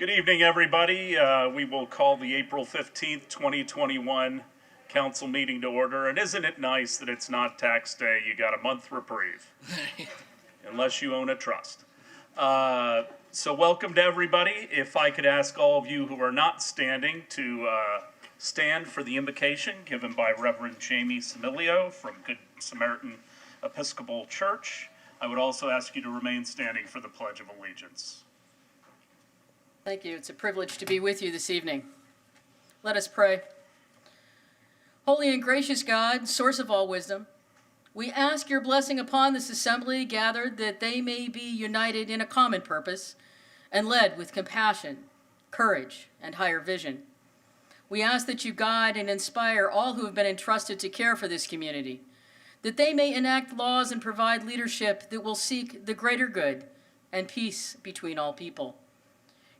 Good evening, everybody. We will call the April 15th, 2021 council meeting to order. And isn't it nice that it's not tax day? You got a month reprieve, unless you own a trust. So welcome to everybody. If I could ask all of you who are not standing to stand for the invocation given by Reverend Jamie Samilio from Good Samaritan Episcopal Church. I would also ask you to remain standing for the Pledge of Allegiance. Thank you. It's a privilege to be with you this evening. Let us pray. Holy and gracious God, source of all wisdom, we ask your blessing upon this assembly gathered that they may be united in a common purpose and led with compassion, courage, and higher vision. We ask that you guide and inspire all who have been entrusted to care for this community, that they may enact laws and provide leadership that will seek the greater good and peace between all people.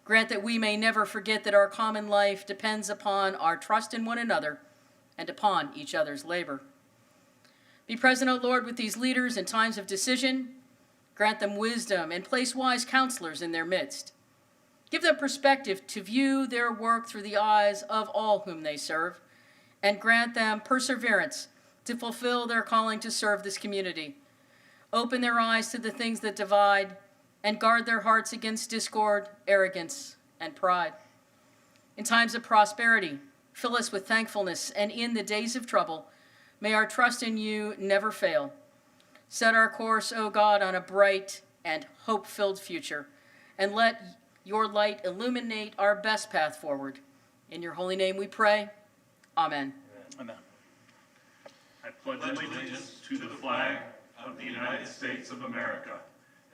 Grant that we may never forget that our common life depends upon our trust in one another and upon each other's labor. Be present, O Lord, with these leaders in times of decision. Grant them wisdom and place wise counselors in their midst. Give them perspective to view their work through the eyes of all whom they serve, and grant them perseverance to fulfill their calling to serve this community. Open their eyes to the things that divide, and guard their hearts against discord, arrogance, and pride. In times of prosperity, fill us with thankfulness, and in the days of trouble, may our trust in you never fail. Set our course, O God, on a bright and hope-filled future, and let your light illuminate our best path forward. In your holy name we pray. Amen. Amen. I pledge allegiance to the flag of the United States of America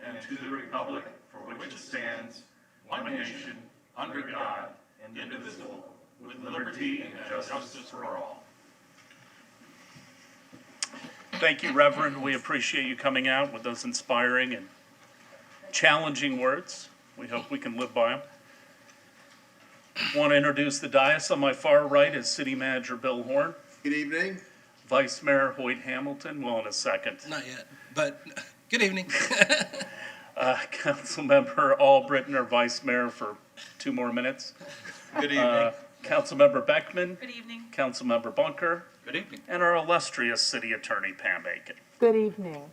and to the republic for which it stands, one nation, under God, indivisible, with liberty and justice for all. Thank you, Reverend. We appreciate you coming out with those inspiring and challenging words. We hope we can live by them. I want to introduce the dais. On my far right is City Manager Bill Horn. Good evening. Vice Mayor Hoyt Hamilton. Well, in a second. Not yet, but good evening. Councilmember Albritton, our Vice Mayor, for 2 more minutes. Good evening. Councilmember Beckman. Good evening. Councilmember Bunker. Good evening. And our illustrious City Attorney Pam Aiken. Good evening.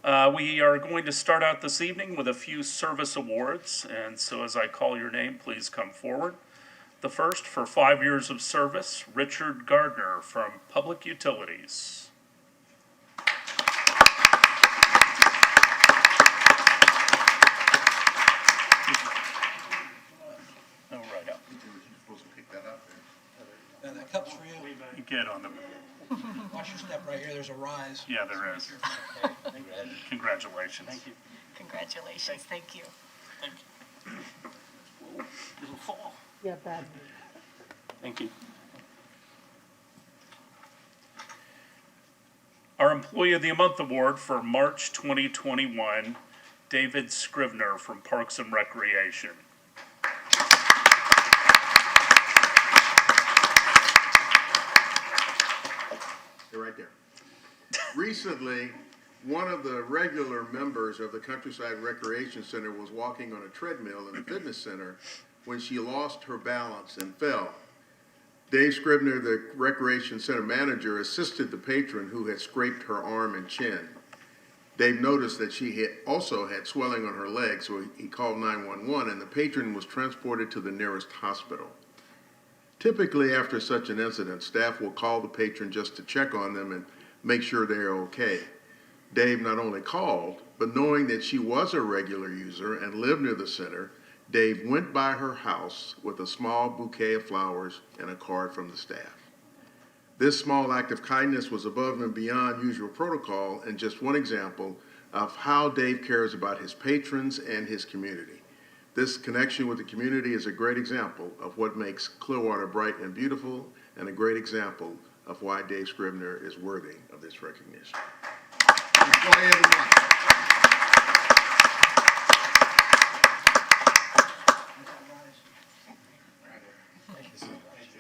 We are going to start out this evening with a few service awards, and so as I call your name, please come forward. The first, for 5 years of service, Richard Gardner from Public Utilities. Oh, right up. And that cup's for you. You get on them. Watch your step right here. There's a rise. Yeah, there is. Congratulations. Thank you. Congratulations. Thank you. It'll fall. Yeah, bad. Thank you. Our Employee of the Month Award for March 2021, David Scrivener from Parks and Recreation. They're right there. Recently, one of the regular members of the Countryside Recreation Center was walking on a treadmill in the fitness center when she lost her balance and fell. Dave Scrivener, the Recreation Center manager, assisted the patron who had scraped her arm and chin. Dave noticed that she also had swelling on her leg, so he called 911, and the patron was transported to the nearest hospital. Typically, after such an incident, staff will call the patron just to check on them and make sure they are okay. Dave not only called, but knowing that she was a regular user and lived near the center, Dave went by her house with a small bouquet of flowers and a card from the staff. This small act of kindness was above and beyond usual protocol and just one example of how Dave cares about his patrons and his community. This connection with the community is a great example of what makes Clearwater bright and beautiful, and a great example of why Dave Scrivener is worthy of this recognition. Employee of the Month.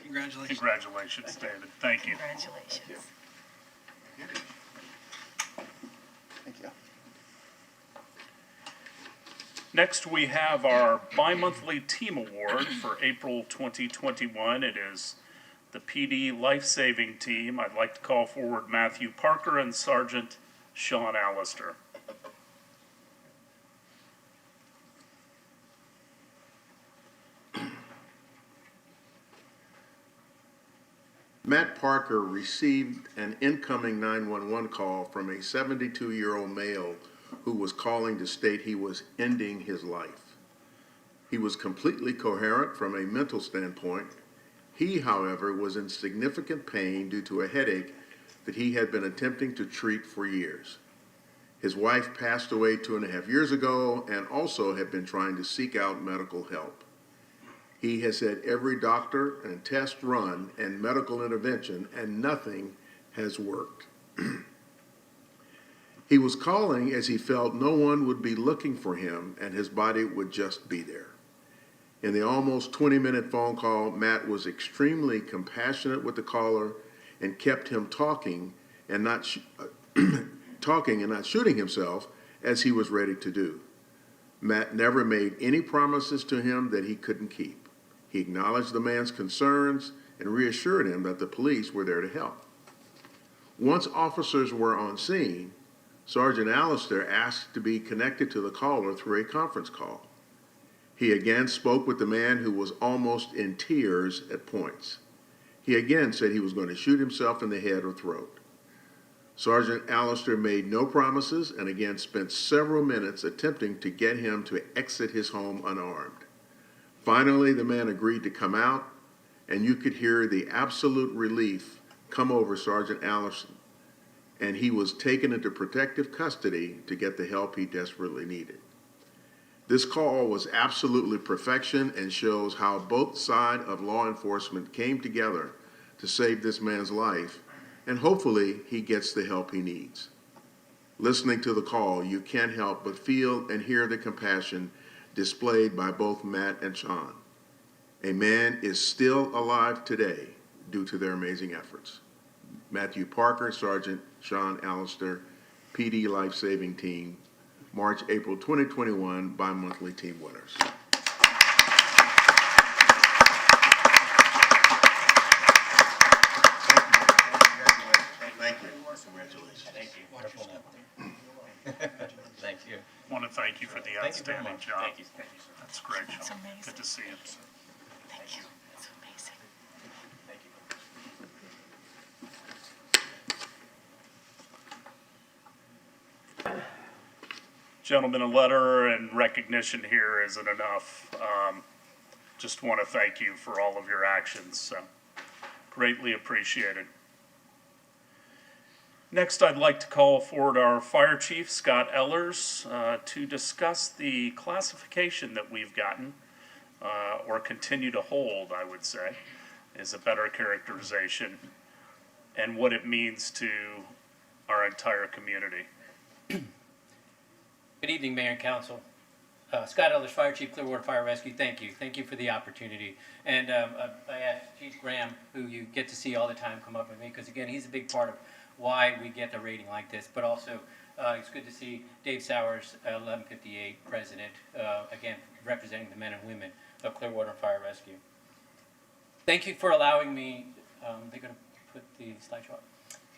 Congratulations. Congratulations, David. Thank you. Congratulations. Thank you. Next, we have our bi-monthly team award for April 2021. It is the PD Life Saving Team. I'd like to call forward Matthew Parker and Sergeant Sean Allister. Matt Parker received an incoming 911 call from a 72-year-old male who was calling to state he was ending his life. He was completely coherent from a mental standpoint. He, however, was in significant pain due to a headache that he had been attempting to treat for years. His wife passed away 2.5 years ago and also had been trying to seek out medical help. He has had every doctor and test run and medical intervention, and nothing has worked. He was calling as he felt no one would be looking for him and his body would just be there. In the almost 20-minute phone call, Matt was extremely compassionate with the caller and kept him talking and not shooting himself as he was ready to do. Matt never made any promises to him that he couldn't keep. He acknowledged the man's concerns and reassured him that the police were there to help. Once officers were on scene, Sergeant Allister asked to be connected to the caller through a conference call. He again spoke with the man who was almost in tears at points. He again said he was going to shoot himself in the head or throat. Sergeant Allister made no promises and again spent several minutes attempting to get him to exit his home unarmed. Finally, the man agreed to come out, and you could hear the absolute relief come over Sergeant Allison, and he was taken into protective custody to get the help he desperately needed. This call was absolutely perfection and shows how both sides of law enforcement came together to save this man's life, and hopefully he gets the help he needs. Listening to the call, you can't help but feel and hear the compassion displayed by both Matt and Sean. A man is still alive today due to their amazing efforts. Matthew Parker, Sergeant Sean Allister, PD Life Saving Team, March, April 2021 bi-monthly team winners. Thank you. Congratulations. Thank you. Wonderful. Thank you. Want to thank you for the Thank you very outstanding much. job. Thank you. That's great, That's Sean. amazing. Good to see you. Thank you. That's amazing. Thank you. Gentlemen, a letter and recognition here isn't enough. Just want to thank you for all of your actions. So greatly appreciated. Next, I'd like to call forward our Fire Chief, Scott Ellers, to discuss the classification that we've gotten, or continue to hold, I would say, is a better characterization, and what it means to our entire community. Good evening, Mayor and Council. Scott Elders, Fire Chief, Clearwater Fire Rescue, thank you. Thank you for the opportunity. And I asked Chief Graham, who you get to see all the time, come up with me, because again, he's a big part of why we get a rating like this. But also, it's good to see Dave Sowers, 1158 President, again, representing the men and women of Clearwater Fire Rescue. Thank you for allowing me, they're going to put the slideshow up.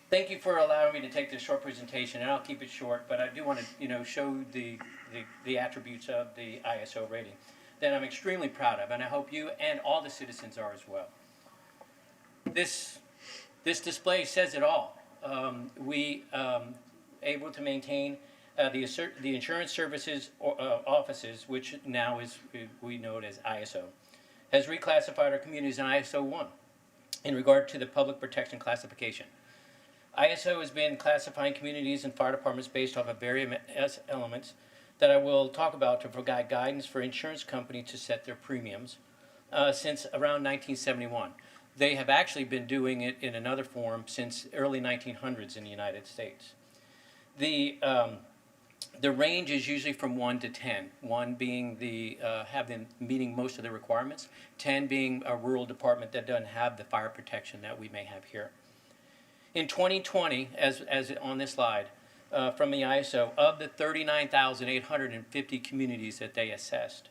Thank you for allowing me to take this short presentation, and I'll keep it short, but I do want to, show the attributes of the ISO rating that I'm extremely proud of, and I hope you and all the citizens are as well. This display says it all. We able to maintain the insurance services offices, which now we know it as ISO, has reclassified our community as an ISO 1 in regard to the public protection classification. ISO has been classifying communities and fire departments based off of various elements that I will talk about to provide guidance for insurance companies to set their premiums since around 1971. They have actually been doing it in another form since early 1900s in the United States. The range is usually from 1 to 10. 1 being have them meeting most of the requirements. 10 being a rural department that doesn't have the fire protection that we may have here. In 2020, as on this slide, from the ISO. Of the 39,850 communities that they assessed,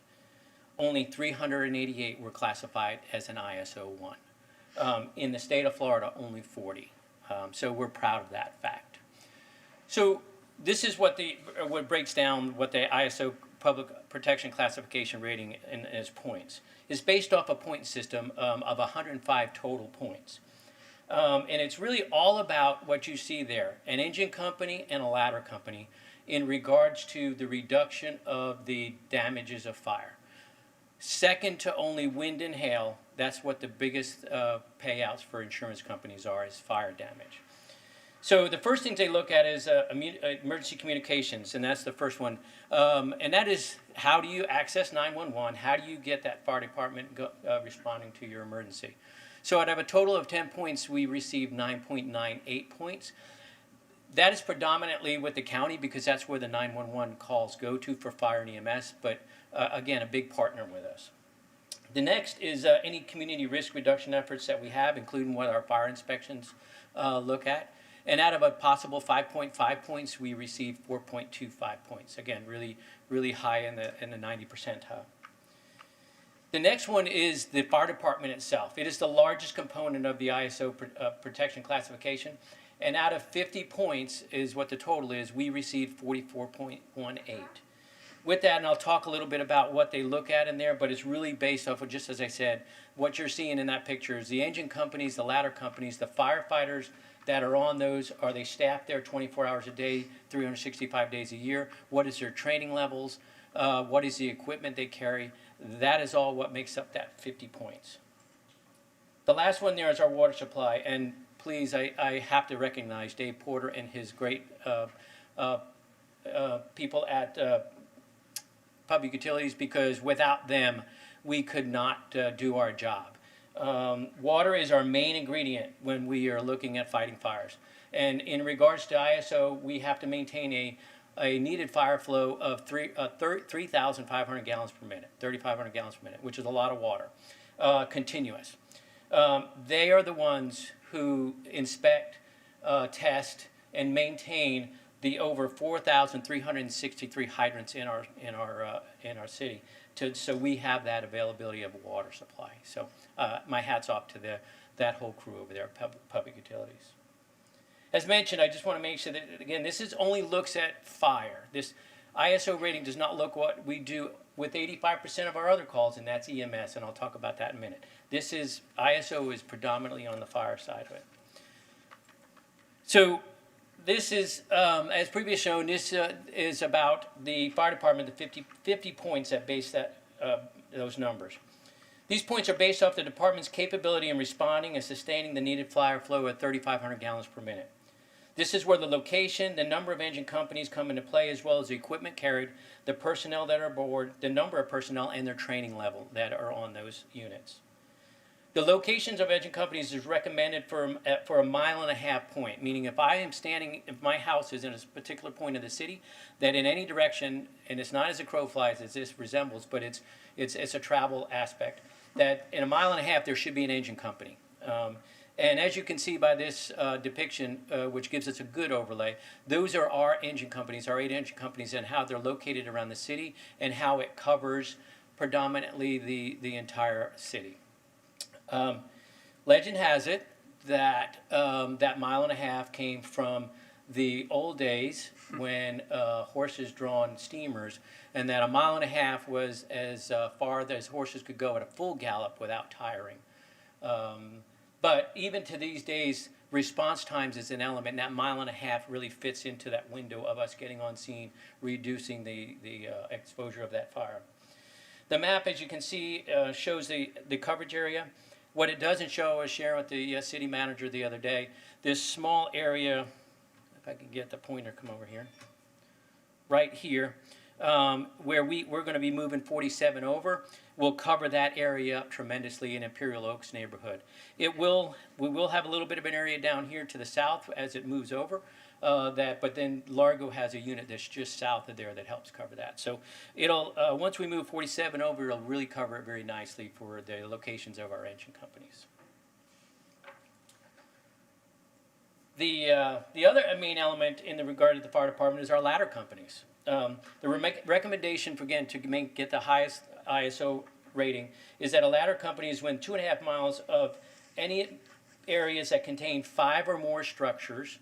only 388 were classified as an ISO 1. In the state of Florida, only 40. So we're proud of that fact. So this is what breaks down what the ISO Public Protection Classification Rating as points. It's based off a point system of 105 total points. And it's really all about what you see there, an engine company and a ladder company in regards to the reduction of the damages of fire. Second to only wind and hail, that's what the biggest payouts for insurance companies are, is fire damage. So the first things they look at is emergency communications, and that's the first one. And that is, how do you access 911? How do you get that fire department responding to your emergency? So out of a total of 10 points, we received 9.98 points. That is predominantly with the county because that's where the 911 calls go to for fire and EMS, but again, a big partner with us. The next is any community risk reduction efforts that we have, including what our fire inspections look at. And out of a possible 5.5 points, we received 4.25 points. Again, really, really high in the 90 percentile. The next one is the fire department itself. It is the largest component of the ISO protection classification. And out of 50 points is what the total is, we received 44.18. With that, and I'll talk a little bit about what they look at in there, but it's really based off of, just as I said, what you're seeing in that picture is the engine companies, the ladder companies, the firefighters that are on those, are they staffed there 24 hours a day, 365 days a year? What is their training levels? What is the equipment they carry? That is all what makes up that 50 points. The last one there is our water supply, and please, I have to recognize Dave Porter and his great people at Public Utilities, because without them, we could not do our job. Water is our main ingredient when we are looking at fighting fires. And in regards to ISO, we have to maintain a needed fire flow of 3,500 gallons per minute, 3,500 gallons per minute, which is a lot of water, continuous. They are the ones who inspect, test, and maintain the over 4,363 hydrants in our city, so we have that availability of water supply. So my hat's off to that whole crew over there at Public Utilities. As mentioned, I just want to make sure that, again, this only looks at fire. This ISO rating does not look what we do with 85% of our other calls, and that's EMS, and I'll talk about that in a minute. ISO is predominantly on the fire side of it. So this is, as previously shown, this is about the fire department, the 50 points that base those numbers. These points are based off the department's capability in responding and sustaining the needed fire flow at 3,500 gallons per minute. This is where the location, the number of engine companies come into play, as well as the equipment carried, the personnel that are aboard, the number of personnel, and their training level that are on those units. The locations of engine companies is recommended for a 1.5 mile point, meaning if my house is in a particular point of the city, that in any direction, and it's not as a crow flies as this resembles, but it's a travel aspect, that in 1.5 miles there should be an engine company. And as you can see by this depiction, which gives us a good overlay, those are our engine companies, our 8 engine companies, and how they're located around the city and how it covers predominantly the entire city. Legend has it that that 1.5 miles came from the old days when horses drawn steamers, and that 1.5 miles was as far as horses could go at a full gallop without tiring. But even to these days, response times is an element, and that 1.5 miles really fits into that window of us getting on scene, reducing the exposure of that fire. The map, as you can see, shows the coverage area. What it doesn't show, I was sharing with the city manager the other day, this small area, if I can get the pointer, come over here, right here, where we're going to be moving 47 over, will cover that area up tremendously in Imperial Oaks neighborhood. We will have a little bit of an area down here to the south as it moves over, but then Largo has a unit that's just south of there that helps cover that. So it'll once we move 47 over, it'll really cover it very nicely for the locations of our engine companies. The other main element in the regard to the fire department is our ladder companies. Recommendation for, again, to get the highest ISO rating is that a ladder company is within 2.5 miles of any areas that contain 5 or more structures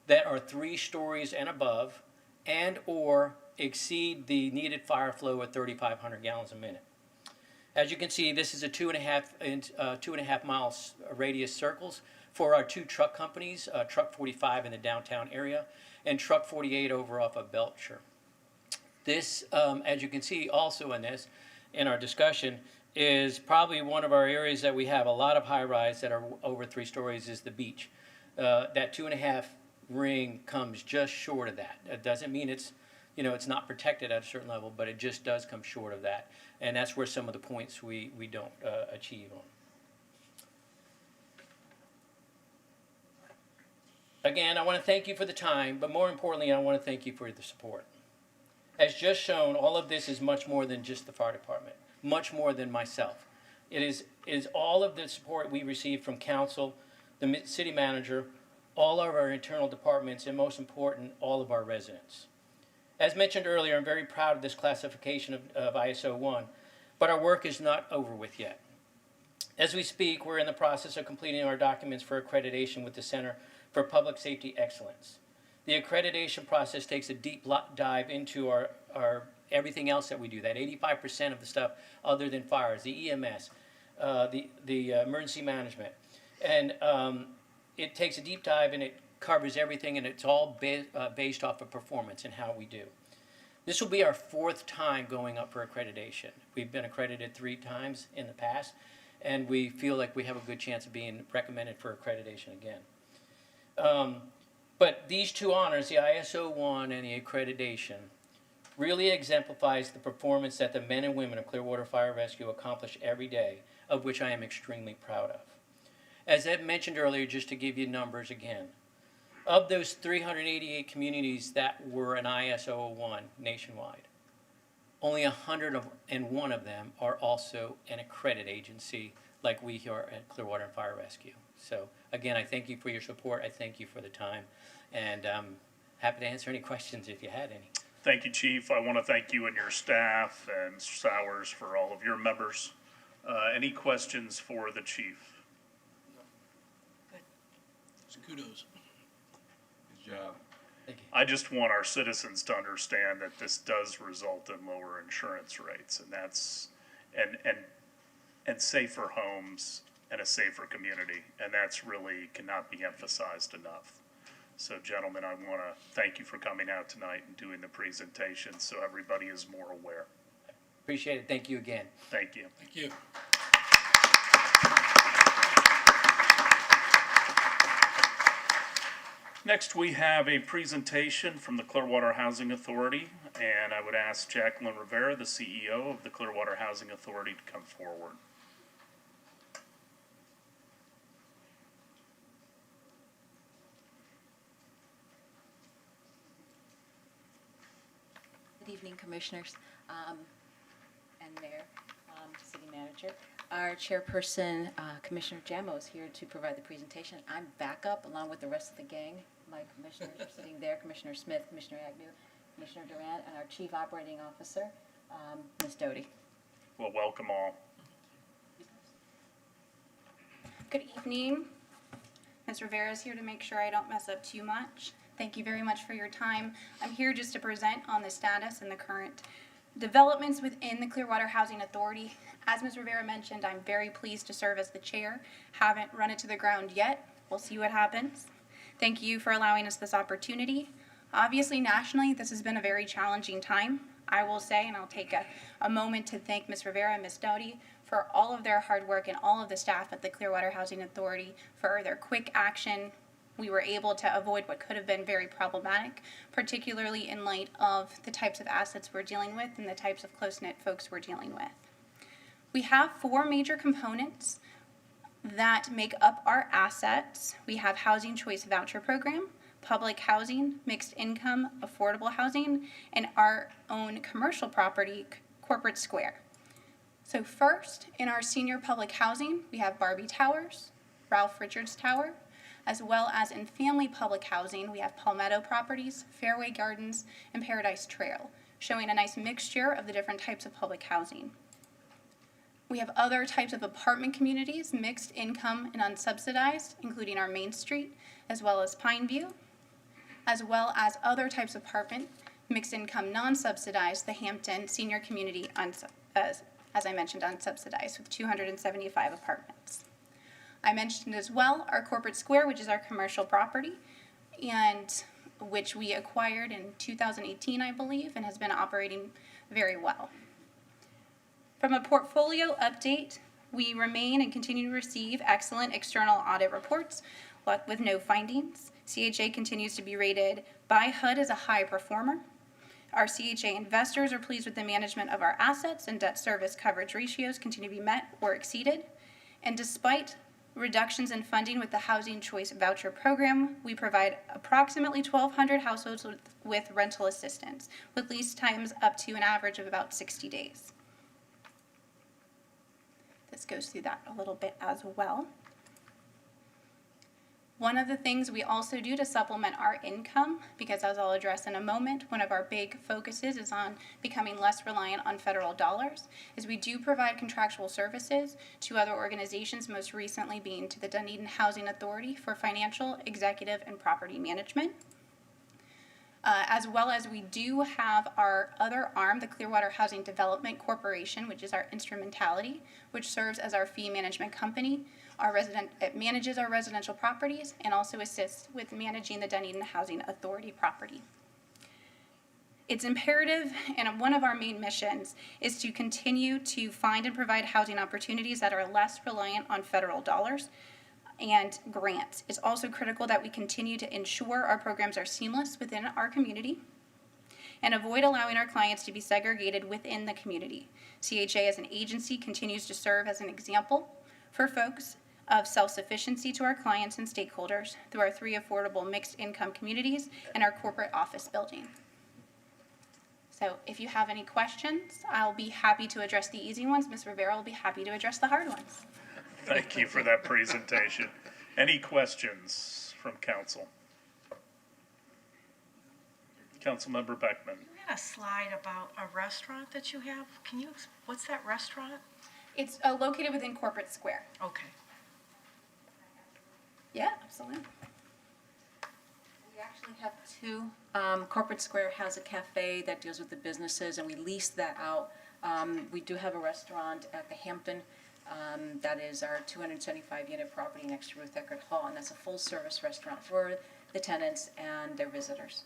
that are 3 stories and above, and or exceed the needed fire flow of 3,500 gallons a minute. As you can see, this is a 2.5 miles radius circles for our 2 truck companies, Truck 45 in the downtown area and Truck 48 over off of Belcher. This, as you can see also in our discussion, is probably one of our areas that we have a lot of high-rise that are over 3 stories is the beach. That 2.5 ring comes just short of that. It doesn't mean it's not protected at a certain level, but it just does come short of that. And that's where some of the points we don't achieve on. Again, I want to thank you for the time, but more importantly, I want to thank you for the support. As just shown, all of this is much more than just the fire department, much more than myself. It is all of the support we receive from council, the city manager, all of our internal departments, and most important, all of our residents. As mentioned earlier, I'm very proud of this classification of ISO 1, but our work is not over with yet. As we speak, we're in the process of completing our documents for accreditation with the Center for Public Safety Excellence. The accreditation process takes a deep dive into our everything else that we do, that 85% of the stuff other than fires, the EMS, the emergency management. And it takes a deep dive and it covers everything, and it's all based off of performance and how we do. This will be our 4th time going up for accreditation. We've been accredited 3 times in the past, and we feel like we have a good chance of being recommended for accreditation again. But these 2 honors, the ISO 1 and the accreditation, really exemplifies the performance that the men and women of Clearwater Fire Rescue accomplish every day, of which I am extremely proud of. As I mentioned earlier, just to give you numbers again, of those 388 communities that were an ISO 1 nationwide, only 101 of them are also an accredited agency like we here at Clearwater Fire Rescue. So again, I thank you for your support. I thank you for the time, and I'm happy to answer any questions if you had any. Thank you, Chief. I want to thank you and your staff and Sowers for all of your members. Any questions for the Chief? Kudos. Good job. Thank you. I just want our citizens to understand that this does result in lower insurance rates, and that's and safer homes and a safer community, and that's really cannot be emphasized enough. So, gentlemen, I want to thank you for coming out tonight and doing the presentation so everybody is more aware. Appreciate it. Thank you again. Thank you. Thank you. Next, we have a presentation from the Clearwater Housing Authority, and I would ask Jacqueline Rivera, the CEO of the Clearwater Housing Authority, to come forward. Good evening, Commissioners and Mayor, City Manager. Our chairperson, Commissioner Jamo, is here to provide the presentation. I'm back up along with the rest of the gang. My commissioners are sitting there, Commissioner Smith, Commissioner Agnew, Commissioner Durant, and our Chief Operating Officer, Ms. Doty. Well, welcome all. Good evening. Ms. Rivera is here to make sure I don't mess up too much. Thank you very much for your time. I'm here just to present on the status and the current developments within the Clearwater Housing Authority. As Ms. Rivera mentioned, I'm very pleased to serve as the chair. Haven't run it to the ground yet. We'll see what happens. Thank you for allowing us this opportunity. Obviously, nationally, this has been a very challenging time. I will say, and I'll take a moment to thank Ms. Rivera and Ms. Doty for all of their hard work and all of the staff at the Clearwater Housing Authority for their quick action. We were able to avoid what could have been very problematic, particularly in light of the types of assets we're dealing with and the types of close-knit folks we're dealing with. We have 4 major components that make up our assets. We have Housing Choice Voucher Program, public housing, mixed income, affordable housing, and our own commercial property, Corporate Square. So first, in our senior public housing, we have Barbie Towers, Ralph Richards Tower, as well as in family public housing, we have Palmetto Properties, Fairway Gardens, and Paradise Trail, showing a nice mixture of the different types of public housing. We have other types of apartment communities, mixed income and unsubsidized, including our Main Street, as well as Pineview, as well as other types of apartment, mixed income, non-subsidized, the Hampton Senior Community, as I mentioned, unsubsidized, with 275 apartments. I mentioned as well our Corporate Square, which is our commercial property, and which we acquired in 2018, I believe, and has been operating very well. From a portfolio update, we remain and continue to receive excellent external audit reports with no findings. CHA continues to be rated by HUD as a high performer. Our CHA investors are pleased with the management of our assets, and debt service coverage ratios continue to be met or exceeded. And despite reductions in funding with the Housing Choice Voucher Program, we provide approximately 1,200 households with rental assistance, with lease times up to an average of about 60 days. This goes through that a little bit as well. One of the things we also do to supplement our income, because as I'll address in a moment, one of our big focuses is on becoming less reliant on federal dollars, is we do provide contractual services to other organizations, most recently being to the Dunedin Housing Authority for financial, executive, and property management. As well as we do have our other arm, the Clearwater Housing Development Corporation, which is our instrumentality, which serves as our fee management company. It manages our residential properties and also assists with managing the Dunedin Housing Authority property. It's imperative, and one of our main missions is to continue to find and provide housing opportunities that are less reliant on federal dollars and grants. It's also critical that we continue to ensure our programs are seamless within our community and avoid allowing our clients to be segregated within the community. CHA as an agency continues to serve as an example for folks of self-sufficiency to our clients and stakeholders through our 3 affordable mixed income communities and our corporate office building. So if you have any questions, I'll be happy to address the easy ones. Ms. Rivera will be happy to address the hard ones. Thank you for that presentation. Any questions from council? Councilmember Beckman. You had a slide about a restaurant that you have. What's that restaurant? It's located within Corporate Square. Okay. Yeah, absolutely. We actually have 2. Corporate Square has a cafe that deals with the businesses, and we lease that out. We do have a restaurant at the Hampton. That is our 275-unit property next to Ruth Eckerd Hall, and that's a full-service restaurant for the tenants and their visitors.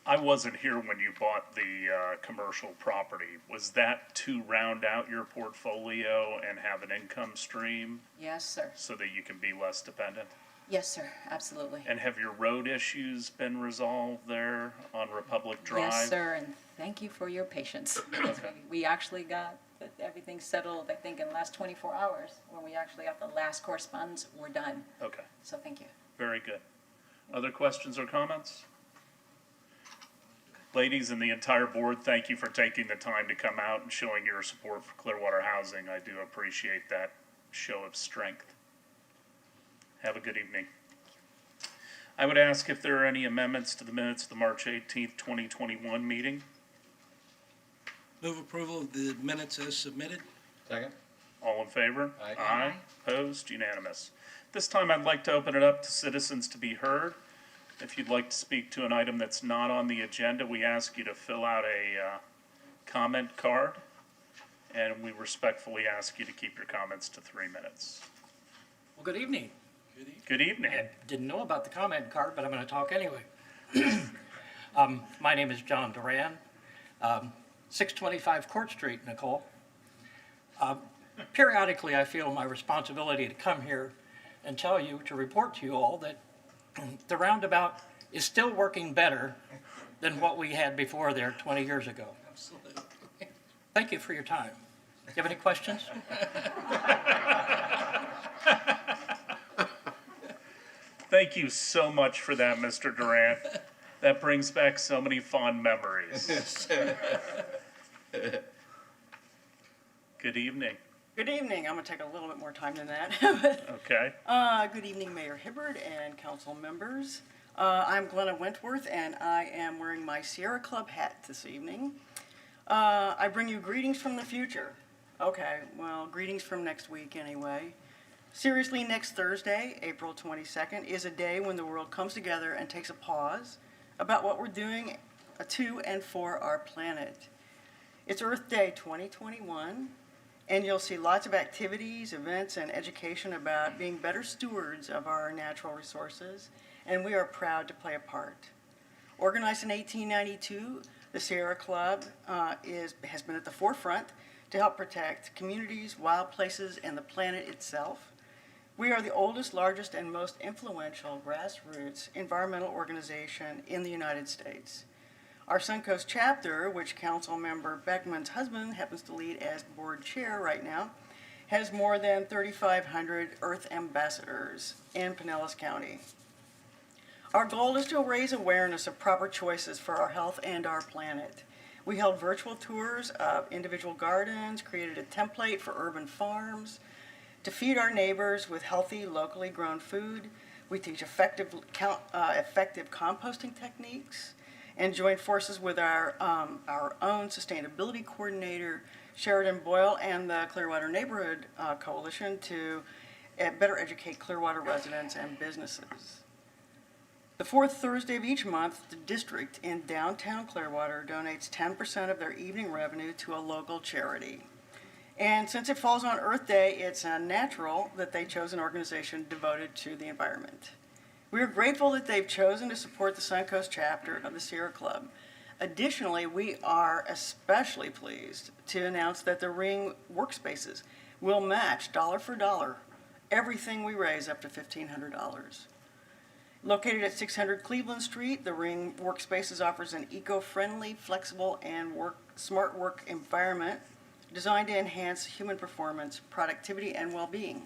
I wasn't here when you bought the commercial property. Was that to round out your portfolio and have an income stream Yes, sir. so that you can be less dependent? Yes, sir. Absolutely. And have your road issues been resolved there on Republic Drive? Yes, sir, and thank you for your patience. Yes, we actually got everything settled, I think, in the last 24 hours, when we actually got the last correspondence. We're done. Okay, So thank you. very good. Other questions or comments? Ladies and the entire board, thank you for taking the time to come out and showing your support for Clearwater Housing. I do appreciate that show of strength. Have a good evening. I would ask if there are any amendments to the minutes of the March 18th, 2021 meeting. Move approval of the minutes as submitted. Second? All in favor? Aye. Aye. Opposed? Unanimous. This time I'd like to open it up to citizens to be heard. If you'd like to speak to an item that's not on the agenda, we ask you to fill out a comment card, and we respectfully ask you to keep your comments to 3 minutes. Well, good evening. Good evening. I didn't know about the comment card, but I'm going to talk anyway. My name is John Duran, 625 Court Street, Nicole. Periodically, I feel my responsibility to come here and tell you, to report to you all that the roundabout is still working better than what we had before there 20 years ago. Absolutely. Thank you for your time. Do you have any questions? Thank you so much for that, Mr. Durant. That brings back so many fond memories. Good evening. Good evening. I'm going to take a little bit more time than that. Okay. Good evening, Mayor Hibbard and council members. I'm Glenna Wentworth, and I am wearing my Sierra Club hat this evening. I bring you greetings from the future. Okay, well, greetings from next week anyway. Seriously, next Thursday, April 22nd, is a day when the world comes together and takes a pause about what we're doing to and for our planet. It's Earth Day 2021. And you'll see lots of activities, events, and education about being better stewards of our natural resources, and we are proud to play a part. Organized in 1892, the Sierra Club has been at the forefront to help protect communities, wild places, and the planet itself. We are the oldest, largest, and most influential grassroots environmental organization in the United States. Our Suncoast chapter, which Council Member Beckman's husband happens to lead as board chair right now, has more than 3,500 Earth ambassadors in Pinellas County. Our goal is to raise awareness of proper choices for our health and our planet. We held virtual tours of individual gardens, created a template for urban farms. To feed our neighbors with healthy, locally grown food, we teach effective composting techniques, and joined forces with our own sustainability coordinator, Sheridan Boyle, and the Clearwater Neighborhood Coalition to better educate Clearwater residents and businesses. The fourth Thursday of each month, the district in downtown Clearwater donates 10% of their evening revenue to a local charity. And since it falls on Earth Day, it's natural that they chose an organization devoted to the environment. We are grateful that they've chosen to support the Suncoast chapter of the Sierra Club. Additionally, we are especially pleased to announce that the Ring Workspaces will match dollar for dollar everything we raise up to $1,500. Located at 600 Cleveland Street, the Ring Workspaces offers an eco-friendly, flexible, and smart work environment designed to enhance human performance, productivity, and well-being.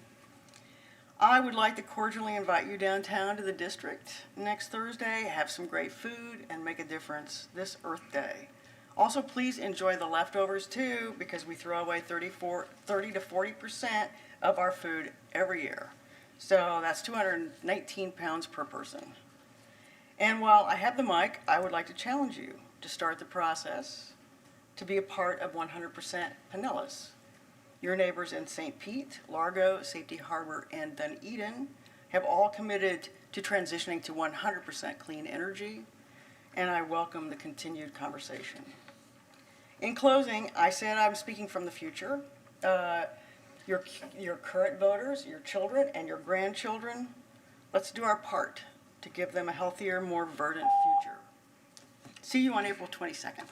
I would like to cordially invite you downtown to the district next Thursday, have some great food, and make a difference this Earth Day. Also, please enjoy the leftovers too, because we throw away 30 to 40% of our food every year. So that's 219 pounds per person. And while I have the mic, I would like to challenge you to start the process to be a part of 100% Pinellas. Your neighbors in St. Pete, Largo, Safety Harbor, and Dunedin have all committed to transitioning to 100% clean energy, and I welcome the continued conversation. In closing, I said I'm speaking from the future. Your current voters, your children, and your grandchildren, let's do our part to give them a healthier, more verdant future. See you on April 22nd.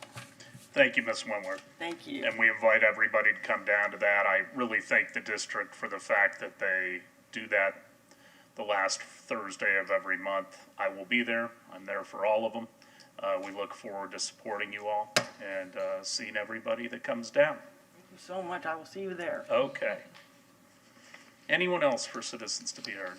Thank you, Ms. Wentworth. Thank you. And we invite everybody to come down to that. I really thank the district for the fact that they do that the last Thursday of every month. I will be there. I'm there for all of them. We look forward to supporting you all and seeing everybody that comes down. Thank you so much. I will see you there. Okay. Anyone else for citizens to be heard?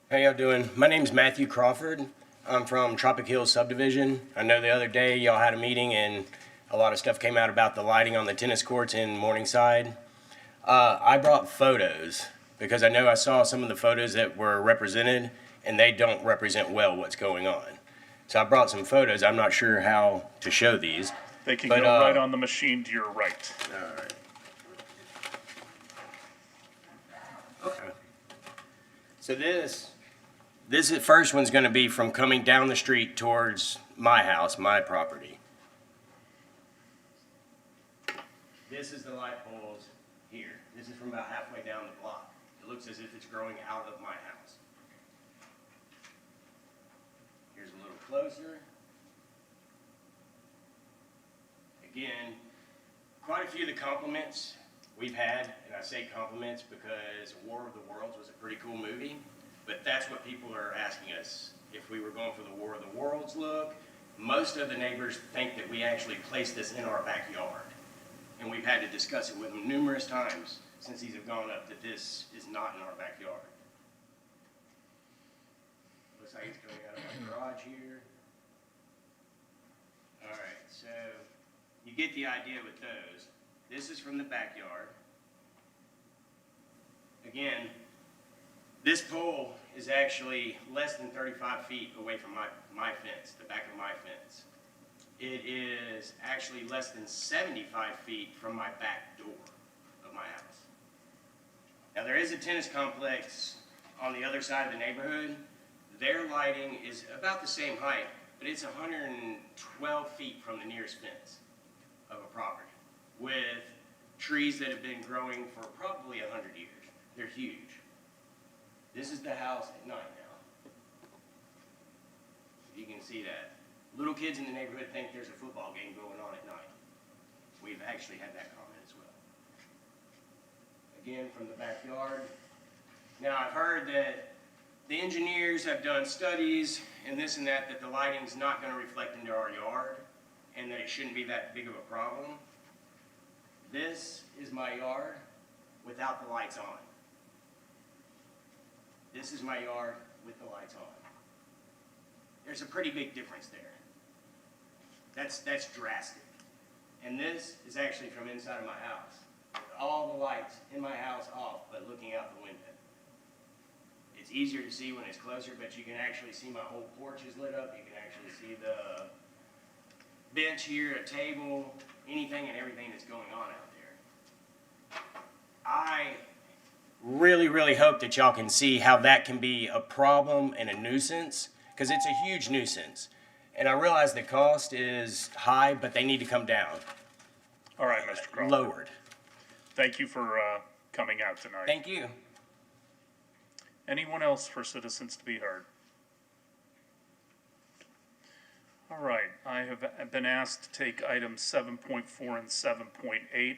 How y'all doing? My name's Matthew Crawford. I'm from Tropic Hills subdivision. I know the other day y'all had a meeting and a lot of stuff came out about the lighting on the tennis courts in Morningside. I brought photos because I know I saw some of the photos that were represented and they don't represent well what's going on. So I brought some photos. I'm not sure how to show these. They can go right on the machine to your right. All right. Okay. So this first one's going to be from coming down the street towards my house, my property. This is the light poles here. This is from about halfway down the block. It looks as if it's growing out of my house. Here's a little closer. Again, quite a few of the compliments we've had, and I say compliments because War of the Worlds was a pretty cool movie. But that's what people are asking us. If we were going for the War of the Worlds look, most of the neighbors think that we actually placed this in our backyard. And we've had to discuss it with them numerous times since these have gone up that this is not in our backyard. Looks like it's coming out of my garage here. All right, so you get the idea with those. This is from the backyard. Again, this pole is actually less than 35 feet away from my fence, the back of my fence. It is actually less than 75 feet from my back door of my house. Now, there is a tennis complex on the other side of the neighborhood. Their lighting is about the same height, but it's 112 feet from the nearest fence of a property with trees that have been growing for probably 100 years. They're huge. This is the house at night now. You can see that. Little kids in the neighborhood think there's a football game going on at night. We've actually had that comment as well. Again, from the backyard. Now, I've heard that the engineers have done studies and this and that the lighting's not going to reflect into our yard and that it shouldn't be that big of a problem. This is my yard without the lights on. This is my yard with the lights on. There's a pretty big difference there. That's drastic. And this is actually from inside of my house, with all the lights in my house off, but looking out the window. It's easier to see when it's closer, but you can actually see my whole porch is lit up. You can actually see the bench here, a table, anything and everything that's going on out there. I really, really hope that y'all can see how that can be a problem and a nuisance, because it's a huge nuisance. And I realize the cost is high, but they need to come down. All right, Mr. Crawford. Lowered. Thank you for coming out tonight. Thank you. Anyone else for citizens to be heard? All right, I have been asked to take items 7.4 and 7.8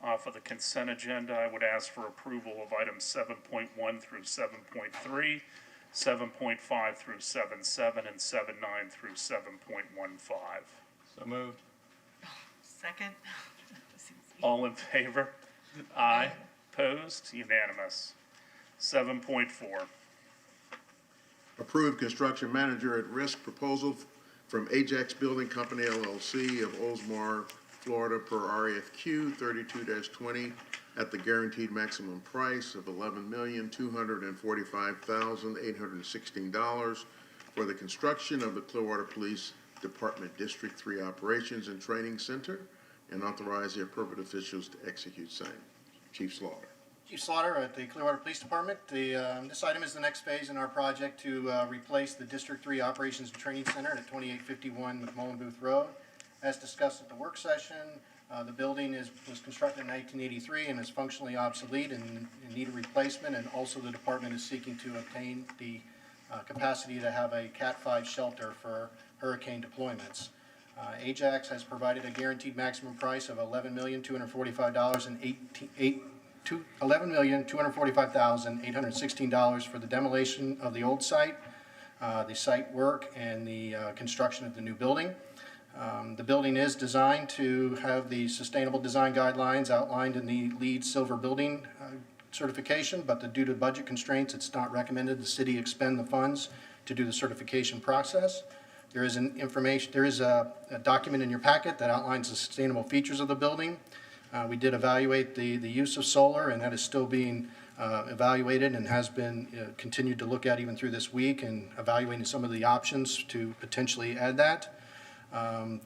off of the consent agenda. I would ask for approval of items 7.1 through 7.3, 7.5 through 7.7, and 7.9 through 7.15. So moved. Second? All in favor? Aye. Opposed? Unanimous. 7.4. Approved construction manager at risk proposal from Ajax Building Company LLC of Oldsmar, Florida per RFQ 32-20 at the guaranteed maximum price of $11,245,816 for the construction of the Clearwater Police Department District 3 Operations and Training Center, and authorize the appropriate officials to execute same. Chief Slaughter. Chief Slaughter at the Clearwater Police Department. This item is the next phase in our project to replace the District 3 Operations and Training Center at 2851 McMullen Booth Road. As discussed at the work session, the building was constructed in 1983 and is functionally obsolete and in need of replacement, and also the department is seeking to obtain the capacity to have a Cat 5 shelter for hurricane deployments. Ajax has provided a guaranteed maximum price of $11,245,816 for the demolition of the old site, the site work, and the construction of the new building. The building is designed to have the sustainable design guidelines outlined in the LEED Silver Building certification, but due to budget constraints, it's not recommended the city expend the funds to do the certification process. There is a document in your packet that outlines the sustainable features of the building. We did evaluate the use of solar, and that is still being evaluated and has been continued to look at even through this week, and evaluating some of the options to potentially add that.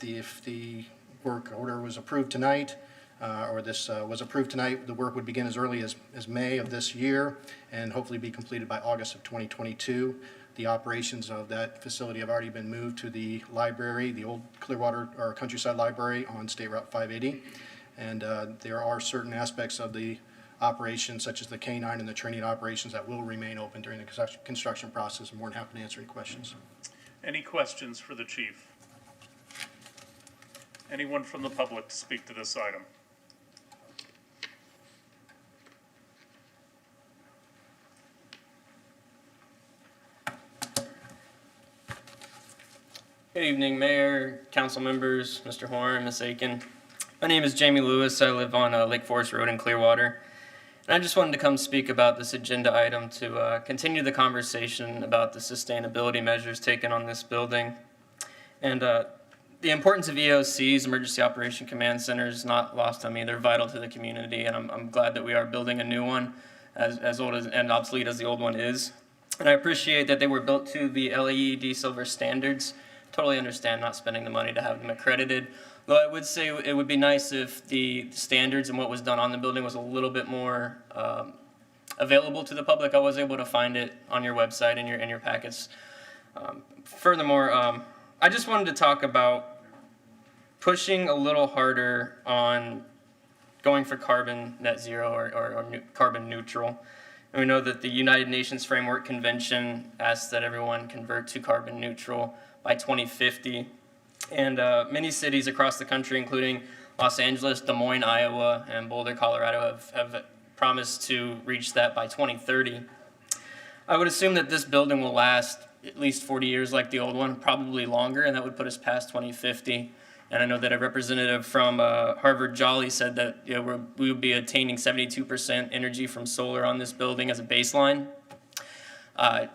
If the work order was approved tonight, was approved tonight, the work would begin as early as May of this year and hopefully be completed by August of 2022. The operations of that facility have already been moved to the library, the old Clearwater or Countryside Library on State Route 580. And there are certain aspects of the operations, such as the K-9 and the training operations, that will remain open during the construction process. I'm more than happy to answer any questions. Any questions for the chief? Anyone from the public to speak to this item? Good evening, Mayor, council members, Mr. Horn, Ms. Aiken. My name is Jamie Lewis. I live on Lake Forest Road in Clearwater. And I just wanted to come speak about this agenda item to continue the conversation about the sustainability measures taken on this building. And the importance of EOCs, Emergency Operation Command Centers, is not lost on me. They're vital to the community, and I'm glad that we are building a new one, as old as, and obsolete as the old one is. And I appreciate that they were built to the LAED Silver standards. Totally understand not spending the money to have them accredited. Though I would say it would be nice if the standards and what was done on the building was a little bit more available to the public. I was able to find it on your website and in your packets. Furthermore, I just wanted to talk about pushing a little harder on going for carbon net zero or carbon neutral. And we know that the United Nations Framework Convention asks that everyone convert to carbon neutral by 2050. And many cities across the country, including Los Angeles, Des Moines, Iowa, and Boulder, Colorado, have promised to reach that by 2030. I would assume that this building will last at least 40 years like the old one, probably longer, and that would put us past 2050. And I know that a representative from Harvard Jolly said that we would be attaining 72% energy from solar on this building as a baseline. I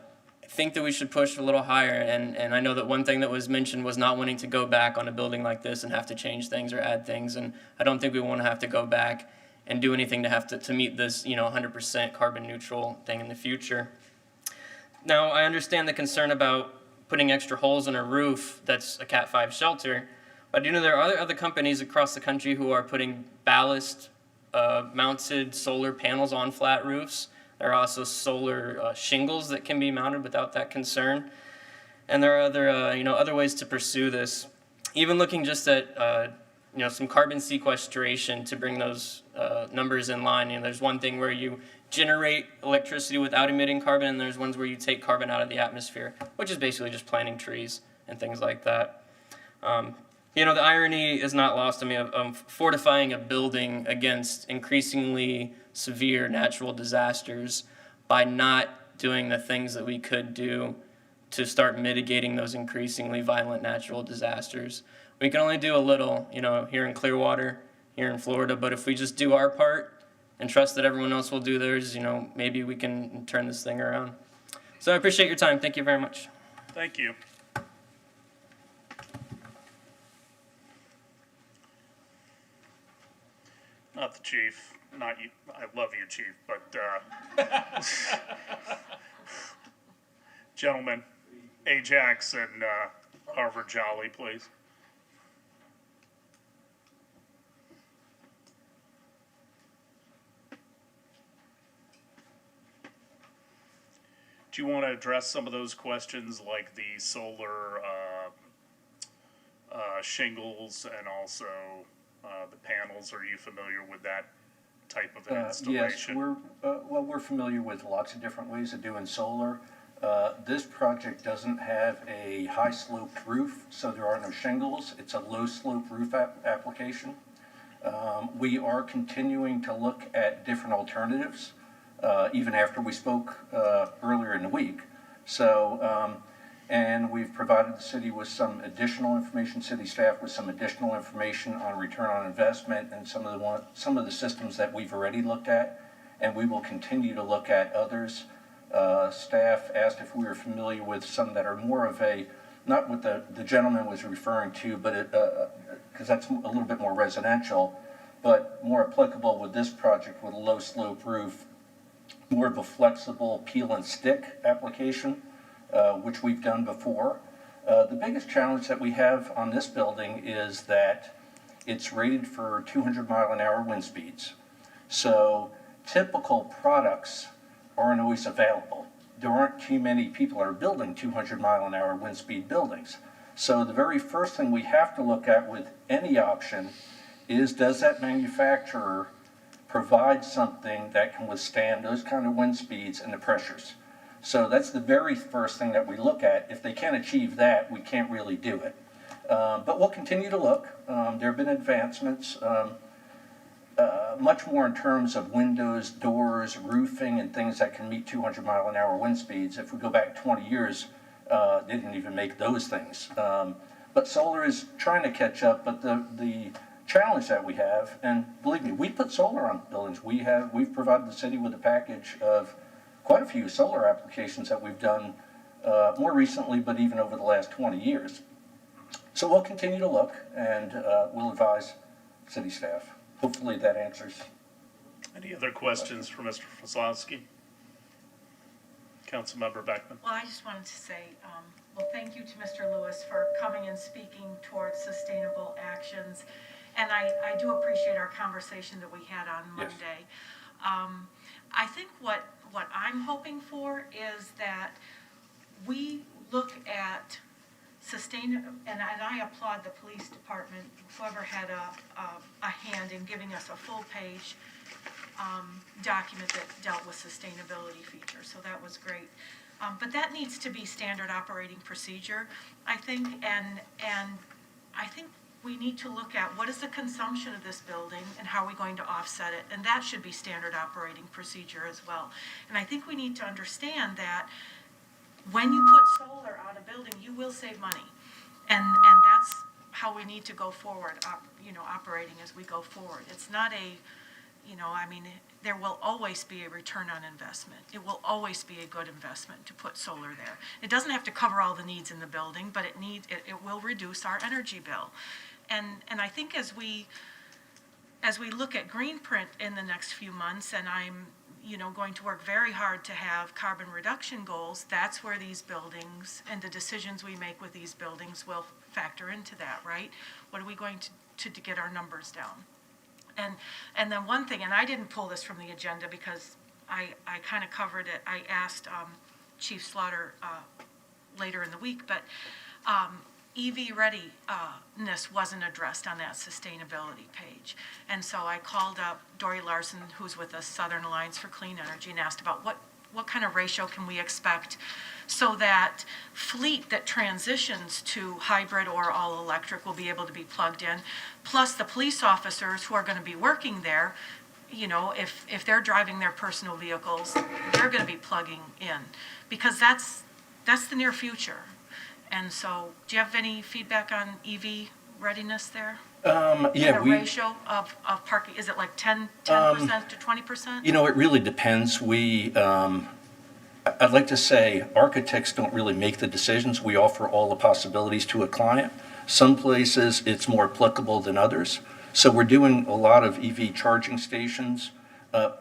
think that we should push a little higher, and I know that one thing that was mentioned was not wanting to go back on a building like this and have to change things or add things, and I don't think we want to have to go back and do anything to meet this 100% carbon neutral thing in the future. Now, I understand the concern about putting extra holes in a roof that's a Cat 5 shelter, but there are other companies across the country who are putting ballast mounted solar panels on flat roofs. There are also solar shingles that can be mounted without that concern. And there are other ways to pursue this. Even looking just at some carbon sequestration to bring those numbers in line. There's one thing where you generate electricity without emitting carbon, and there's ones where you take carbon out of the atmosphere, which is basically just planting trees and things like that. The irony is not lost on me of fortifying a building against increasingly severe natural disasters by not doing the things that we could do to start mitigating those increasingly violent natural disasters. We can only do a little, here in Clearwater, here in Florida, but if we just do our part and trust that everyone else will do theirs, maybe we can turn this thing around. So I appreciate your time. Thank you very much. Thank you. Not the chief, not you. I love you, chief, but gentlemen, Ajax and Harvard Jolly, please. Do you want to address some of those questions, like the solar shingles and also the panels? Are you familiar with that type of installation? Yes, we're familiar with lots of different ways of doing solar. This project doesn't have a high sloped roof, so there are no shingles. It's a low slope roof application. We are continuing to look at different alternatives, even after we spoke earlier in the week. So, and we've provided the city with some additional information, city staff with some additional information on return on investment and some of the systems that we've already looked at, and we will continue to look at others. Staff asked if we were familiar with some that are more of a, not what the gentleman was referring to, but because that's a little bit more residential, but more applicable with this project with a low slope roof, more of a flexible peel and stick application, which we've done before. The biggest challenge that we have on this building is that it's rated for 200-mile-an-hour wind speeds. So typical products aren't always available. There aren't too many people are building 200-mile-an-hour wind speed buildings. So the very first thing we have to look at with any option is, does that manufacturer provide something that can withstand those kind of wind speeds and the pressures? So that's the very first thing that we look at. If they can't achieve that, we can't really do it. But we'll continue to look. There have been advancements, much more in terms of windows, doors, roofing, and things that can meet 200-mile-an-hour wind speeds. If we go back 20 years, they didn't even make those things. But solar is trying to catch up, but the challenge that we have, and believe me, we put solar on buildings. We've provided the city with a package of quite a few solar applications that we've done more recently, but even over the last 20 years. So we'll continue to look, and we'll advise city staff. Hopefully that answers. Any other questions for Mr. Foslowski? Councilmember Beckman. Well, I just wanted to say, well, thank you to Mr. Lewis for coming and speaking towards sustainable actions. And I do appreciate our conversation that we had on Monday. I think what I'm hoping for is that we look at and I applaud the police department, whoever had a hand in giving us a full-page document that dealt with sustainability features, so that was great. But that needs to be standard operating procedure, I think, and I think we need to look at what is the consumption of this building and how are we going to offset it, and that should be standard operating procedure as well. And I think we need to understand that when you put solar on a building, you will save money, and that's how we need to go forward, operating as we go forward. It's not there will always be a return on investment. It will always be a good investment to put solar there. It doesn't have to cover all the needs in the building, but it will reduce our energy bill. And I think as we look at Greenprint in the next few months, and I'm going to work very hard to have carbon reduction goals, that's where these buildings and the decisions we make with these buildings will factor into that, right? What are we going to get our numbers down? And then one thing, and I didn't pull this from the agenda because I kind of covered it. I asked Chief Slaughter later in the week, but EV readiness wasn't addressed on that sustainability page. And so I called up Dory Larson, who's with the Southern Alliance for Clean Energy, and asked about what kind of ratio can we expect so that fleet that transitions to hybrid or all electric will be able to be plugged in, plus the police officers who are going to be working there, if they're driving their personal vehicles, they're going to be plugging in, because that's the near future. And so, do you have any feedback on EV readiness there? Yeah, the ratio of parking, is it like 10% to 20%? It really depends. I'd like to say architects don't really make the decisions. We offer all the possibilities to a client. Some places it's more applicable than others. So we're doing a lot of EV charging stations.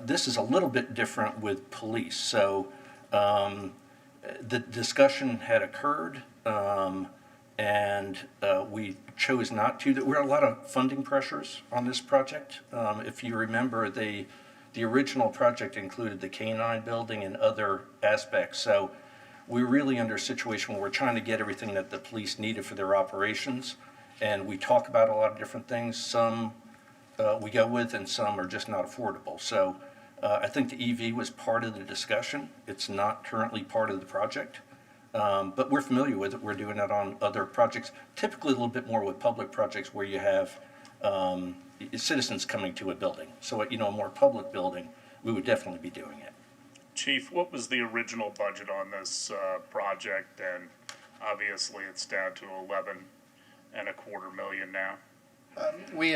This is a little bit different with police. So the discussion had occurred, and we chose not to. There were a lot of funding pressures on this project. If you remember, the original project included the K-9 building and other aspects. So we're really under a situation where we're trying to get everything that the police needed for their operations. And we talk about a lot of different things. Some we go with, and some are just not affordable. So I think the EV was part of the discussion. It's not currently part of the project. But we're familiar with it. We're doing it on other projects, typically a little bit more with public projects where you have citizens coming to a building. So, a more public building, we would definitely be doing it. Chief, what was the original budget on this project? And obviously it's down to $11.25 million now. We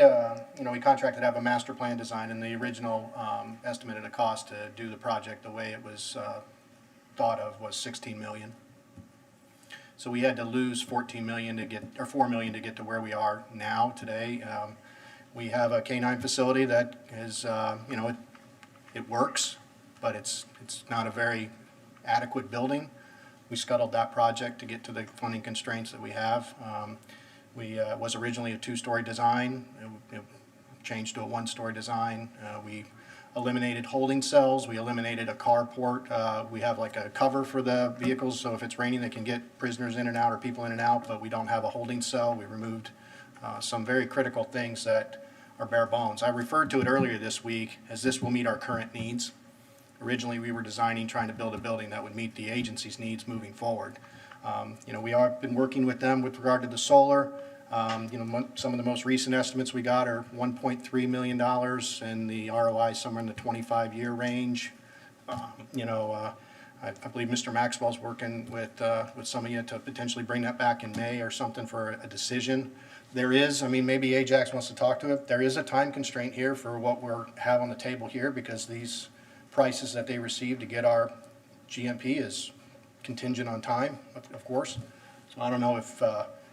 contracted to have a master plan design, and the original estimated cost to do the project the way it was thought of was $16 million. So we had to lose $4 million to get to where we are now today. We have a K-9 facility that is, it works, but it's not a very adequate building. We scuttled that project to get to the funding constraints that we have. It was originally a 2-story design. It changed to a 1-story design. We eliminated holding cells. We eliminated a carport. We have like a cover for the vehicles, so if it's raining, they can get prisoners in and out or people in and out, but we don't have a holding cell. We removed some very critical things that are bare bones. I referred to it earlier this week as this will meet our current needs. Originally, we were trying to build a building that would meet the agency's needs moving forward. We have been working with them with regard to the solar. Some of the most recent estimates we got are $1.3 million, and the ROI somewhere in the 25-year range. I believe Mr. Maxwell's working with some of you to potentially bring that back in May or something for a decision. There is, maybe Ajax wants to talk to it. There is a time constraint here for what we have on the table here, because these prices that they received to get our GMP is contingent on time, of course. So I don't know if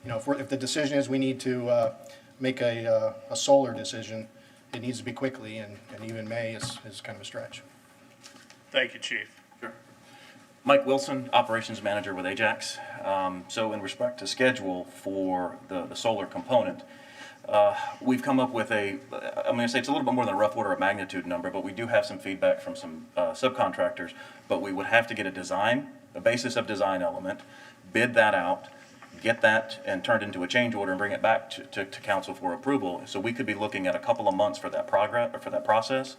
you know, if the decision is we need to make a solar decision, it needs to be quickly, and even May is kind of a stretch. Thank you, Chief. Sure. Mike Wilson, Operations Manager with Ajax. So in respect to schedule for the solar component, we've come up with I'm going to say it's a little bit more than a rough order of magnitude number, but we do have some feedback from some subcontractors, but we would have to get a basis of design element, bid that out, get that and turned into a change order and bring it back to council for approval. So we could be looking at a couple of months for that process.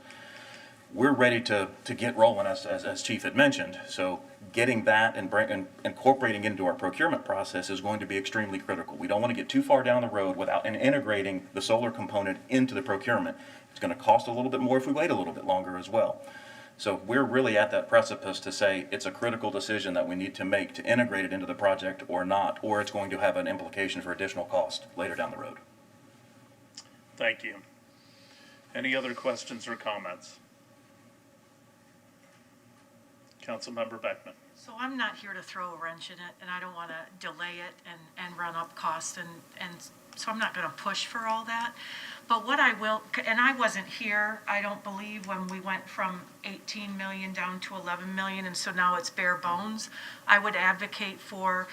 We're ready to get rolling, as Chief had mentioned. So getting that and incorporating into our procurement process is going to be extremely critical. We don't want to get too far down the road without integrating the solar component into the procurement. It's going to cost a little bit more if we wait a little bit longer as well. So we're really at that precipice to say it's a critical decision that we need to make to integrate it into the project or not, or it's going to have an implication for additional cost later down the road. Thank you. Any other questions or comments? Councilmember Beckman. So I'm not here to throw a wrench in it, and I don't want to delay it and run up costs, and so I'm not going to push for all that. But what I will, and I wasn't here, I don't believe, when we went from 18 million down to 11 million, and so now it's bare bones. I would advocate for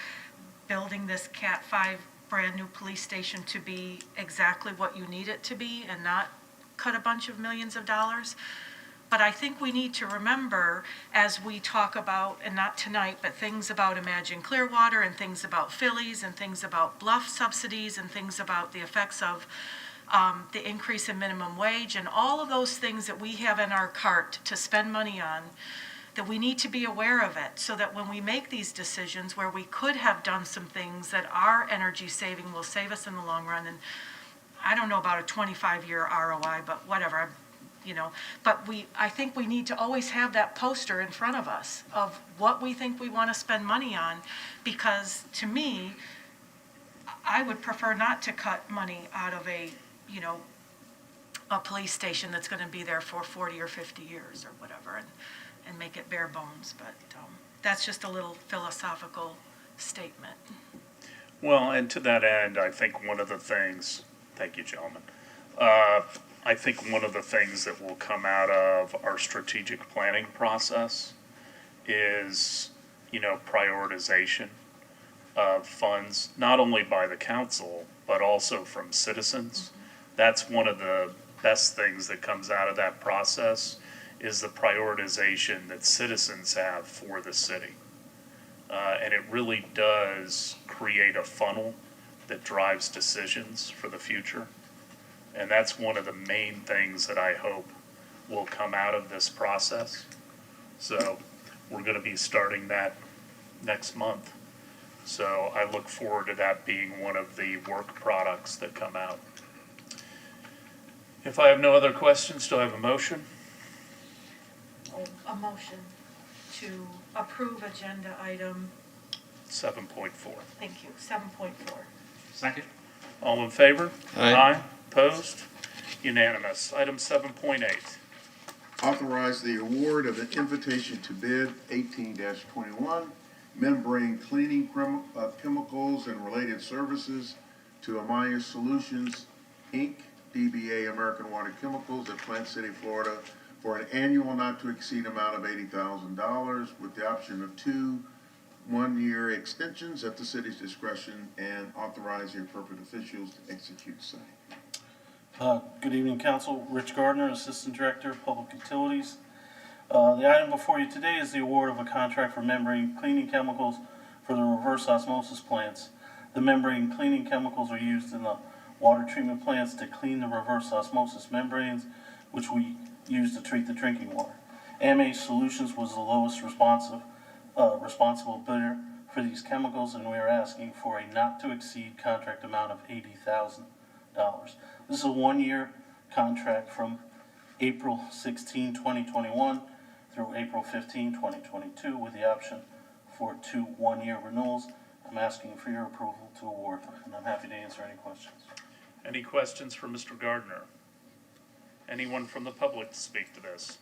building this Cat 5 brand-new police station to be exactly what you need it to be and not cut a bunch of millions of dollars. But I think we need to remember, as we talk about, and not tonight, but things about Imagine Clearwater and things about Phillies and things about bluff subsidies and things about the effects of the increase in minimum wage and all of those things that we have in our cart to spend money on, that we need to be aware of it so that when we make these decisions where we could have done some things that our energy saving will save us in the long run, and I don't know about a 25-year ROI, but whatever, but I think we need to always have that poster in front of us of what we think we want to spend money on, because to me, I would prefer not to cut money out of a police station that's going to be there for 40 or 50 years or whatever, and make it bare bones. But that's just a little philosophical statement. Well, and to that end, I think one of the things, thank you, gentlemen. I think one of the things that will come out of our strategic planning process is, prioritization of funds, not only by the council, but also from citizens. That's one of the best things that comes out of that process, is the prioritization that citizens have for the city. And it really does create a funnel that drives decisions for the future. And that's one of the main things that I hope will come out of this process. So we're going to be starting that next month. So I look forward to that being one of the work products that come out. If I have no other questions, do I have a motion? A motion to approve agenda item, 7.4. thank you, 7.4. Second. All in favor? Aye. Opposed? Unanimous. Item 7.8. Authorize the award of an invitation to bid 18-21, membrane cleaning chemicals and related services to Amaya Solutions, Inc., DBA American Water Chemicals at Plant City, Florida, for an annual not-to-exceed amount of $80,000 with the option of 2 one-year extensions at the city's discretion, and authorize the appropriate officials to execute same. Good evening, Council. Rich Gardner, Assistant Director of Public Utilities. The item before you today is the award of a contract for membrane cleaning chemicals for the reverse osmosis plants. The membrane cleaning chemicals are used in the water treatment plants to clean the reverse osmosis membranes, which we use to treat the drinking water. AMA Solutions was the lowest responsible bidder for these chemicals, and we are asking for a not-to-exceed contract amount of $80,000. This is a one-year contract from April 16, 2021 through April 15, 2022 with the option for 2 one-year renewals. I'm asking for your approval to award, and I'm happy to answer any questions. Any questions for Mr. Gardner? Anyone from the public to speak to this?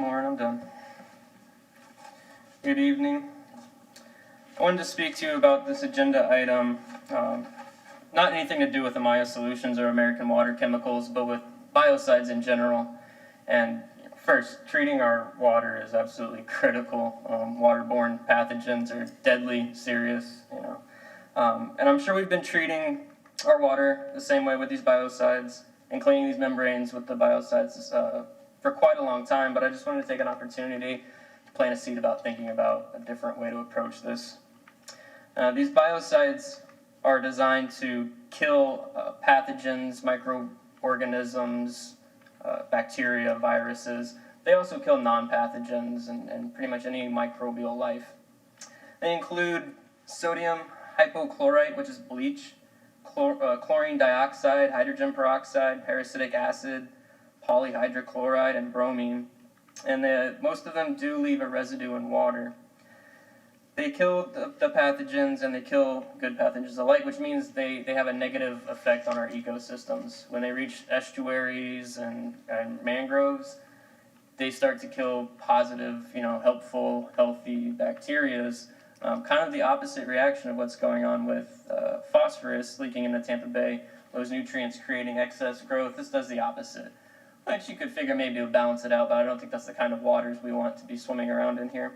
more and I'm done. Good evening. I wanted to speak to you about this agenda item, not anything to do with Amaya Solutions or American Water Chemicals, but with biocides in general. And first, treating our water is absolutely critical. Waterborne pathogens are deadly serious, you know. And I'm sure we've been treating our water the same way with these biocides and cleaning these membranes with the biocides for quite a long time, but I just wanted to take an opportunity to plant a seed about thinking about a different way to approach this. These biocides are designed to kill pathogens, microorganisms, bacteria, viruses. They also kill non-pathogens and pretty much any microbial life. They include sodium hypochlorite, which is bleach, chlorine dioxide, hydrogen peroxide, parasitic acid, polyhydrochloride, and bromine. And most of them do leave a residue in water. They kill the pathogens and they kill good pathogens alike, which means they have a negative effect on our ecosystems. When they reach estuaries and mangroves, they start to kill positive, helpful, healthy bacterias. Kind of the opposite reaction of what's going on with phosphorus leaking into Tampa Bay, those nutrients creating excess growth. This does the opposite. Which you could figure maybe it'll balance it out, but I don't think that's the kind of waters we want to be swimming around in here.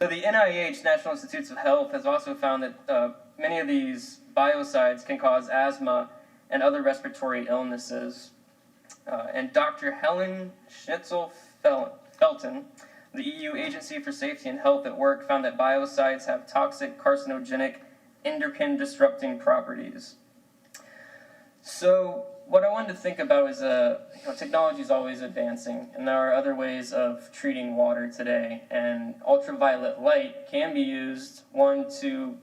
So the NIH, National Institutes of Health, has also found that many of these biocides can cause asthma and other respiratory illnesses. And Dr. Helen Schnitzel-Felten, the EU Agency for Safety and Health at Work, found that biocides have toxic, carcinogenic, endocrine-disrupting properties. So what I wanted to think about is technology is always advancing, and there are other ways of treating water today. And ultraviolet light can be used, one, to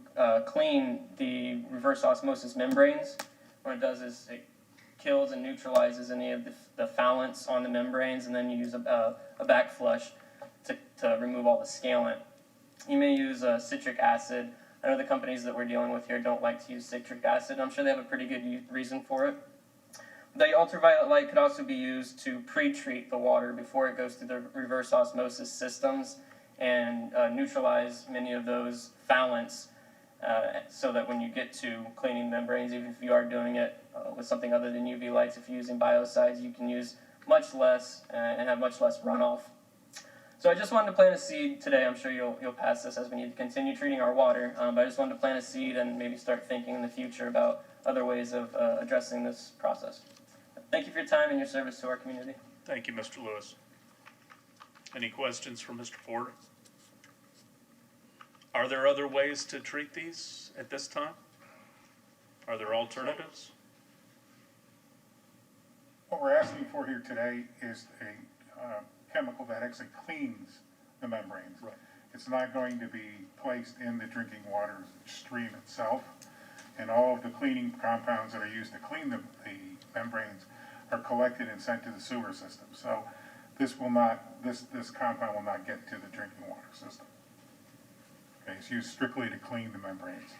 clean the reverse osmosis membranes. What it does is it kills and neutralizes any of the foulants on the membranes, and then you use a backflush to remove all the scalant. You may use citric acid. I know the companies that we're dealing with here don't like to use citric acid. I'm sure they have a pretty good reason for it. The ultraviolet light could also be used to pre-treat the water before it goes through the reverse osmosis systems and neutralize many of those foulants so that when you get to cleaning membranes, even if you are doing it with something other than UV lights, if you're using biocides, you can use much less and have much less runoff. So I just wanted to plant a seed today. I'm sure you'll pass this as we need to continue treating our water, but I just wanted to plant a seed and maybe start thinking in the future about other ways of addressing this process. Thank you for your time and your service to our community. Thank you, Mr. Lewis. Any questions for Mr. Porter? Are there other ways to treat these at this time? Are there alternatives? What we're asking for here today is a chemical that actually cleans the membranes. Right. It's not going to be placed in the drinking water stream itself, and all of the cleaning compounds that are used to clean the membranes are collected and sent to the sewer system. So this compound will not get to the drinking water system. Okay, it's used strictly to clean the membranes.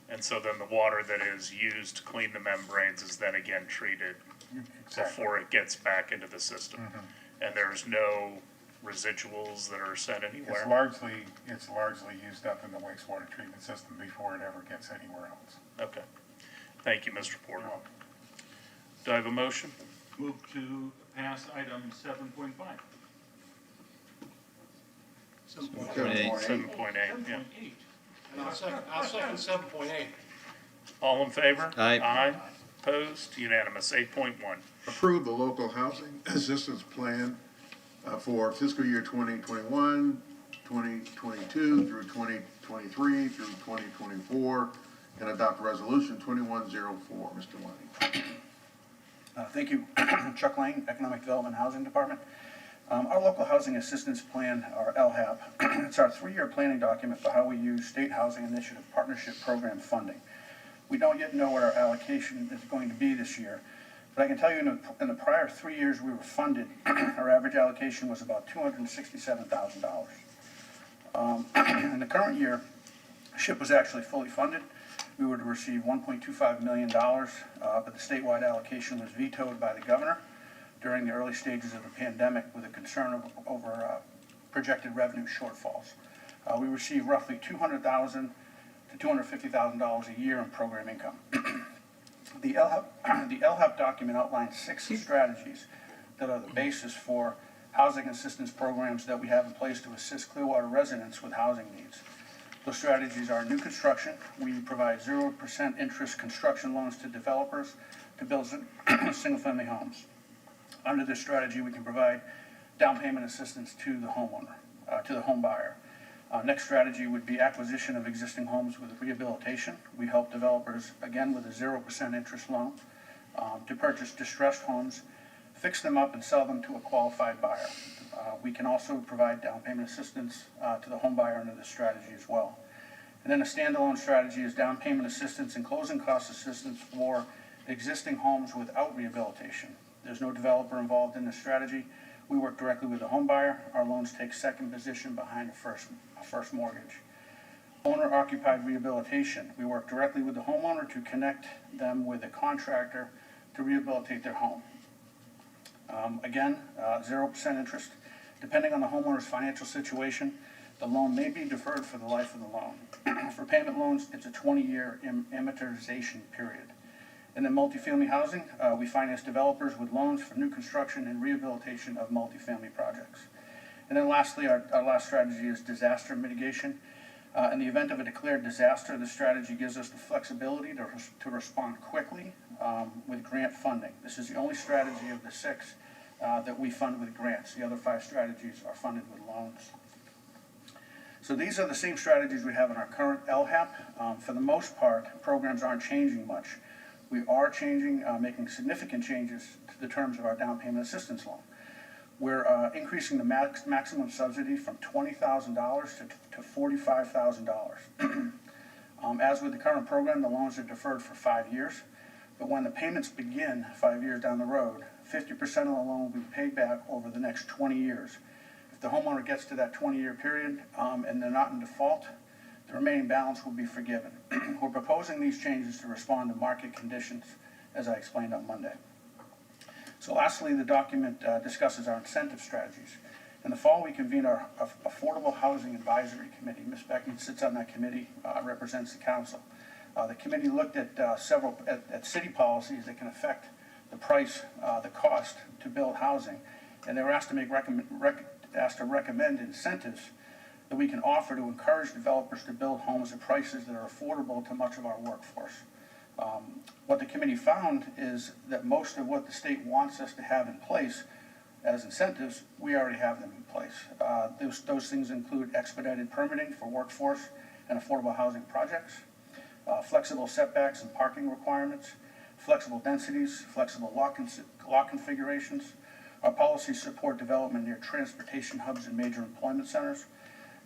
And so then the water that is used to clean the membranes is then again treated before it gets back into the system. Mm-hmm. And there's no residuals that are sent anywhere? It's largely used up in the wastewater treatment system before it ever gets anywhere else. Okay. Thank you, Mr. Porter. Do I have a motion? Move to pass item 7.5. 7.8, yeah. And I'll second 7.8. All in favor? Aye. Aye. Opposed? Unanimous. 8.1. Approve the local housing assistance plan for fiscal year 2021, 2022 through 2023 through 2024, and adopt resolution 2104. Mr. Lane. Thank you. Chuck Lane, Economic Development Housing Department. Our local housing assistance plan, our LHAP, it's our 3-year planning document for how we use State Housing Initiative Partnership Program funding. We don't yet know what our allocation is going to be this year, but I can tell you in the prior 3 years we were funded, our average allocation was about $267,000. In the current year, SHIP was actually fully funded. We were to receive $1.25 million, but the statewide allocation was vetoed by the governor during the early stages of the pandemic with a concern over projected revenue shortfalls. We receive roughly $200,000 to $250,000 a year in program income. The LHAP document outlines 6 strategies that are the basis for housing assistance programs that we have in place to assist Clearwater residents with housing needs. Those strategies are new construction. We provide 0% interest construction loans to developers to build single-family homes. Under this strategy, we can provide down payment assistance to the homeowner, to the home buyer. Next strategy would be acquisition of existing homes with rehabilitation. We help developers, again, with a 0% interest loan to purchase distressed homes, fix them up, and sell them to a qualified buyer. We can also provide down payment assistance to the home buyer under this strategy as well. And then a standalone strategy is down payment assistance and closing cost assistance for existing homes without rehabilitation. There's no developer involved in this strategy. We work directly with the home buyer. Our loans take second position behind a first mortgage. Owner-occupied rehabilitation. We work directly with the homeowner to connect them with a contractor to rehabilitate their home. Again, 0% interest. Depending on the homeowner's financial situation, the loan may be deferred for the life of the loan. For payment loans, it's a 20-year amortization period. And then multifamily housing, we finance developers with loans for new construction and rehabilitation of multifamily projects. And then lastly, our last strategy is disaster mitigation. In the event of a declared disaster, this strategy gives us the flexibility to respond quickly with grant funding. This is the only strategy of the 6 that we fund with grants. The other 5 strategies are funded with loans. So these are the same strategies we have in our current LHAP. For the most part, programs aren't changing much. We are changing, making significant changes to the terms of our down payment assistance loan. We're increasing the maximum subsidy from $20,000 to $45,000. As with the current program, the loans are deferred for 5 years, but when the payments begin 5 years down the road, 50% of the loan will be paid back over the next 20 years. If the homeowner gets to that 20-year period and they're not in default, the remaining balance will be forgiven. We're proposing these changes to respond to market conditions, as I explained on Monday. So lastly, the document discusses our incentive strategies. In the fall, we convened our Affordable Housing Advisory Committee. Ms. Beckman sits on that committee, represents the council. The committee looked at several city policies that can affect the price, the cost to build housing, and they were asked to recommend incentives that we can offer to encourage developers to build homes at prices that are affordable to much of our workforce. What the committee found is that most of what the state wants us to have in place as incentives, we already have them in place. Those things include expedited permitting for workforce and affordable housing projects, flexible setbacks and parking requirements, flexible densities, flexible lot configurations. Our policies support development near transportation hubs and major employment centers.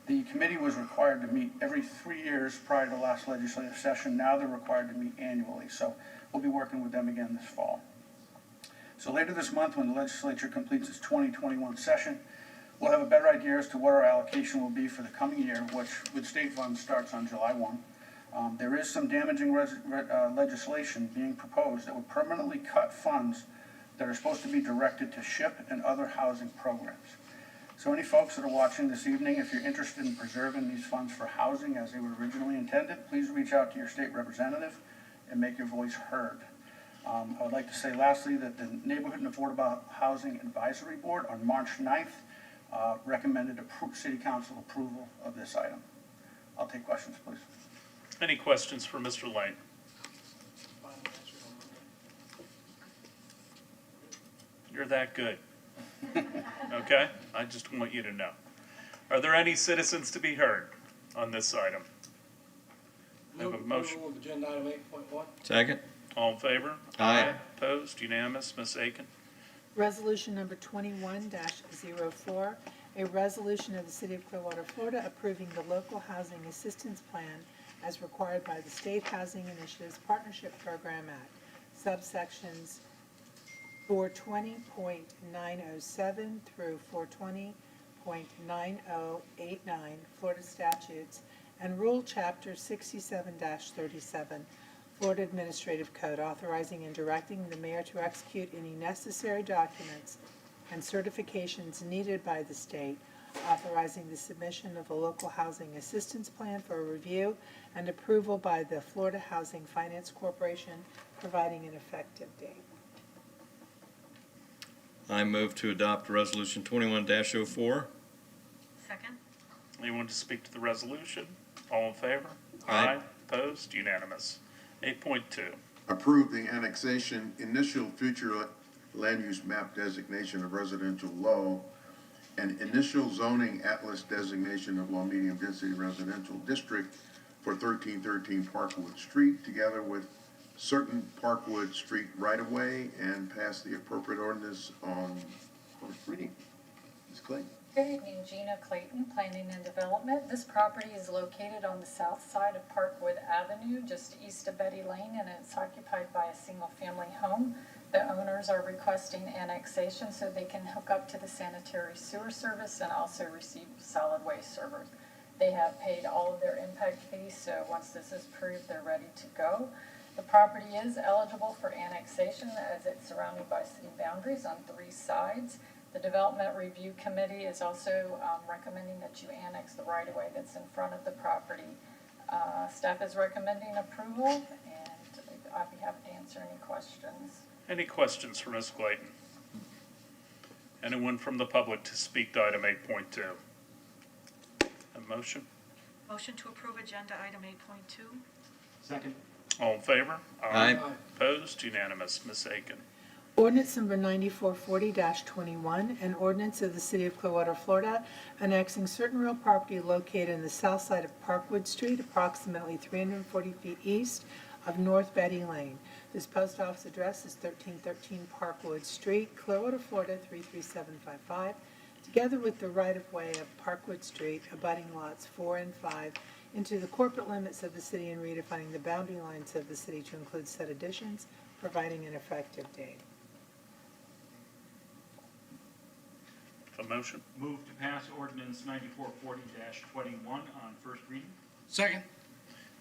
The committee was required to meet every 3 years prior to the last legislative session. Now they're required to meet annually, so we'll be working with them again this fall. So later this month, when the legislature completes its 2021 session, we'll have a better idea as to what our allocation will be for the coming year, which with state funds starts on July 1. There is some damaging legislation being proposed that would permanently cut funds that are supposed to be directed to SHIP and other housing programs. So any folks that are watching this evening, if you're interested in preserving these funds for housing as they were originally intended, please reach out to your state representative and make your voice heard. I would like to say lastly that the Neighborhood and Affordable Housing Advisory Board on March 9th recommended City Council approval of this item. I'll take questions, please. Any questions for Mr. Lane? You're that good. Okay? I just want you to know. Are there any citizens to be heard on this item? I have a motion. Approval of agenda item 8.1. Second. All in favor? Aye. Opposed? Unanimous? Ms. Aiken? Resolution number 21-04, a resolution of the City of Clearwater, Florida, approving the Local Housing Assistance Plan as required by the State Housing Initiatives Partnership Program Act, subsections 420.907 through 420.9089 Florida statutes, and Rule Chapter 67-37, Florida Administrative Code, authorizing and directing the mayor to execute any necessary documents and certifications needed by the state, authorizing the submission of a local housing assistance plan for review and approval by the Florida Housing Finance Corporation, providing an effective date. I move to adopt Resolution 21-04. Second? Anyone to speak to the resolution? All in favor? Aye. Opposed? Unanimous. 8.2. Approve the annexation initial future land use map designation of residential low and initial zoning atlas designation of low medium density residential district for 1313 Parkwood Street, together with certain Parkwood Street right-of-way, and pass the appropriate ordinance on first reading. Ms. Clayton. Good evening, Gina Clayton, Planning and Development. This property is located on the south side of Parkwood Avenue, just east of Betty Lane, and it's occupied by a single-family home. The owners are requesting annexation so they can hook up to the sanitary sewer service and also receive solid waste service. They have paid all of their impact fees, so once this is approved, they're ready to go. The property is eligible for annexation as it's surrounded by city boundaries on 3 sides. The Development Review Committee is also recommending that you annex the right-of-way that's in front of the property. Staff is recommending approval, and I'd be happy to answer any questions. Any questions for Ms. Clayton? Anyone from the public to speak to item 8.2? A motion? Motion to approve agenda item 8.2? Second. All in favor? Aye. Opposed? Unanimous. Ms. Aiken. Ordinance number 9440-21, an ordinance of the City of Clearwater, Florida, annexing certain real property located in the south side of Parkwood Street, approximately 340 feet east of North Betty Lane. This post office address is 1313 Parkwood Street, Clearwater, Florida 33755, together with the right-of-way of Parkwood Street, abutting lots 4 and 5, into the corporate limits of the city and redefining the boundary lines of the city to include said additions, providing an effective date. A motion? Move to pass ordinance 9440-21 on first reading. Second.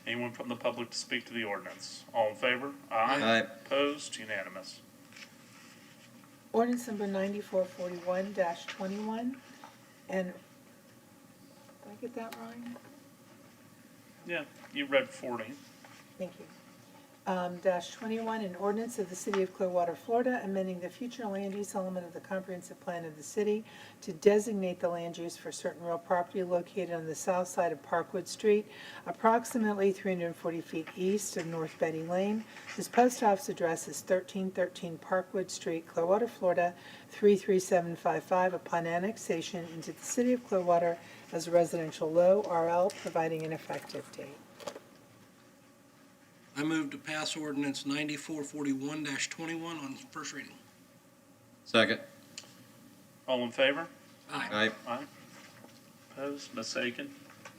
Anyone from the public to speak to the ordinance? All in favor? Aye. Opposed? Unanimous. Ordinance number 9441-21, and, did I get that wrong? Yeah, you read 40. Thank you. -21, an ordinance of the City of Clearwater, Florida, amending the future land use element of the comprehensive plan of the city to designate the land use for certain real property located on the south side of Parkwood Street, approximately 340 feet east of North Betty Lane. This post office address is 1313 Parkwood Street, Clearwater, Florida 33755, upon annexation into the City of Clearwater as a residential low RL, providing an effective date. I move to pass ordinance 9441-21 on first reading. Second. All in favor? Aye. Aye. Opposed? Ms. Aiken.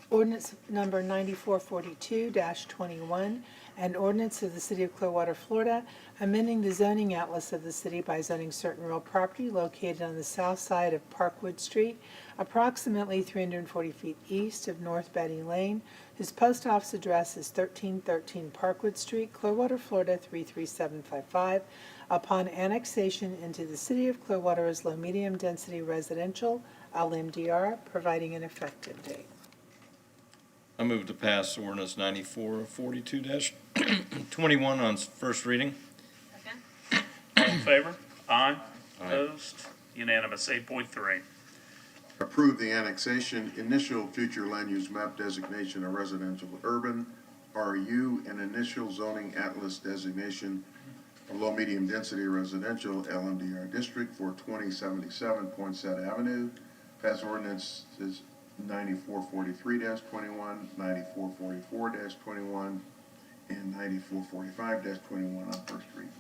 Ordinance number 9442-21, an ordinance of the City of Clearwater, Florida, amending the zoning atlas of the city by zoning certain real property located on the south side of Parkwood Street, approximately 340 feet east of North Betty Lane, whose post office address is 1313 Parkwood Street, Clearwater, Florida 33755, upon annexation into the City of Clearwater as low-medium density residential, LMDR, providing an effective date. I move to pass ordinance 9442-21 on first reading. Second? All in favor? Aye. Opposed? Unanimous. 8.3. Approve the annexation, initial future land use map designation of residential urban, RU, and initial zoning atlas designation of low medium density residential, LMDR district for 2077 Poinsett Avenue. Pass ordinances 9443-21, 9444-21, and 9445-21 on first reading.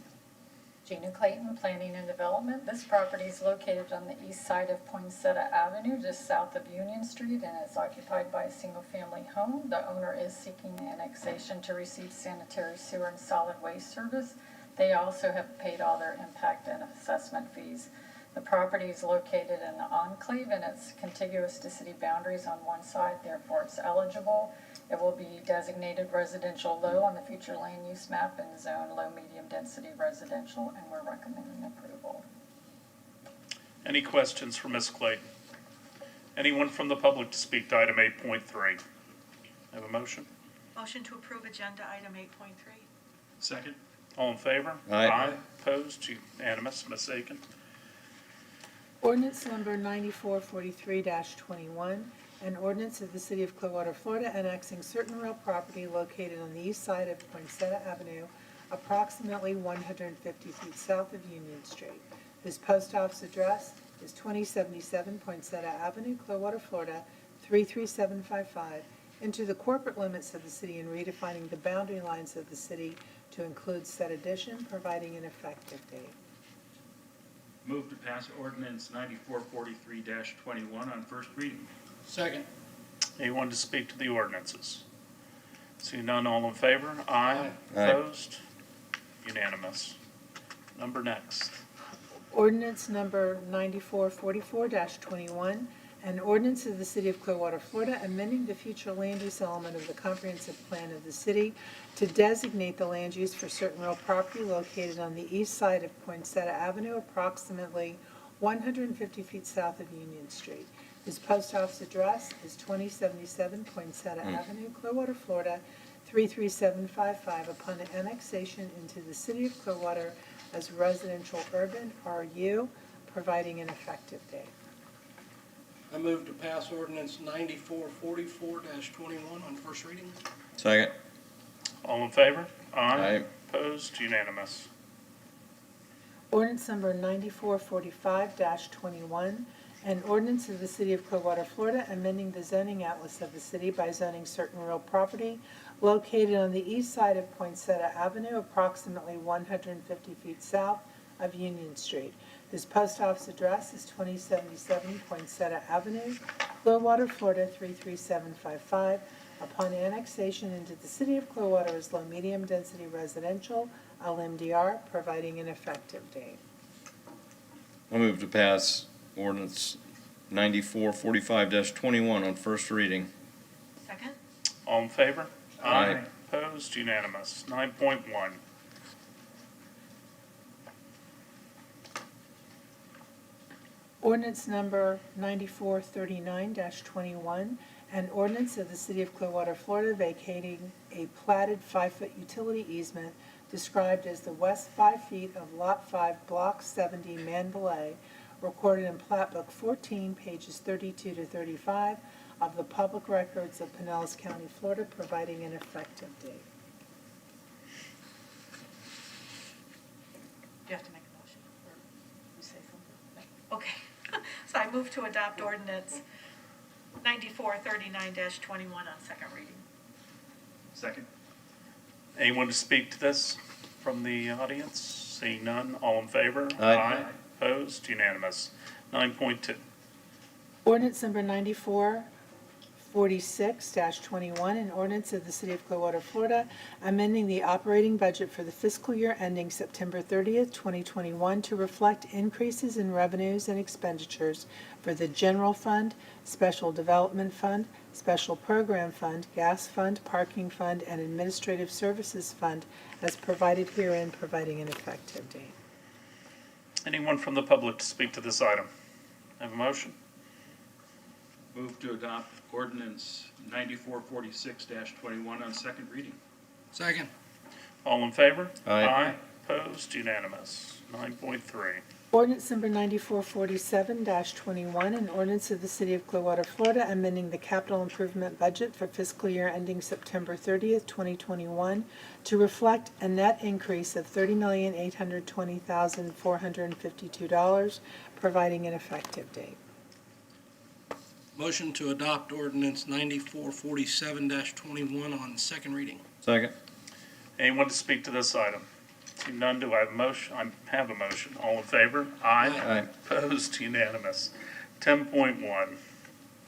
Gina Clayton, Planning and Development. This property is located on the east side of Poinsett Avenue, just south of Union Street, and it's occupied by a single-family home. The owner is seeking annexation to receive sanitary sewer and solid waste service. They also have paid all their impact and assessment fees. The property is located in the enclave and it's contiguous to city boundaries on one side, therefore it's eligible. It will be designated residential low on the future land use map and zone low medium density residential, and we're recommending approval. Any questions for Ms. Clayton? Anyone from the public to speak to item 8.3? Have a motion? Motion to approve agenda item 8.3. Second. All in favor? Aye. Opposed? Unanimous. Ms. Aiken? Ordinance number 9443-21, an ordinance of the City of Clearwater, Florida, annexing certain real property located on the east side of Poinsettia Avenue, approximately 150 feet south of Union Street. This post office address is 2077 Poinsettia Avenue, Clearwater, Florida, 33755, into the corporate limits of the city and redefining the boundary lines of the city to include said addition, providing an effective date. Move to pass ordinance 9443-21 on first reading. Second. Anyone to speak to the ordinances? See none, all in favor? Aye. Aye. Opposed? Unanimous. Number next. Ordinance number 9444-21, an ordinance of the City of Clearwater, Florida, amending the future land use element of the comprehensive plan of the city to designate the land use for certain real property located on the east side of Poinsettia Avenue, approximately 150 feet south of Union Street. His post office address is 2077 Poinsettia Avenue, Clearwater, Florida, 33755, upon annexation into the City of Clearwater as residential urban RU, providing an effective date. I move to pass ordinance 9444-21 on first reading. Second. All in favor? Aye. Opposed? Unanimous. Ordinance number 9445-21, an ordinance of the City of Clearwater, Florida, amending the zoning atlas of the city by zoning certain real property located on the east side of Poinsettia Avenue, approximately 150 feet south of Union Street. This post office address is 2077 Poinsettia Avenue, Clearwater, Florida, 33755. Upon annexation into the City of Clearwater as low-medium density residential, LMDR, providing an effective date. I move to pass ordinance 9445-21 on first reading. Second. All in favor? Aye. Opposed? Unanimous. 9.1. Ordinance number 9439-21, an ordinance of the City of Clearwater, Florida, vacating a platted 5-foot utility easement described as the west 5 feet of Lot 5, Block 70, Mandalay, recorded in Plat Book 14, pages 32 to 35 of the Public Records of Pinellas County, Florida, providing an effective date. Do you have to make a motion? Or you say something? Okay. So I move to adopt ordinance 9439-21 on second reading. Second. Anyone to speak to this from the audience? Seeing none, all in favor? Aye. Opposed? Unanimous. 9.2. Ordinance number 9446-21, an ordinance of the City of Clearwater, Florida, amending the operating budget for the fiscal year ending September 30th, 2021 to reflect increases in revenues and expenditures for the General Fund, Special Development Fund, Special Program Fund, Gas Fund, Parking Fund, and Administrative Services Fund as provided herein, providing an effective date. Anyone from the public to speak to this item? Have a motion? Move to adopt ordinance 9446-21 on second reading. Second. All in favor? Aye. Opposed? Unanimous. 9.3. Ordinance number 9447-21, an ordinance of the City of Clearwater, Florida, amending the capital improvement budget for fiscal year ending September 30th, 2021 to reflect a net increase of $30,820,452, providing an effective date. Motion to adopt ordinance 9447-21 on second reading. Second. Anyone to speak to this item? Seeing none, do I have a motion? I have a motion. All in favor? Aye. Aye. Opposed? Unanimous. 10.1.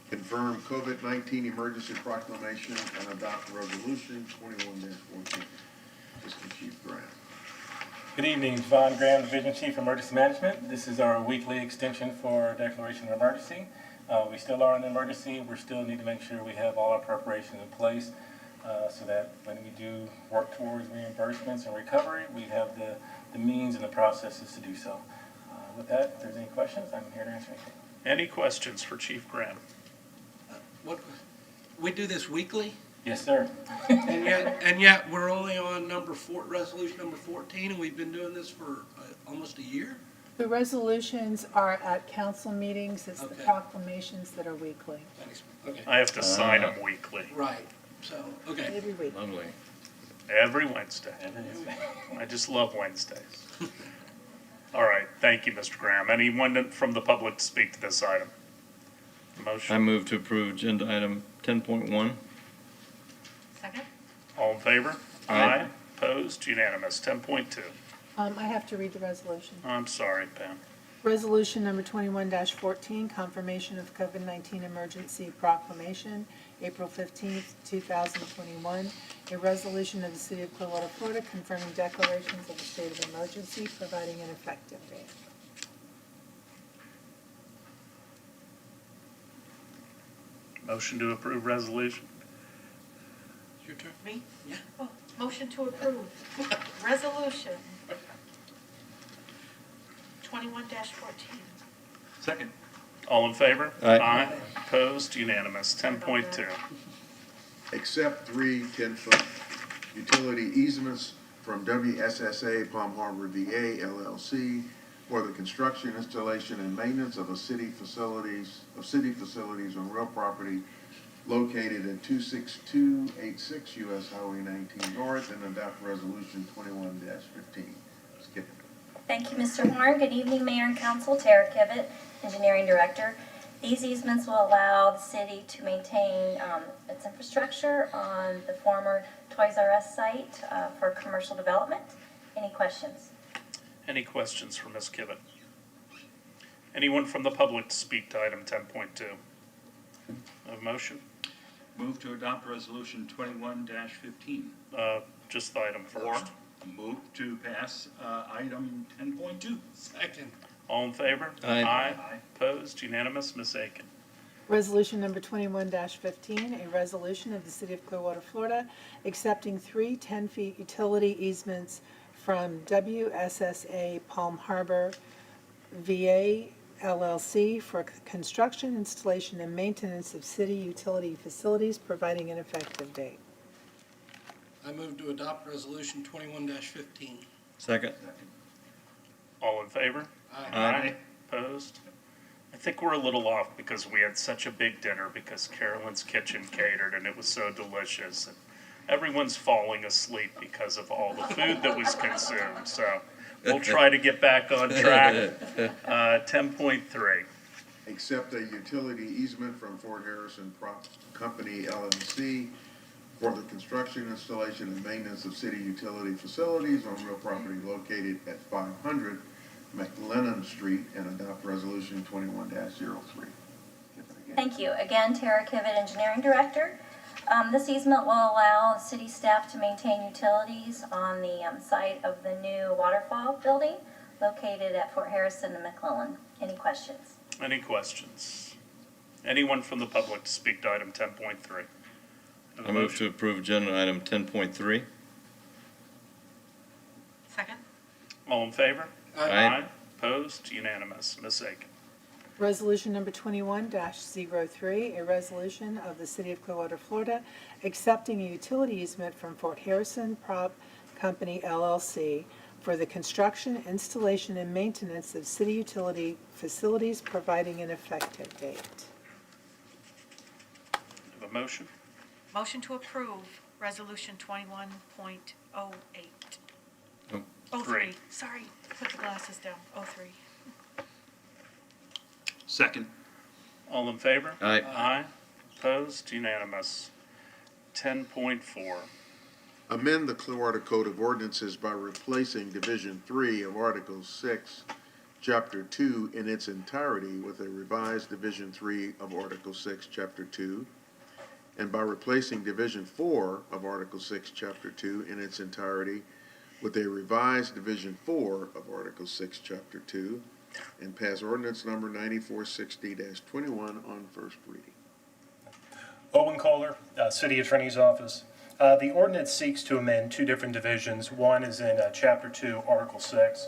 Confirm COVID-19 emergency proclamation and adopt resolution 21-14. Assistant Chief Grant. Good evening, Von Graham, Division Chief Emergency Management. This is our weekly extension for our declaration of emergency. We still are in an emergency. We still need to make sure we have all our preparations in place so that when we do work towards reimbursements and recovery, we have the means and the processes to do so. With that, if there's any questions, I'm here to answer anything. Any questions for Chief Graham? What, we do this weekly? Yes, sir. And yet we're only on resolution number 14, and we've been doing this for almost a year? The resolutions are at council meetings. It's the Okay. proclamations that are weekly. Thanks. Okay. I have to sign them weekly. Right, so, okay. Every week. Lovely. Every Wednesday. I just love Wednesdays. All right, thank you, Mr. Graham. Anyone from the public to speak to this item? Motion? I move to approve agenda item 10.1. Second? All in favor? Aye. Opposed? Unanimous. 10.2. I have to read the resolution. I'm sorry, Pam. Resolution number 21-14, confirmation of COVID-19 emergency proclamation, April 15th, 2021. A resolution of the City of Clearwater, Florida, confirming declarations of a state of emergency, providing an effective date. Motion to approve resolution. Your turn. Me? Yeah. Oh, motion to approve. Resolution 21-14. Second. All in favor? Aye. Opposed? Unanimous. 10.2. Accept 3 10-foot utility easements from WSSA Palm Harbor VA LLC for the construction, installation, and maintenance of city facilities on real property located at 26286 US Highway 19 North, and adopt resolution 21-15. Skip. Thank you, Mr. Horn. Good evening, Mayor and Council. Tara Kivett, Engineering Director. These easements will allow the city to maintain its infrastructure on the former Toys R Us site for commercial development. Any questions? Any questions for Ms. Kivett? Anyone from the public to speak to item 10.2? A motion? Move to adopt resolution 21-15. Just the item first. Move to pass item 10.2. Second. All in favor? Aye. Opposed? Unanimous. Ms. Aiken. Resolution number 21-15, a resolution of the City of Clearwater, Florida, accepting 3 10-foot utility easements from WSSA Palm Harbor VA LLC for construction, installation, and maintenance of city utility facilities, providing an effective date. I move to adopt resolution 21-15. Second. All in favor? Aye. Opposed? I think we're a little off because we had such a big dinner because Carolyn's Kitchen catered and it was so delicious. And everyone's falling asleep because of all the food that was consumed. So we'll try to get back on track. 10.3. Accept a utility easement from Fort Harrison Prop Company LLC for the construction, installation, and maintenance of city utility facilities on real property located at 500 McLennan Street, and adopt resolution 21-03. Thank you. Again, Tara Kivett, Engineering Director. This easement will allow city staff to maintain utilities on the site of the new waterfall building located at Fort Harrison and McClellan. Any questions? Any questions? Anyone from the public to speak to item 10.3? I move to approve agenda item 10.3. Second? All in favor? Aye. Opposed? Unanimous. Ms. Aiken. Resolution number 21-03, a resolution of the City of Clearwater, Florida, accepting a utility easement from Fort Harrison Prop Company LLC for the construction, installation, and maintenance of city utility facilities, providing an effective date. Have a motion? Motion to approve resolution 21.08. Oh. 03. Sorry, put the glasses down. 03. Second. All in favor? Aye. Aye. Opposed? Unanimous. 10.4. Amend the Clearwater Code of Ordinances by replacing Division 3 of Article 6, Chapter 2 in its entirety with a revised Division 3 of Article 6, Chapter 2, and by replacing Division 4 of Article 6, Chapter 2 in its entirety with a revised Division 4 of Article 6, Chapter 2, and pass ordinance number 9460-21 on first reading. Owen Kohler, City Attorney's Office. The ordinance seeks to amend two different divisions. One is in Chapter 2, Article 6,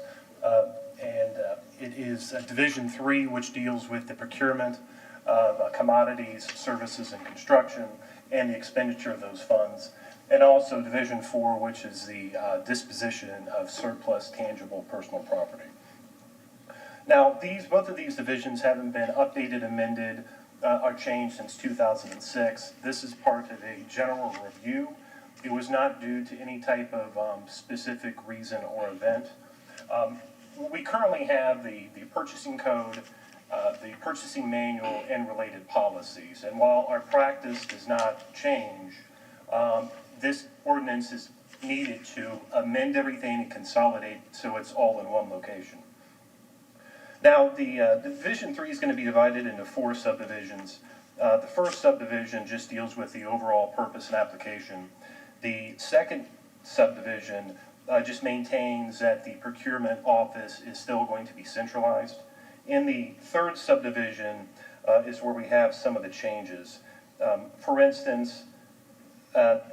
and it is Division 3, which deals with the procurement of commodities, services, and construction, and the expenditure of those funds. And also Division 4, which is the disposition of surplus tangible personal property. Now, both of these divisions haven't been updated, amended, or changed since 2006. This is part of a general review. It was not due to any type of specific reason or event. We currently have the purchasing code, the purchasing manual, and related policies. And while our practice does not change, this ordinance is needed to amend everything and consolidate so it's all in one location. Now, the Division 3 is going to be divided into 4 subdivisions. The first subdivision just deals with the overall purpose and application. The second subdivision just maintains that the procurement office is still going to be centralized. In the third subdivision is where we have some of the changes. For instance,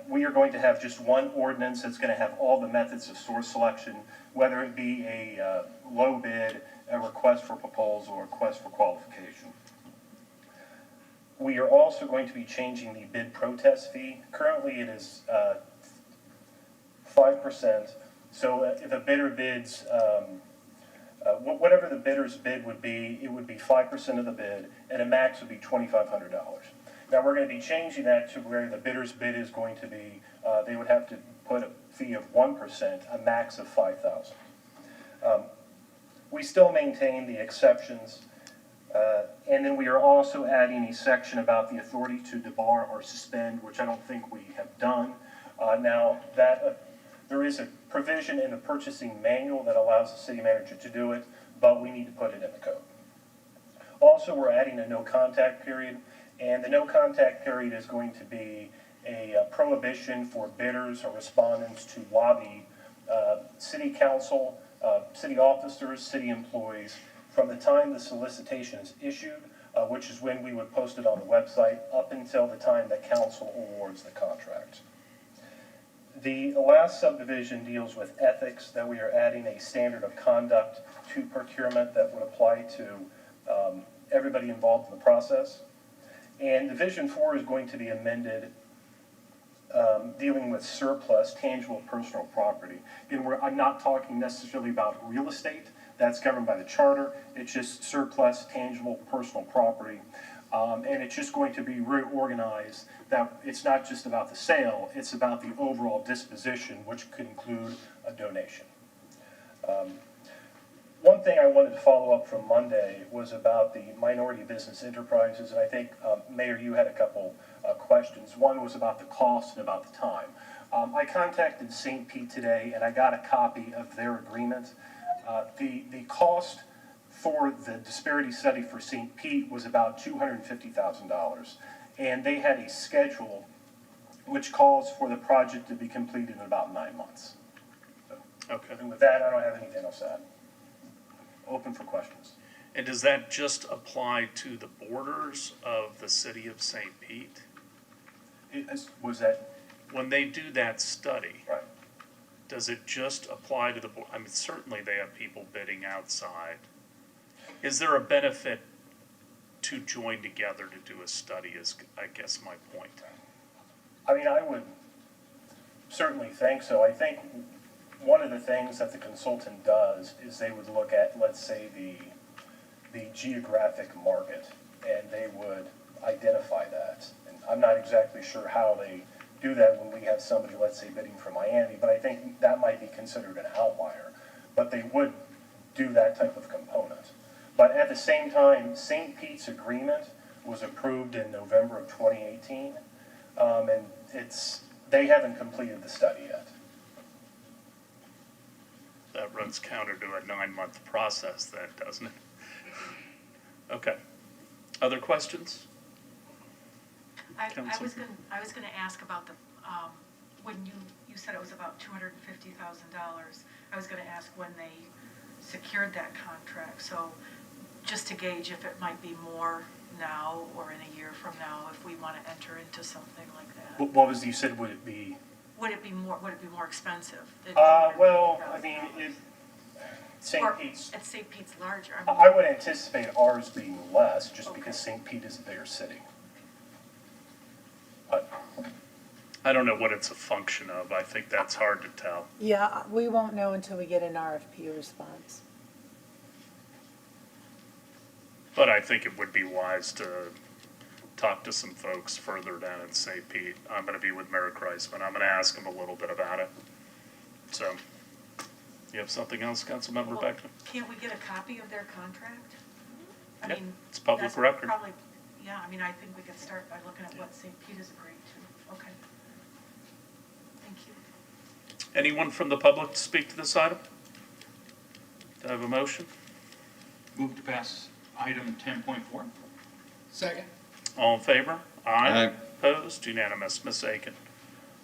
we are going to have just one ordinance that's going to have all the methods of source selection, whether it be a low bid, a request for proposal, or request for qualification. We are also going to be changing the bid protest fee. Currently it is 5%. So if a bidder bids, whatever the bidder's bid would be, it would be 5% of the bid, and a max would be $2,500. Now we're going to be changing that to where the bidder's bid is going to be, they would have to put a fee of 1%, a max of $5,000. We still maintain the exceptions, and then we are also adding a section about the authority to debar or suspend, which I don't think we have done. Now, there is a provision in the purchasing manual that allows the city manager to do it, but we need to put it in the code. Also, we're adding a no contact period, and the no contact period is going to be a prohibition for bidders or respondents to lobby city council, city officers, city employees from the time the solicitation is issued, which is when we would post it on the website, up until the time that council awards the contract. The last subdivision deals with ethics, that we are adding a standard of conduct to procurement that would apply to everybody involved in the process. And Division 4 is going to be amended, dealing with surplus tangible personal property. Again, I'm not talking necessarily about real estate. That's governed by the charter. It's just surplus tangible personal property. And it's just going to be reorganized, that it's not just about the sale, it's about the overall disposition, which could include a donation. One thing I wanted to follow up from Monday was about the minority business enterprises, and I think, Mayor, you had a couple questions. One was about the cost and about the time. I contacted St. Pete today, and I got a copy of their agreement. The cost for the disparity study for St. Pete was about $250,000, and they had a schedule which calls for the project to be completed in about 9 months. So, okay. And with that, I don't have anything else to add. Open for questions. And does that just apply to the borders of the city of St. Pete? Was that? When they do that study, right, does it just apply to the, I mean, certainly they have people bidding outside. Is there a benefit to join together to do a study is, I guess, my point. I mean, I would certainly think so. I think one of the things that the consultant does is they would look at, let's say, the geographic market, and they would identify that. And I'm not exactly sure how they do that when we have somebody, let's say, bidding from Miami, but I think that might be considered an outlier. But they would do that type of component. But at the same time, St. Pete's agreement was approved in November of 2018, and they haven't completed the study yet. That runs counter to a 9-month process then, doesn't it? Okay. Other questions? I was going to ask about the, when you you said it was about $250,000. I was gonna ask when they secured that contract, so just to gauge if it might be more now or in a year from now, if we wanna enter into something like that. What was, you said, would it be? Would it be more expensive? than Well, I mean, St. Or Pete's, At St. Pete's larger. I would anticipate ours being less, just because St. Pete is a bigger city. But I don't know what it's a function of. I think that's hard to tell. Yeah, we won't know until we get an RFP response. But I think it would be wise to talk to some folks further down in St. Pete. I'm gonna be with Mayor Kreisman. I'm gonna ask him a little bit about it. So, you have something else, Councilmember Well, Beckman? Can't we get a copy of their contract? I Yeah, mean, it's public that's record. Probably, yeah, I mean, I think we could start by looking at what St. Pete has agreed to. Okay. Thank you. Anyone from the public to speak to this item? Do I have a motion? Move to pass item 10.4. Second. All in favor? Aye. Opposed? Unanimous. Ms. Aiken.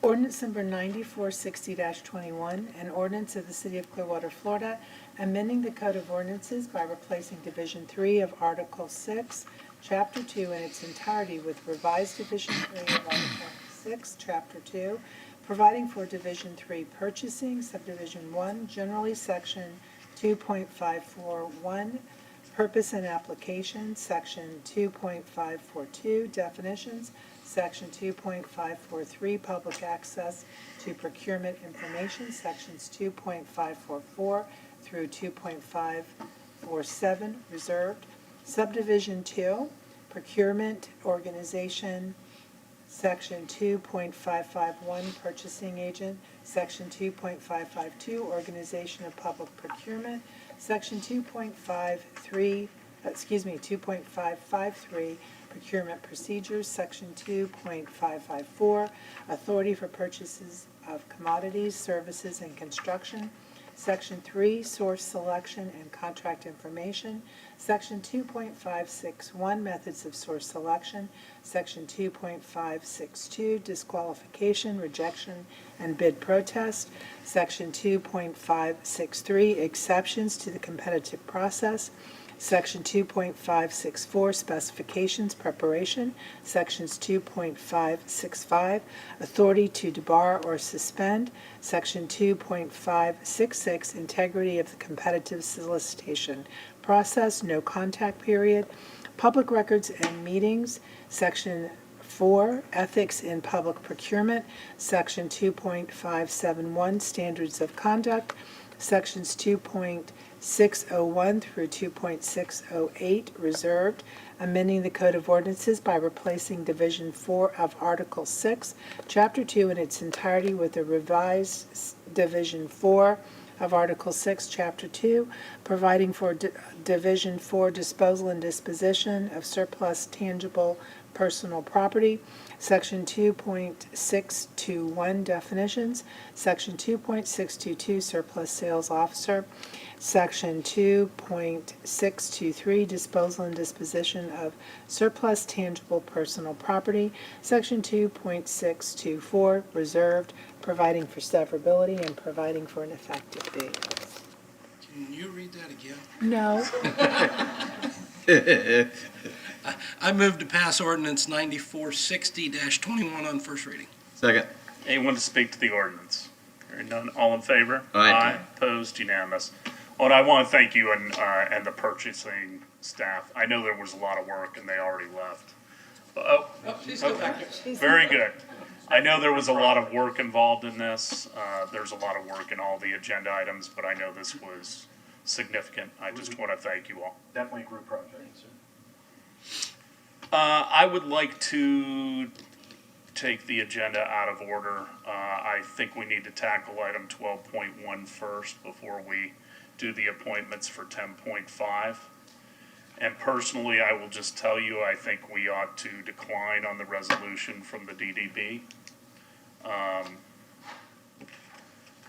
Ordinance number 9460-21, an ordinance of the City of Clearwater, Florida, amending the Code of Ordinances by replacing Division 3 of Article 6, Chapter 2 in its entirety with revised Division 3 of Article 6, Chapter 2, providing for Division 3 purchasing, Subdivision 1, generally Section 2.541, purpose and application, Section 2.542, definitions, Section 2.543, public access to procurement information, Sections 2.544 through 2.547, reserved. Subdivision 2, procurement organization, Section 2.551, purchasing agent, Section 2.552, organization of public procurement, Section 2.553, procurement procedures, Section 2.554, authority for purchases of commodities, services, and construction, Section 3, source selection and contract information, Section 2.561, methods of source selection, Section 2.562, disqualification, rejection, and bid protest, Section 2.563, exceptions to the competitive process, Section 2.564, specifications, preparation, Sections 2.565, authority to debar or suspend, Section 2.566, integrity of the competitive solicitation process, no contact period, public records and meetings, Section 4, ethics in public procurement, Section 2.571, standards of conduct, Sections 2.601 through 2.608, reserved, amending the Code of Ordinances by replacing Division 4 of Article 6, Chapter 2 in its entirety with a revised Division 4 of Article 6, Chapter 2, providing for Division 4 disposal and disposition of surplus tangible personal property, Section 2.621 definitions, Section 2.622 surplus sales officer, Section 2.623 disposal and disposition of surplus tangible personal property, Section 2.624 reserved, providing for severability and providing for an effective date. Can you read that again? No. I move to pass ordinance 9460-21 on first reading. Second. Anyone to speak to the ordinance? Hearing none, all in favor? Aye. Opposed, unanimous. Well, and I want to thank you and the purchasing staff. I know there was a lot of work and they already left. Oh, Please go back there. very good. I know there was a lot of work involved in this. There's a lot of work in all the agenda items, but I know this was significant. I just want to thank you all. definitely a group project. I would like to take the agenda out of order. I think we need to tackle item 12.1 first before we do the appointments for 10.5. And personally, I will just tell you, I think we ought to decline on the resolution from the DDB.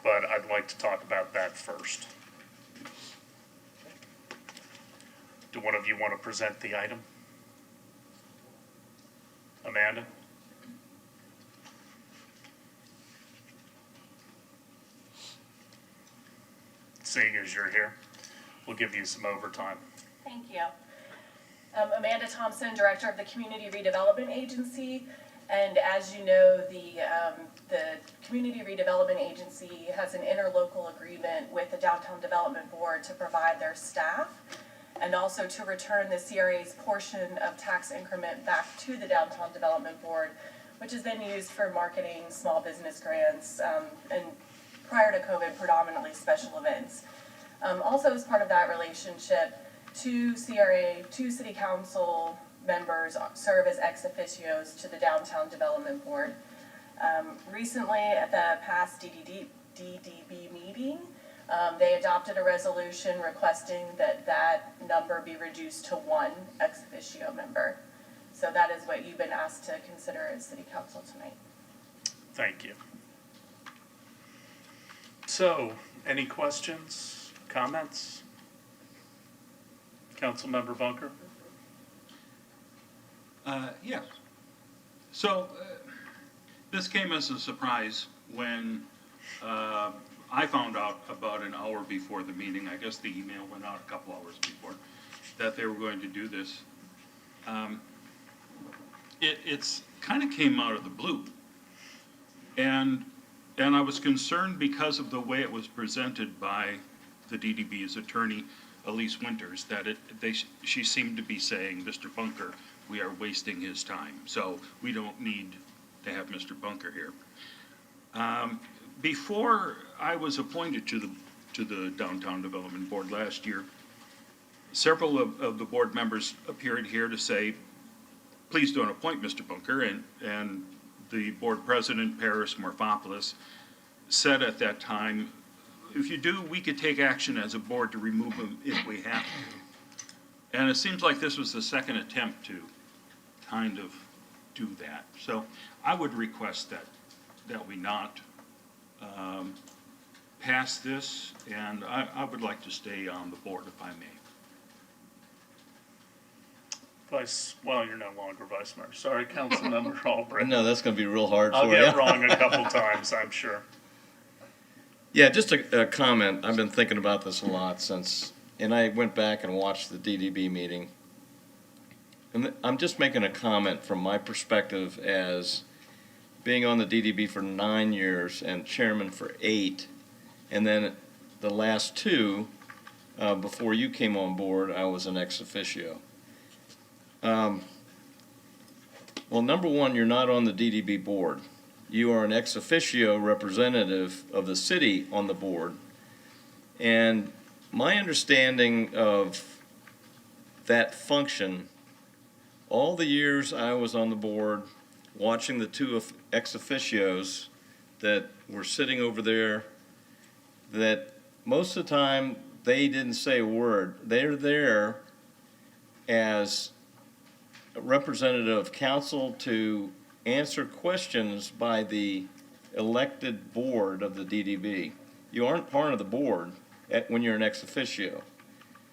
But I'd like to talk about that first. Do one of you want to present the item? Amanda? seeing as you're here. We'll give you some overtime. Thank you. Amanda Thompson, Director of the Community Redevelopment Agency. And as you know, the Community Redevelopment Agency has an interlocal agreement with the Downtown Development Board to provide their staff and also to return the CRA's portion of tax increment back to the Downtown Development Board, which is then used for marketing small business grants and prior to COVID, predominantly special events. Also as part of that relationship, two city council members serve as ex officios to the Downtown Development Board. Recently, at the past DDB meeting, they adopted a resolution requesting that number be reduced to one ex officio member. So that is what you've been asked to consider as City Council tonight. Thank you. So, any questions, comments? Councilmember Bunker? Yes. So, this came as a surprise when I found out about an hour before the meeting. I guess the email went out a couple hours before that they were going to do this. It's kind of came out of the blue. And I was concerned because of the way it was presented by the DDB's attorney, Elise Winters, that she seemed to be saying, Mr. Bunker, we are wasting his time, so we don't need to have Mr. Bunker here. Before I was appointed to the Downtown Development Board last year, several of the board members appeared here to say, please don't appoint Mr. Bunker, and the board president, Paris Morphopoulos, said at that time, if you do, we could take action as a board to remove him if we have to. And it seems like this was the second attempt to kind of do that. So I would request that we not pass this, and I would like to stay on the board if I may. Well, you're no longer Vice Mayor. Sorry, Councilmember Albrecht. No, that's going to be real hard for I'll you. get it wrong a couple times, I'm sure. Yeah, just a comment. I've been thinking about this a lot since, and I went back and watched the DDB meeting. And I'm just making a comment from my perspective as being on the DDB for 9 years and chairman for 8, and then the last 2, before you came on board, I was an ex officio. Well, number one, you're not on the DDB board. You are an ex officio representative of the city on the board. And my understanding of that function, all the years I was on the board, watching the 2 ex officios that were sitting over there, that most of the time they didn't say a word. They're there as a representative of council to answer questions by the elected board of the DDB. You aren't part of the board when you're an ex officio.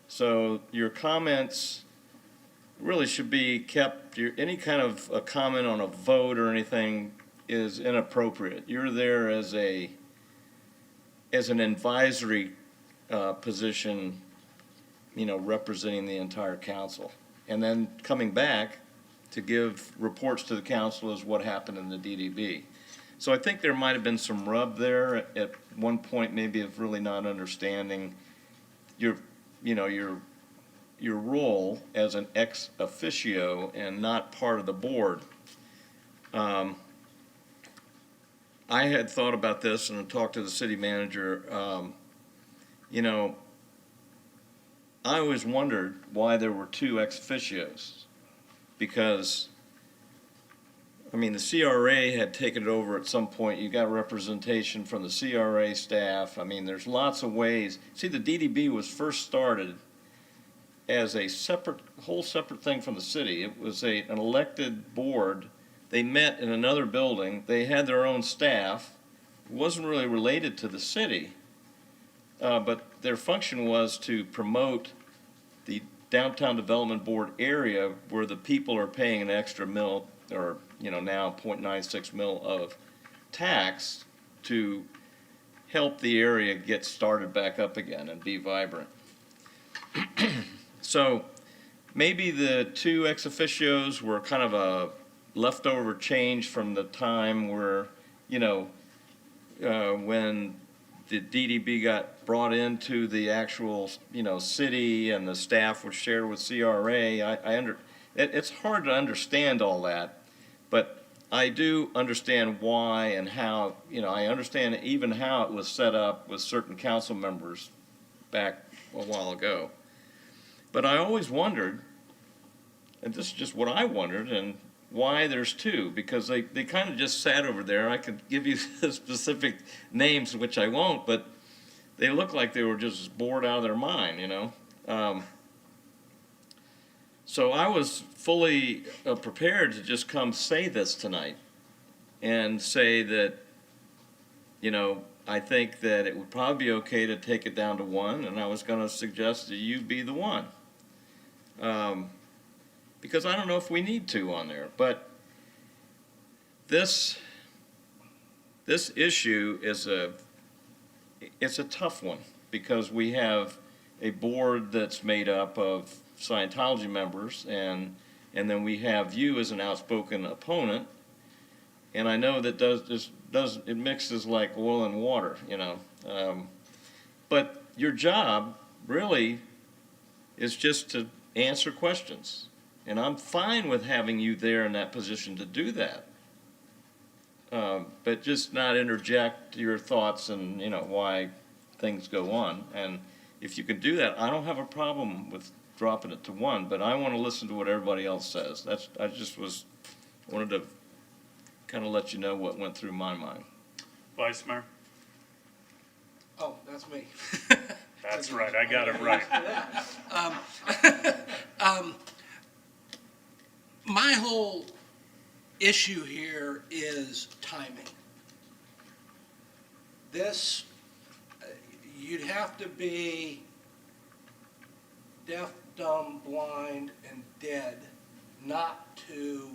So your comments really should be kept, any kind of a comment on a vote or anything is inappropriate. You're there as an advisory position, representing the entire council. And then coming back to give reports to the council as what happened in the DDB. So I think there might have been some rub there at one point, maybe of really not understanding your role as an ex officio and not part of the board. I had thought about this and talked to the city manager. I always wondered why there were 2 ex officios, because the CRA had taken it over at some point. You got representation from the CRA staff. There's lots of ways. See, the DDB was first started as a whole separate thing from the city. It was an elected board. They met in another building. They had their own staff. It wasn't really related to the city, but their function was to promote the Downtown Development Board area where the people are paying an extra mil, or now 0.96 mil of tax, to help the area get started back up again and be vibrant. So maybe the two ex officios were kind of a leftover change from the time where, when the DDB got brought into the actual, city and the staff was shared with CRA. It's hard to understand all that, but I do understand why and how, I understand even how it was set up with certain council members back a while ago. But I always wondered, and this is just what I wondered, and why there's two, because they kind of just sat over there. I could give you specific names, which I won't, but they looked like they were just bored out of their mind, So I was fully prepared to just come say this tonight and say that, I think that it would probably be okay to take it down to one, and I was going to suggest that you be the one. Because I don't know if we need two on there, but this issue is it's a tough one, because we have a board that's made up of Scientology members, and then we have you as an outspoken opponent, and I know that it mixes like oil and water, but your job really is just to answer questions, and I'm fine with having you there in that position to do that, but just not interject your thoughts and why things go on. And if you can do that, I don't have a problem with dropping it to one, but I want to listen to what everybody else says. I wanted to kind of let you know what went through my mind. Vice Mayor? Oh, that's me. That's right, I got it right. My whole issue here is timing. This, you'd have to be deaf, dumb, blind, and dead not to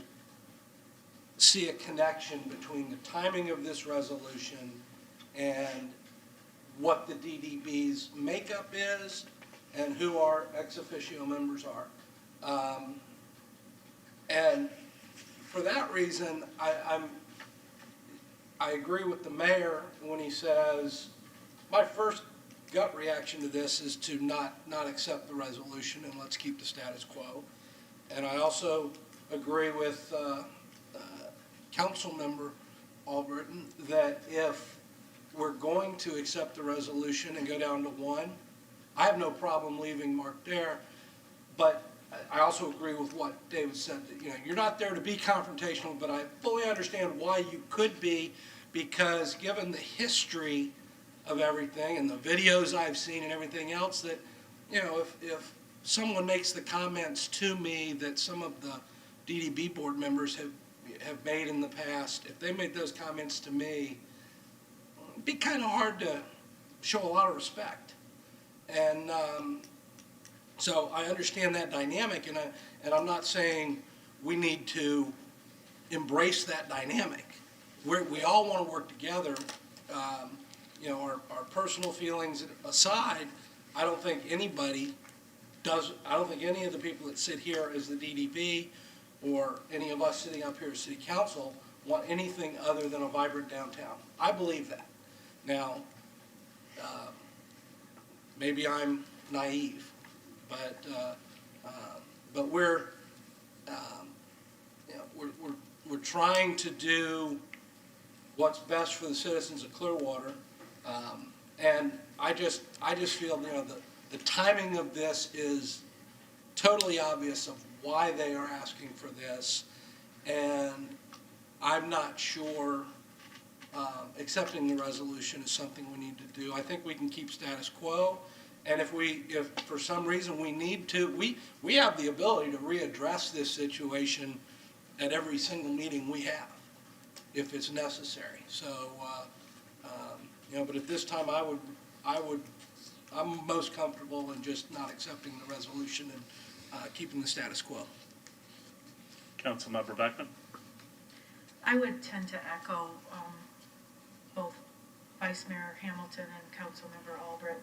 see a connection between the timing of this resolution and what the DDB's makeup is and who our ex officio members are. And for that reason, I agree with the mayor when he says, my first gut reaction to this is to not accept the resolution and let's keep the status quo. And I also agree with Council Member Albritton that if we're going to accept the resolution and go down to one, I have no problem leaving Mark there, but I also agree with what David said, that you're not there to be confrontational, but I fully understand why you could be, because given the history of everything and the videos I've seen and everything else, that if someone makes the comments to me that some of the DDB board members have made in the past, if they made those comments to me, it'd be kind of hard to show a lot of respect. And so I understand that dynamic, and I'm not saying we need to embrace that dynamic. We all want to work together. Our personal feelings aside, I don't think anybody does. I don't think any of the people that sit here as the DDB or any of us sitting up here as city council want anything other than a vibrant downtown. I believe that. Now, maybe I'm naive, but we're trying to do what's best for the citizens of Clearwater, and I just feel the timing of this is totally obvious of why they are asking for this, and I'm not sure accepting the resolution is something we need to do. I think we can keep status quo, and if for some reason we need to, we have the ability to readdress this situation at every single meeting we have, if it's necessary. So, but at this time, I'm most comfortable in just not accepting the resolution and keeping the status quo. Councilmember Beckman? I would tend to echo both Vice Mayor Hamilton and Councilmember Albritton,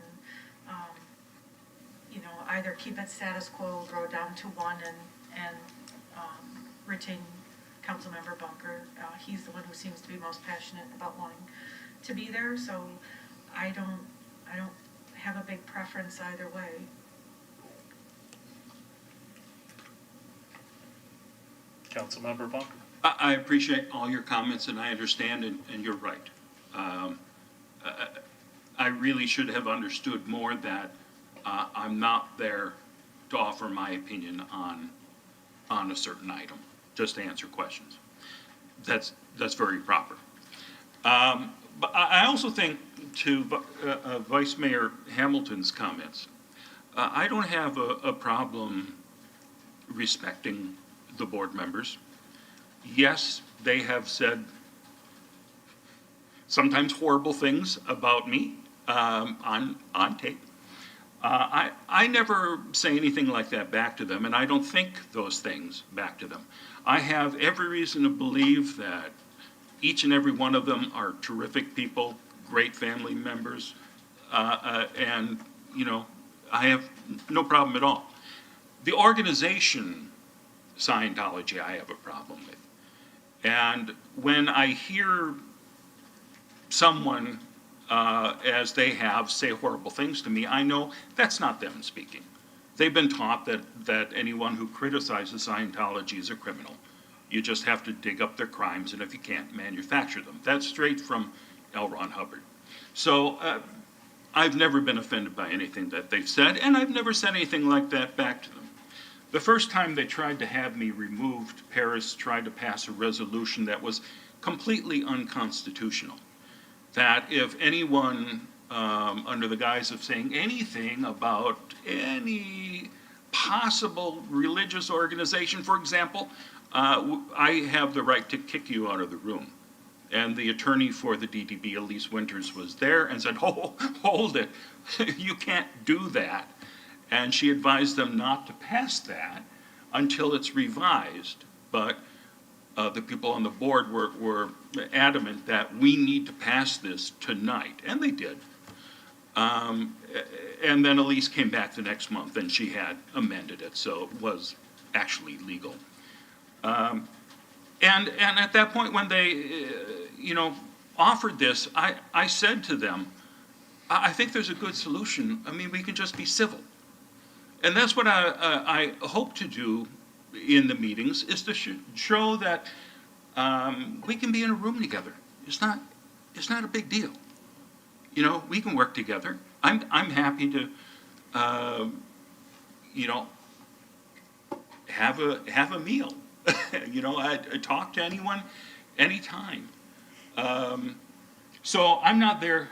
you know, either keep it status quo, grow down to one, and retain Councilmember Bunker. He's the one who seems to be most passionate about wanting to be there, so I don't have a big preference either way. Councilmember Bunker? I appreciate all your comments, and I understand, and you're right. I really should have understood more that I'm not there to offer my opinion on a certain item, just to answer questions. That's very proper. But I also think, to Vice Mayor Hamilton's comments, I don't have a problem respecting the board members. Yes, they have said sometimes horrible things about me on tape. I never say anything like that back to them, and I don't think those things back to them. I have every reason to believe that each and every one of them are terrific people, great family members, and, you know, I have no problem at all. The organization Scientology I have a problem with. And when I hear someone, as they have, say horrible things to me, I know that's not them speaking. They've been taught that anyone who criticizes Scientology is a criminal. You just have to dig up their crimes, and if you can't, manufacture them. That's straight from L. Ron Hubbard. So I've never been offended by anything that they've said, and I've never said anything like that back to them. The first time they tried to have me removed, Paris tried to pass a resolution that was completely unconstitutional. That if anyone, under the guise of saying anything about any possible religious organization, for example, I have the right to kick you out of the room. And the attorney for the DDB, Elise Winters, was there and said, "Oh, hold it, you can't do that." And she advised them not to pass that until it's revised. But the people on the board were adamant that we need to pass this tonight, and they did. And then Elise came back the next month, and she had amended it, so it was actually legal. And at that point, when they, offered this, I said to them, I think there's a good solution. I mean, we can just be civil. And that's what I hope to do in the meetings, is to show that we can be in a room together. It's not a big deal. We can work together. I'm happy to, have a meal. I talk to anyone, anytime. So I'm not there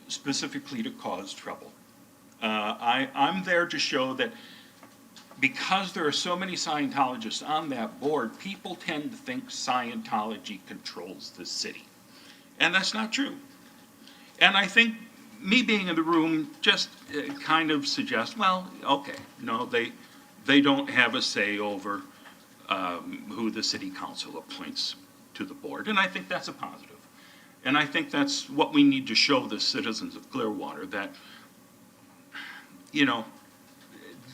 specifically to cause trouble. I'm there to show that because there are so many Scientologists on that board, people tend to think Scientology controls the city. And that's not true. And I think me being in the room just kind of suggests, well, okay, no, they don't have a say over who the city council appoints to the board. And I think that's a positive. And I think that's what we need to show the citizens of Clearwater, that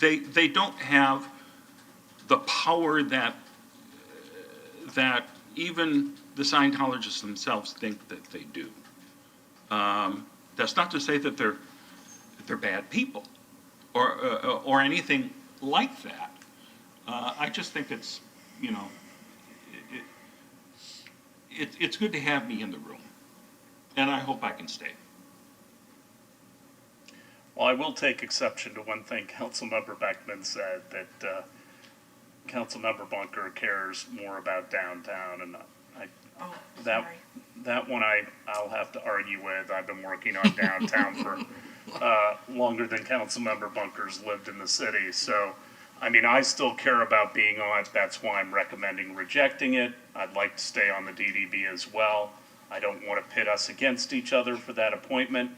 they don't have the power that even the Scientologists themselves think that they do. That's not to say that they're bad people or anything like that. I just think it's it's good to have me in the room, and I hope I can stay. Well, I will take exception to one thing Councilmember Beckman said, that Councilmember Bunker cares more about downtown, and that one I'll have to argue with. I've been working on downtown for longer than Councilmember Bunker's lived in the city, so I mean, I still care about being on it. That's why I'm recommending rejecting it. I'd like to stay on the DDB as well. I don't want to pit us against each other for that appointment,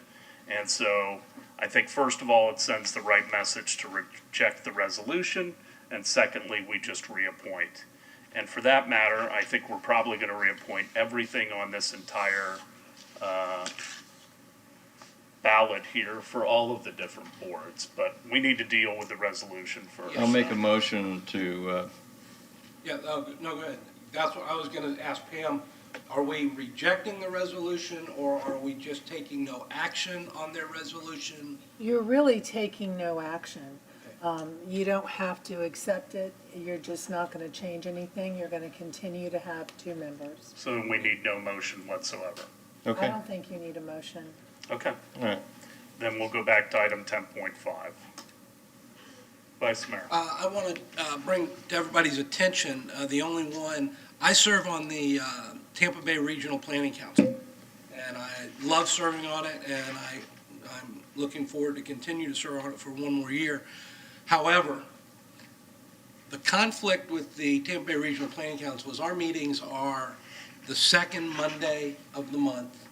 and so I think first of all, it sends the right message to reject the resolution, and secondly, we just reappoint. And for that matter, I think we're probably going to reappoint everything on this entire ballot here for all of the different boards, but we need to deal with the resolution first. I'll make a motion to, Yeah, no, go ahead. That's what I was gonna ask Pam. Are we rejecting the resolution, or are we just taking no action on their resolution? You're really taking no action. You don't have to accept it. You're just not going to change anything. You're going to continue to have 2 members. So we need no motion whatsoever. I okay, don't think you need a motion. Okay, all right. then we'll go back to item 10.5. Vice Mayor. I want to bring to everybody's attention, the only one, I serve on the Tampa Bay Regional Planning Council, and I love serving on it, and I'm looking forward to continue to serve on it for 1 more year. However, the conflict with the Tampa Bay Regional Planning Council is our meetings are the second Monday of the month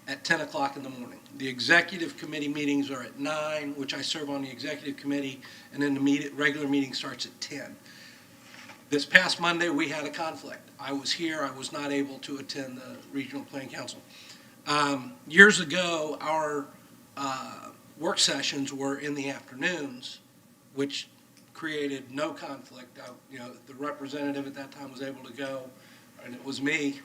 at 10 o'clock in the morning. The executive committee meetings are at 9, which I serve on the executive committee, and then the regular meeting starts at 10. This past Monday, we had a conflict. I was here, I was not able to attend the Regional Planning Council. Years ago, our work sessions were in the afternoons, which created no conflict. The representative at that time was able to go, and it was me.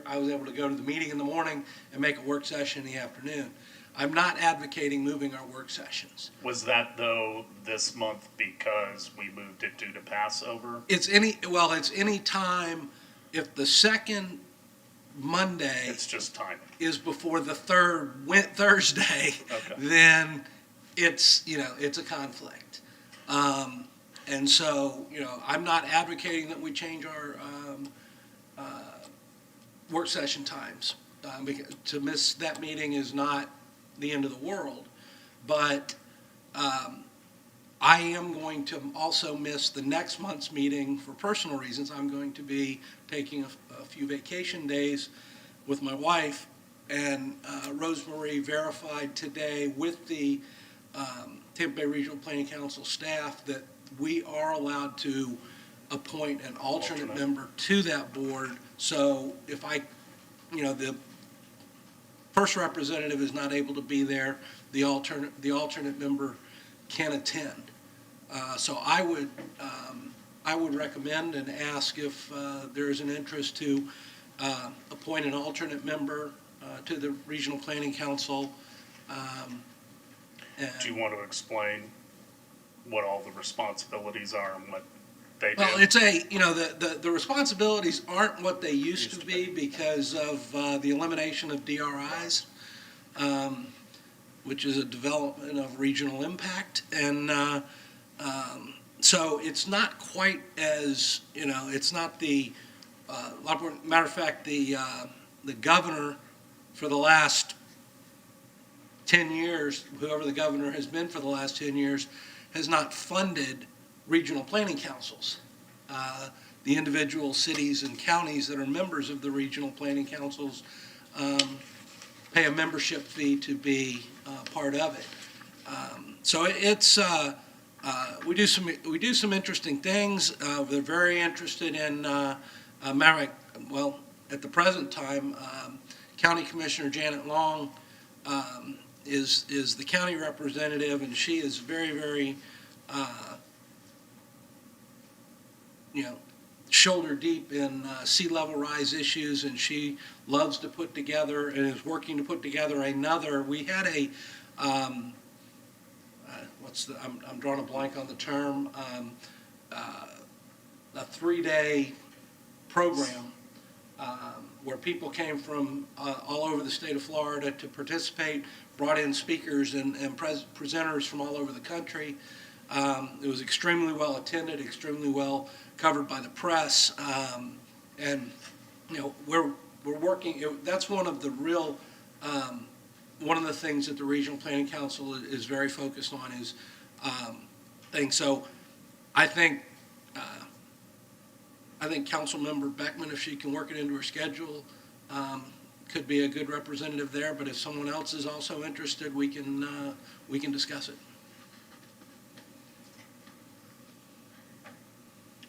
I was able to go to the meeting in the morning and make a work session in the afternoon. I'm not advocating moving our work sessions. Was that though this month because we moved it due to Passover? It's any time if the second Monday It's just timing. is before the third Thursday, Okay. then it's a conflict. And so, I'm not advocating that we change our work session times. Because to miss that meeting is not the end of the world. But I am going to also miss the next month's meeting for personal reasons. I'm going to be taking a few vacation days with my wife, and Rosemarie verified today with the Tampa Bay Regional Planning Council staff that we are allowed to appoint an alternate member to that board. So if the first representative is not able to be there, the alternate member can attend. So I would recommend and ask if there is an interest to appoint an alternate member to the Regional Planning Council. Do you want to explain what all the responsibilities are and what they do? Well, it's the responsibilities aren't what they used to be because of the elimination of DRIs, which is a development of regional impact. And so it's not quite as, it's not the, matter of fact, the governor for the last 10 years, whoever the governor has been for the last 10 years, has not funded regional planning councils. The individual cities and counties that are members of the regional planning councils pay a membership fee to be part of it. So it's we do some interesting things. They're very interested in at the present time, County Commissioner Janet Long is the county representative, and she is very, very shoulder deep in sea level rise issues, and she loves to put together and is working to put together another. We had I'm drawing a blank on the term, a 3-day program where people came from all over the state of Florida to participate, brought in speakers and presenters from all over the country. It was extremely well attended, extremely well covered by the press, and we're working. That's one of the real one of the things that the Regional Planning Council is very focused on is things. So I think Councilmember Beckman, if she can work it into her schedule, could be a good representative there. But if someone else is also interested, we can discuss it.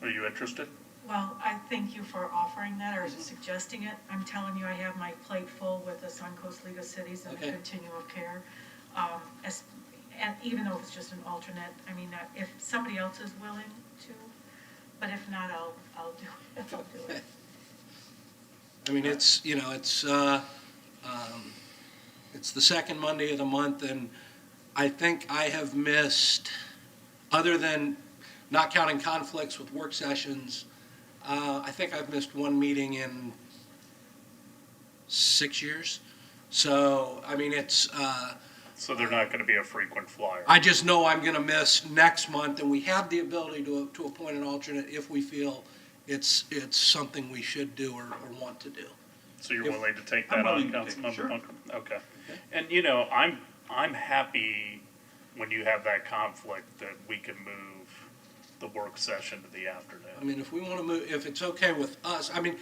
Are you interested? Well, I thank you for offering that or suggesting it. I'm telling you, I have my plate full with the Suncoast League of Cities and the Okay. continuum of care. And even though it's just an alternate, I mean, if somebody else is willing to, but if not, I'll do it. I'll do it. I mean, it's, you know, it's the second Monday of the month, and I think I have missed, other than not counting conflicts with work sessions, I think I've missed one meeting in 6 years. So, I mean, it's, So they're not gonna be a frequent flyer. I just know I'm gonna miss next month, and we have the ability to appoint an alternate if we feel it's something we should do or want to do. So you're If- willing to take I'm that on, willing to take it, Councilmember sure. Bunker? Okay. And, you know, I'm happy when you have that conflict that we can move the work session to the afternoon. I mean, if we want to move, if it's okay with us, I mean,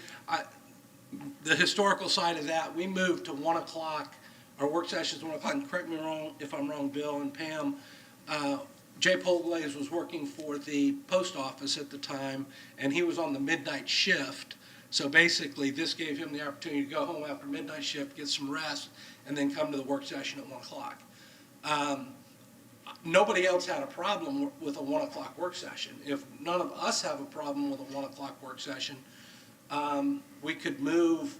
the historical side of that, we moved to 1 o'clock, our work session's 1 o'clock, and correct me wrong if I'm wrong, Bill and Pam, Jay Polglaze was working for the post office at the time, and he was on the midnight shift. So basically, this gave him the opportunity to go home after midnight shift, get some rest, and then come to the work session at 1 o'clock. Nobody else had a problem with a 1 o'clock work session. If none of us have a problem with a 1 o'clock work session, we could move,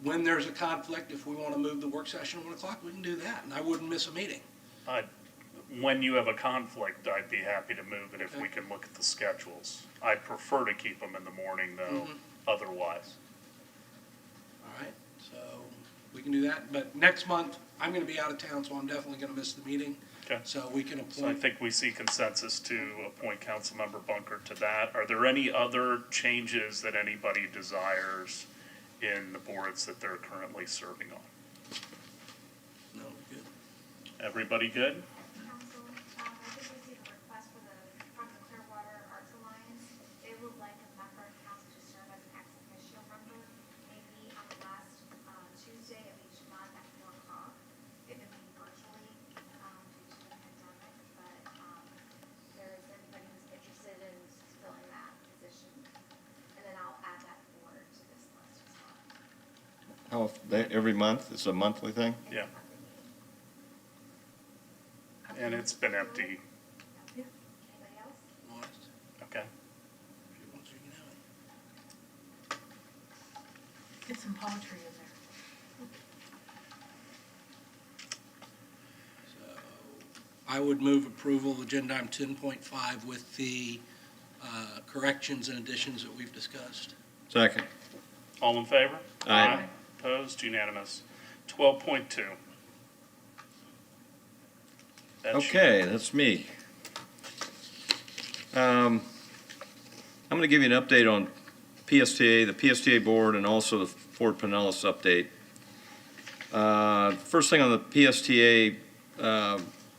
when there's a conflict, if we want to move the work session to 1 o'clock, we can do that, and I wouldn't miss a meeting. When you have a conflict, I'd be happy to move it if we can look at the schedules. I'd prefer to keep them in the morning though, otherwise. All right, so we can do that, but next month, I'm going to be out of town, so I'm definitely going to miss the meeting. Okay. So we can So I appoint, think we see consensus to appoint Councilmember Bunker to that. Are there any other changes that anybody desires in the boards that they're currently serving on? no, good. Everybody good? Council, I just received a request from the Clearwater Arts Alliance. They would like a member of council to serve as an ex officio member, maybe on the last Tuesday of each month at 4 o'clock. It would be virtually due to the pandemic, but there is anybody who's interested in filling that position. And then I'll add that forward to this list as well. Every month? It's a monthly thing? Yeah. And it's been empty. Anybody else? Okay. If you want to, you can have it. Get some poetry in there. So I would move approval of agenda item 10.5 with the corrections and additions that we've discussed. Second. All in favor? Aye. Opposed? Unanimous. 12.2. Okay, that's me. I'm going to give you an update on PSTA, the PSTA board, and also the Fort Pinellas update. First thing on the PSTA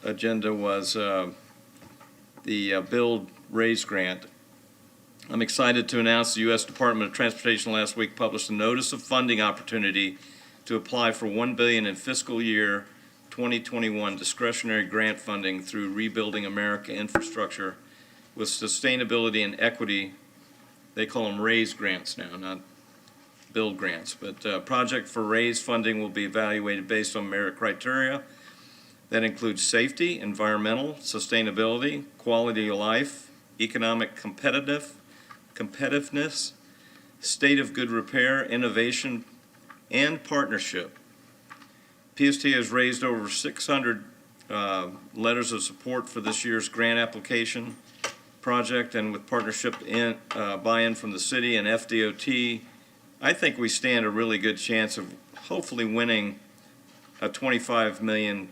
agenda was the Build Raise Grant. I'm excited to announce the U.S. Department of Transportation last week published a notice of funding opportunity to apply for $1 billion in fiscal year 2021 discretionary grant funding through Rebuilding America Infrastructure with sustainability and equity. They call them RAISE grants now, not build grants. But project for RAISE funding will be evaluated based on merit criteria that includes safety, environmental, sustainability, quality of life, economic competitiveness, state of good repair, innovation, and partnership. PST has raised over 600 letters of support for this year's grant application project, and with partnership and buy-in from the city and FDOT, I think we stand a really good chance of hopefully winning a $25 million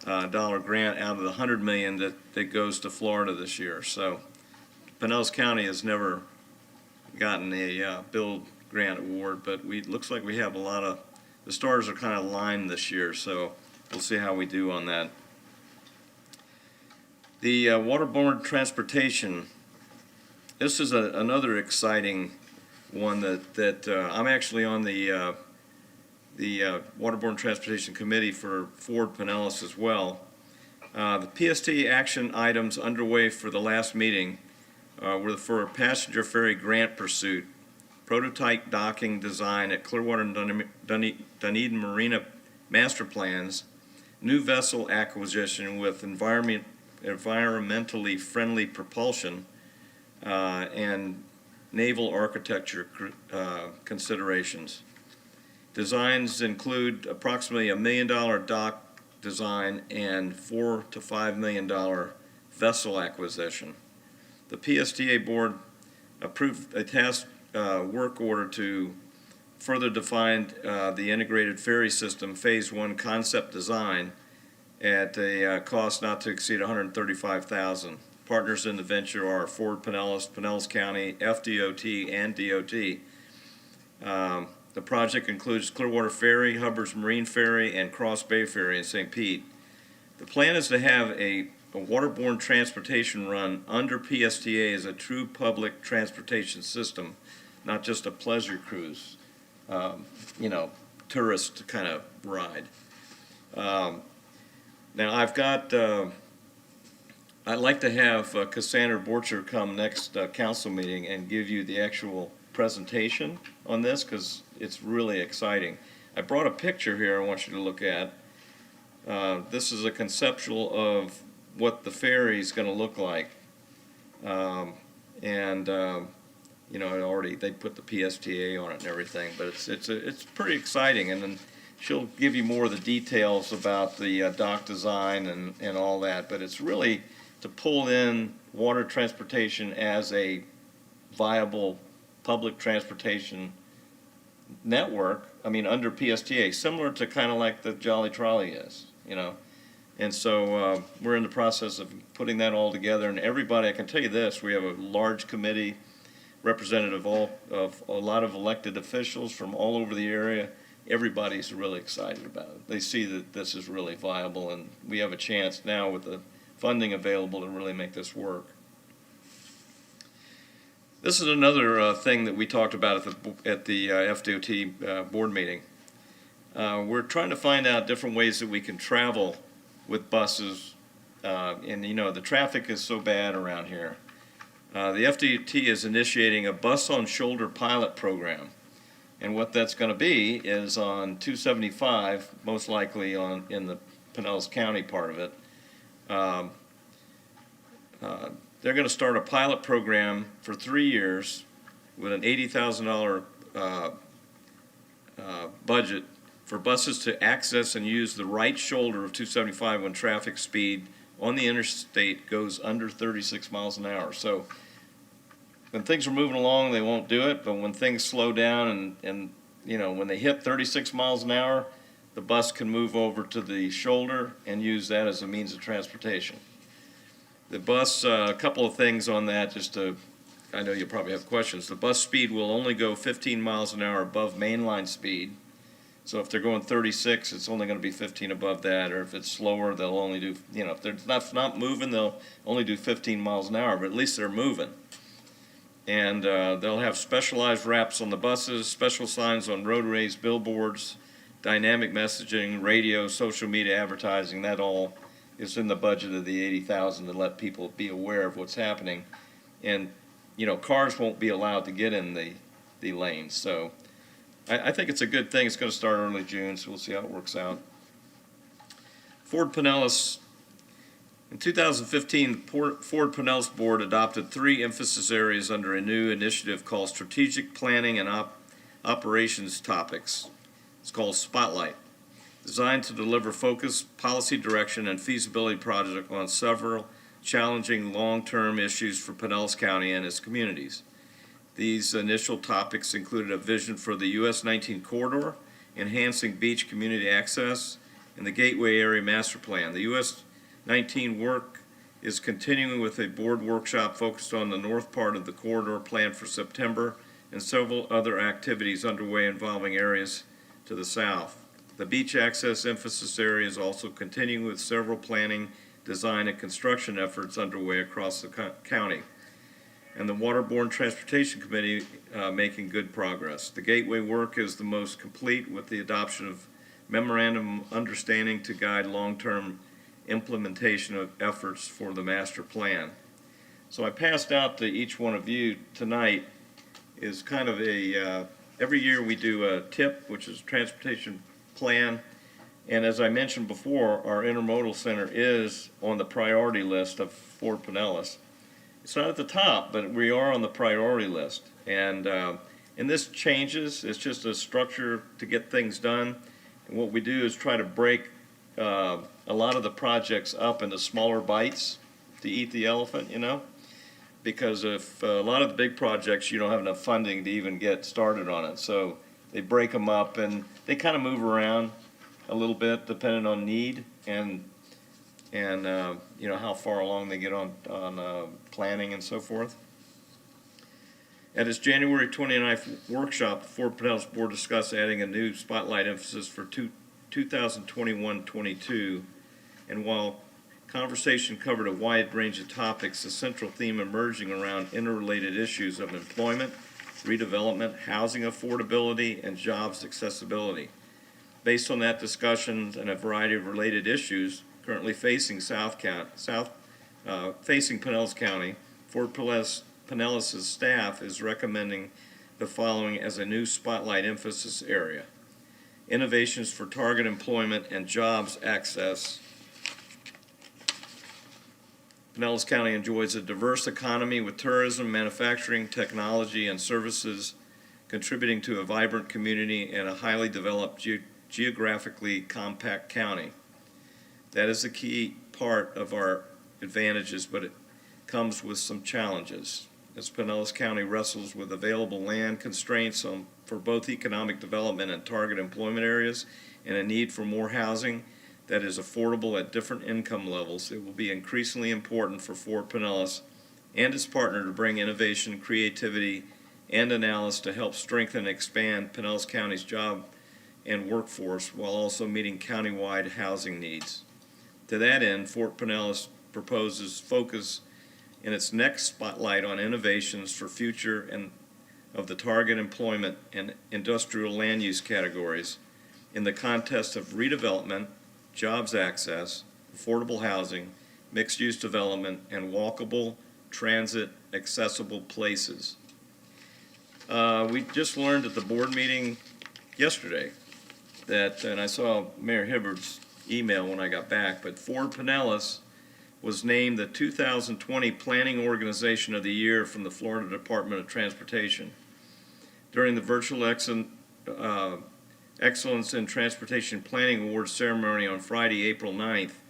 grant out of the $100 million that goes to Florida this year. So Pinellas County has never gotten a build grant award, but looks like we have a lot of, the stars are kind of aligned this year, so we'll see how we do on that. The waterborne transportation, this is another exciting one that I'm actually on the Waterborne Transportation Committee for Ford Pinellas as well. The PST action items underway for the last meeting were for a passenger ferry grant pursuit, prototype docking design at Clearwater and Dunedin Marina master plans, new vessel acquisition with environmentally friendly propulsion, and naval architecture considerations. Designs include approximately $1 million dock design and $4 to $5 million vessel acquisition. The PSTA board approved a task work order to further define the integrated ferry system Phase 1 concept design at a cost not to exceed $135,000. Partners in the venture are Ford Pinellas, Pinellas County, FDOT, and DOT. The project includes Clearwater Ferry, Hubbard's Marine Ferry, and Cross Bay Ferry in St. Pete. The plan is to have a waterborne transportation run under PSTA as a true public transportation system, not just a pleasure cruise, tourist kind of ride. Now I've got, I'd like to have Cassandra Borcher come next council meeting and give you the actual presentation on this, because it's really exciting. I brought a picture here I want you to look at. This is a conceptual of what the ferry is going to look like. They put the PSTA on it and everything, but it's pretty exciting. And then she'll give you more of the details about the dock design and all that. But it's really to pull in water transportation as a viable public transportation network, under PSTA, similar to kind of like the Jolly Trolley is, And so we're in the process of putting that all together, and everybody, I can tell you this, we have a large committee representative of a lot of elected officials from all over the area. Everybody's really excited about it. They see that this is really viable, and we have a chance now with the funding available to really make this work. This is another thing that we talked about at the FDOT board meeting. We're trying to find out different ways that we can travel with buses, and the traffic is so bad around here. The FDOT is initiating a bus-on-shoulder pilot program, and what that's going to be is on 275, most likely in the Pinellas County part of it. They're going to start a pilot program for 3 years with an $80,000 budget for buses to access and use the right shoulder of 275 when traffic speed on the interstate goes under 36 miles an hour. So when things are moving along, they won't do it, but when things slow down and when they hit 36 miles an hour, the bus can move over to the shoulder and use that as a means of transportation. The bus, a couple of things on that, I know you'll probably have questions. The bus speed will only go 15 miles an hour above mainline speed. So if they're going 36, it's only going to be 15 above that, or if it's slower, they'll only do, if they're not moving, they'll only do 15 miles an hour, but at least they're moving. And they'll have specialized wraps on the buses, special signs on roadways, billboards, dynamic messaging, radio, social media advertising. That all is in the budget of the $80,000 to let people be aware of what's happening. And, cars won't be allowed to get in the lanes. So I think it's a good thing. It's going to start early June, so we'll see how it works out. Ford Pinellas. In 2015, the Ford Pinellas Board adopted 3 emphasis areas under a new initiative called Strategic Planning and Operations Topics. It's called Spotlight, designed to deliver focused policy direction and feasibility projects on several challenging long-term issues for Pinellas County and its communities. These initial topics included a vision for the US 19 corridor, enhancing beach community access, and the Gateway Area Master Plan. The US 19 work is continuing with a board workshop focused on the north part of the corridor planned for September, and several other activities underway involving areas to the south. The beach access emphasis area is also continuing with several planning, design, and construction efforts underway across the county. And the Waterborne Transportation Committee making good progress. The Gateway work is the most complete with the adoption of memorandum of understanding to guide long-term implementation of efforts for the master plan. So I passed out to each one of you tonight is kind of a, every year we do a TIP, which is transportation plan. And as I mentioned before, our intermodal center is on the priority list of Fort Pinellas. It's not at the top, but we are on the priority list. And this changes. It's just a structure to get things done. And what we do is try to break a lot of the projects up into smaller bites to eat the elephant, you know? Because if a lot of the big projects, you don't have enough funding to even get started on it. So they break them up and they kind of move around a little bit depending on need and you know, how far along they get on planning and so forth. At its January 29th workshop, the Fort Pinellas Board discussed adding a new spotlight emphasis for 2021-22. And while conversation covered a wide range of topics, the central theme emerging around interrelated issues of employment, redevelopment, housing affordability, and jobs accessibility. Based on that discussion and a variety of related issues currently facing facing Pinellas County, Fort Pinellas' staff is recommending the following as a new spotlight emphasis area: innovations for target employment and jobs access. Pinellas County enjoys a diverse economy with tourism, manufacturing, technology, and services contributing to a vibrant community and a highly developed geographically compact county. That is a key part of our advantages, but it comes with some challenges. As Pinellas County wrestles with available land constraints for both economic development and target employment areas, and a need for more housing that is affordable at different income levels, it will be increasingly important for Fort Pinellas and its partner to bring innovation, creativity, and analysis to help strengthen and expand Pinellas County's job and workforce while also meeting countywide housing needs. To that end, Fort Pinellas proposes focus in its next spotlight on innovations for future and of the target employment and industrial land use categories in the context of redevelopment, jobs access, affordable housing, mixed-use development, and walkable, transit-accessible places. We just learned at the board meeting yesterday that, and I saw Mayor Hibbard's email when I got back, but Fort Pinellas was named the 2020 Planning Organization of the Year from the Florida Department of Transportation. During the virtual Excellence in Transportation Planning Awards ceremony on Friday, April 9th,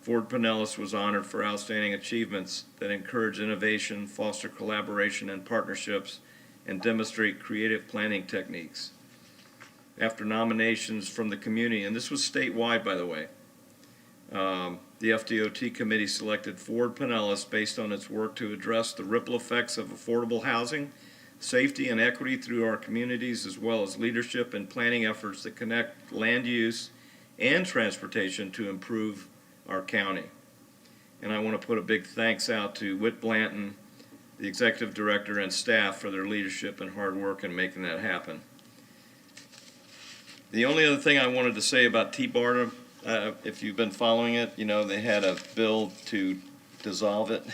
Fort Pinellas was honored for outstanding achievements that encourage innovation, foster collaboration and partnerships, and demonstrate creative planning techniques. After nominations from the community, and this was statewide, by the way, the FDOT committee selected Fort Pinellas based on its work to address the ripple effects of affordable housing, safety and equity through our communities, as well as leadership and planning efforts that connect land use and transportation to improve our county. And I want to put a big thanks out to Whit Blanton, the executive director, and staff for their leadership and hard work in making that happen. The only other thing I wanted to say about T-BARTA, if you've been following it, you know, they had a bill to dissolve it.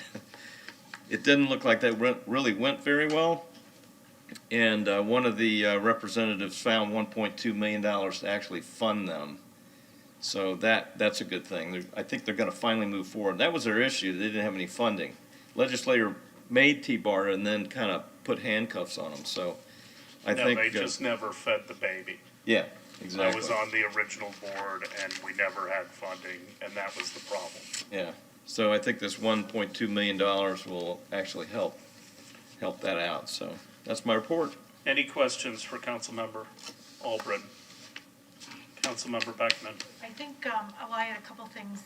It didn't look like that really went very well. And one of the representatives found $1.2 million to actually fund them. So that's a good thing. I think they're going to finally move forward. That was their issue. They didn't have any funding. Legislator made T-BARTA and then kind of put handcuffs on them. So I think they just never fed the baby. Yeah, exactly. I was on the original board and we never had funding, and that was the problem. Yeah. So I think this $1.2 million will actually help that out. So that's my report. Any questions for Councilmember Albritton? Councilmember Beckman. I think, I had a couple things.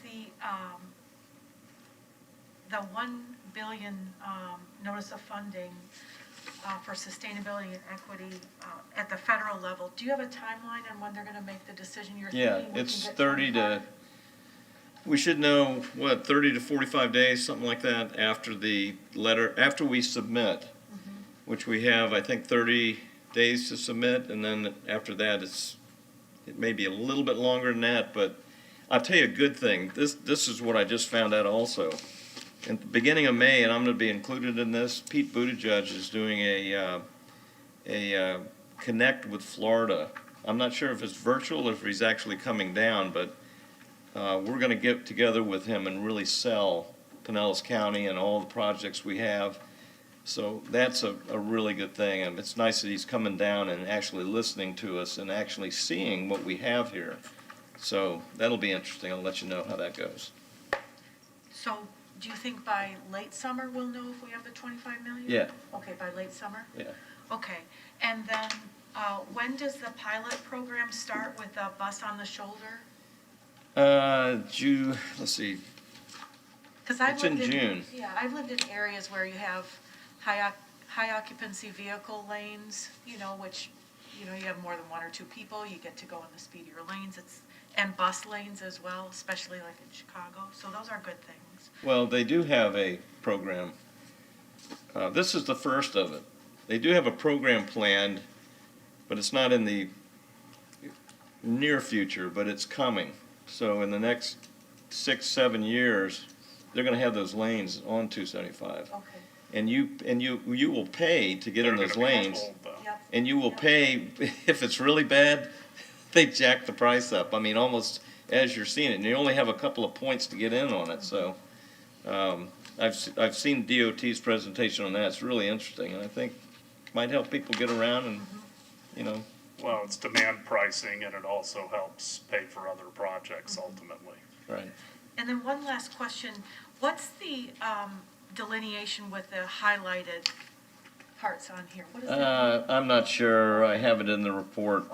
The $1 billion notice of funding for sustainability and equity at the federal level, do you have a timeline on when they're going to make the decision you're Yeah, thinking? it's 30 to, we should know, 30 to 45 days, something like that, after the letter, after we submit, which we have, I think, 30 days to submit, and then after that, it may be a little bit longer than that, but I'll tell you a good thing. This is what I just found out also, at the beginning of May, and I'm going to be included in this, Pete Buttigieg is doing a Connect with Florida. I'm not sure if it's virtual or if he's actually coming down, but we're going to get together with him and really sell Pinellas County and all the projects we have. So that's a really good thing, and it's nice that he's coming down and actually listening to us and actually seeing what we have here. So that'll be interesting. I'll let you know how that goes. So do you think by late summer we'll know if we have the 25 million? Yeah. Okay, by late summer? Yeah. Okay, and then when does the pilot program start with the bus on the shoulder? Let's see. Because I've It's in lived June. Yeah, I've lived in areas where you have high occupancy vehicle lanes, which, you have more than one or two people, you get to go in the speedier lanes, and bus lanes as well, especially like in Chicago, so those are good things. Well, they do have a program. This is the first of it. They do have a program planned, but it's not in the near future, but it's coming. So in the next 6-7 years, they're going to have those lanes on 275. Okay. And you will pay to get in those lanes, Yep. and you will pay, if it's really bad, they jack the price up. I mean, almost as you're seeing it, and you only have a couple of points to get in on it, so. I've seen DOT's presentation on that. It's really interesting, and I think it might help people get around and, Well, it's demand pricing, and it also helps pay for other projects ultimately. Right. And then one last question, what's the delineation with the highlighted parts on here? What is that? I'm not sure. I have it in the report.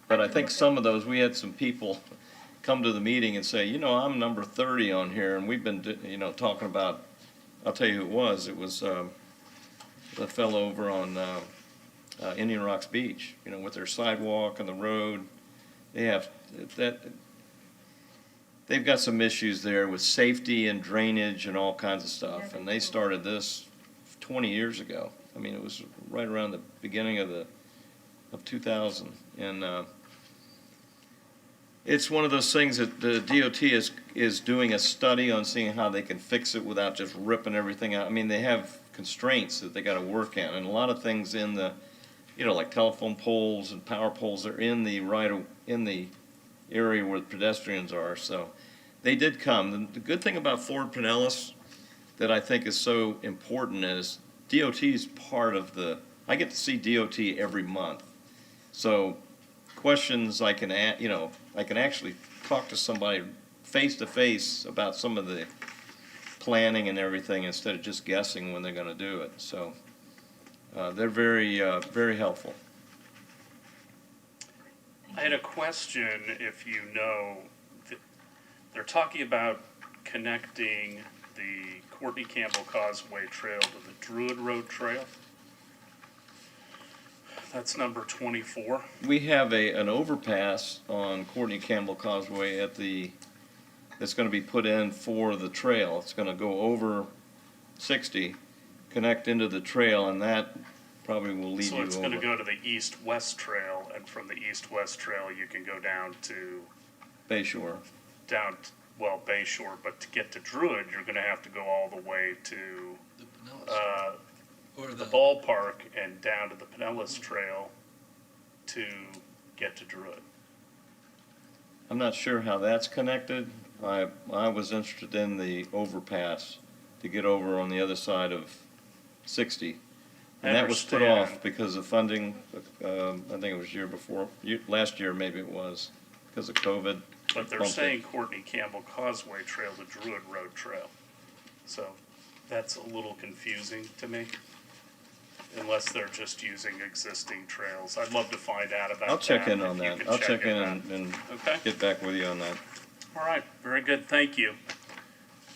But I think some of those, we had some people come to the meeting and say, I'm number 30 on here, and we've been, talking about, I'll tell you who it was. It was the fellow over on Indian Rocks Beach, with their sidewalk and the road. They have that. They've got some issues there with safety and drainage and all kinds of stuff, and they started this 20 years ago. I mean, it was right around the beginning of 2000, and it's one of those things that the DOT is doing a study on seeing how they can fix it without just ripping everything out. I mean, they have constraints that they got to work on, and a lot of things in the, like telephone poles and power poles are in the area where the pedestrians are. So they did come. The good thing about Ford Pinellas that I think is so important is DOT is part of I get to see DOT every month. So questions I can actually talk to somebody face to face about some of the planning and everything instead of just guessing when they're going to do it. So they're very, very helpful. I had a question, if they're talking about connecting the Courtney Campbell Causeway Trail to the Druid Road Trail. That's number 24. We have an overpass on Courtney Campbell Causeway that's going to be put in for the trail. It's going to go over 60, connect into the trail, and that probably will lead you over. So it's going to go to the east-west trail, and from the east-west trail, you can go down to Bayshore. Bayshore, but to get to Druid, you're going to have to go all the way to the ballpark and down to the Pinellas Trail to get to Druid. I'm not sure how that's connected. I was interested in the overpass to get over on the other side of 60. And that was put off because of funding, I think it was last year maybe it was, because of COVID. But they're saying Courtney Campbell Causeway Trail to Druid Road Trail. So that's a little confusing to me, unless they're just using existing trails. I'd love to find out about that. I'll check in on that. I'll check in and get back with you on that. All right, very good, thank you.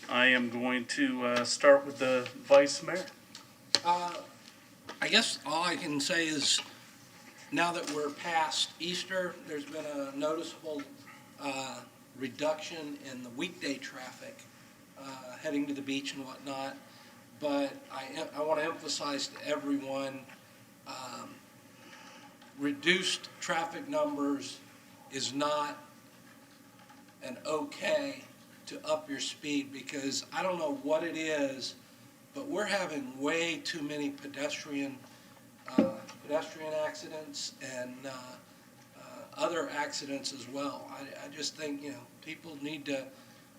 I am going to start with the Vice Mayor. I guess all I can say is, now that we're past Easter, there's been a noticeable reduction in the weekday traffic heading to the beach and whatnot. But I want to emphasize to everyone, reduced traffic numbers is not an okay to up your speed, because I don't know what it is, but we're having way too many pedestrian accidents and other accidents as well. I just think, people need to,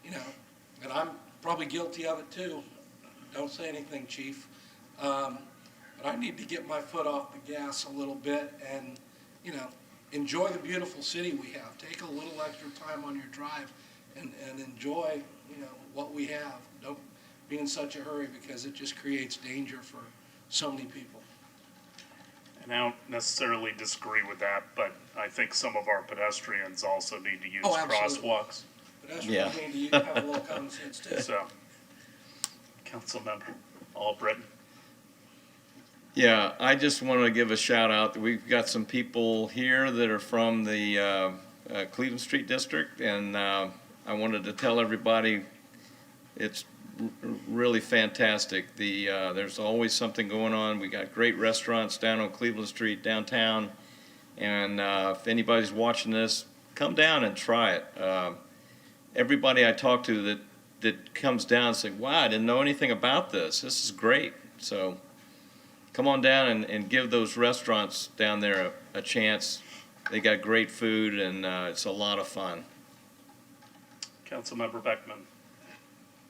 and I'm probably guilty of it too. Don't say anything, chief. But I need to get my foot off the gas a little bit and, enjoy the beautiful city we have. Take a little extra time on your drive and enjoy, what we have. Don't be in such a hurry, because it just creates danger for so many people. And I don't necessarily disagree with that, but I think some of our pedestrians also need to use Absolutely. crosswalks. Pedestrians need to have a little common sense too. So, Councilmember Albritton. Yeah, I just want to give a shout out. We've got some people here that are from the Cleveland Street District, and I wanted to tell everybody it's really fantastic. There's always something going on. We got great restaurants down on Cleveland Street downtown, and if anybody's watching this, come down and try it. Everybody I talk to that comes down say, "Wow, I didn't know anything about this. This is great." So come on down and give those restaurants down there a chance. They got great food, and it's a lot of fun. Councilmember Beckman.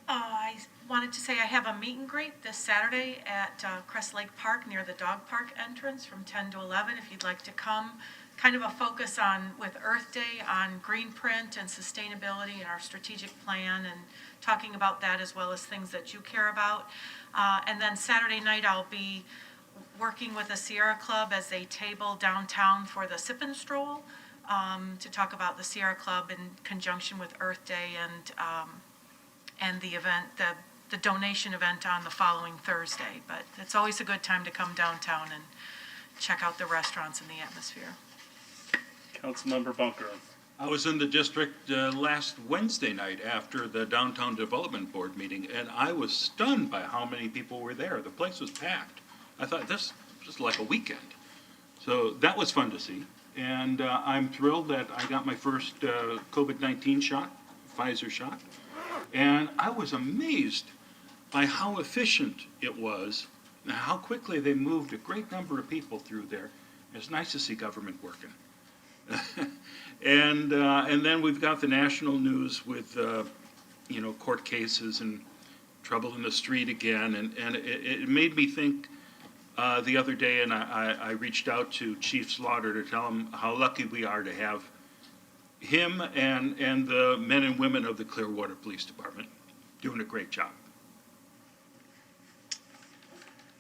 I wanted to say I have a meet and greet this Saturday at Crest Lake Park near the dog park entrance from 10 to 11. If you'd like to come, kind of a focus with Earth Day on green print and sustainability and our strategic plan, and talking about that as well as things that you care about. And then Saturday night I'll be working with the Sierra Club as they table downtown for the Sip and Stroll, to talk about the Sierra Club in conjunction with Earth Day and the event, the donation event on the following Thursday. But it's always a good time to come downtown and check out the restaurants and the atmosphere. Councilmember Bunker. I was in the district last Wednesday night after the Downtown Development Board meeting, and I was stunned by how many people were there. The place was packed. I thought this was like a weekend. So that was fun to see. And I'm thrilled that I got my first COVID-19 shot, Pfizer shot. And I was amazed by how efficient it was, and how quickly they moved a great number of people through there. It's nice to see government working. And then we've got the national news with, court cases and trouble in the street again. And it made me think the other day, and I reached out to Chief Slaughter to tell him how lucky we are to have him and the men and women of the Clearwater Police Department doing a great job.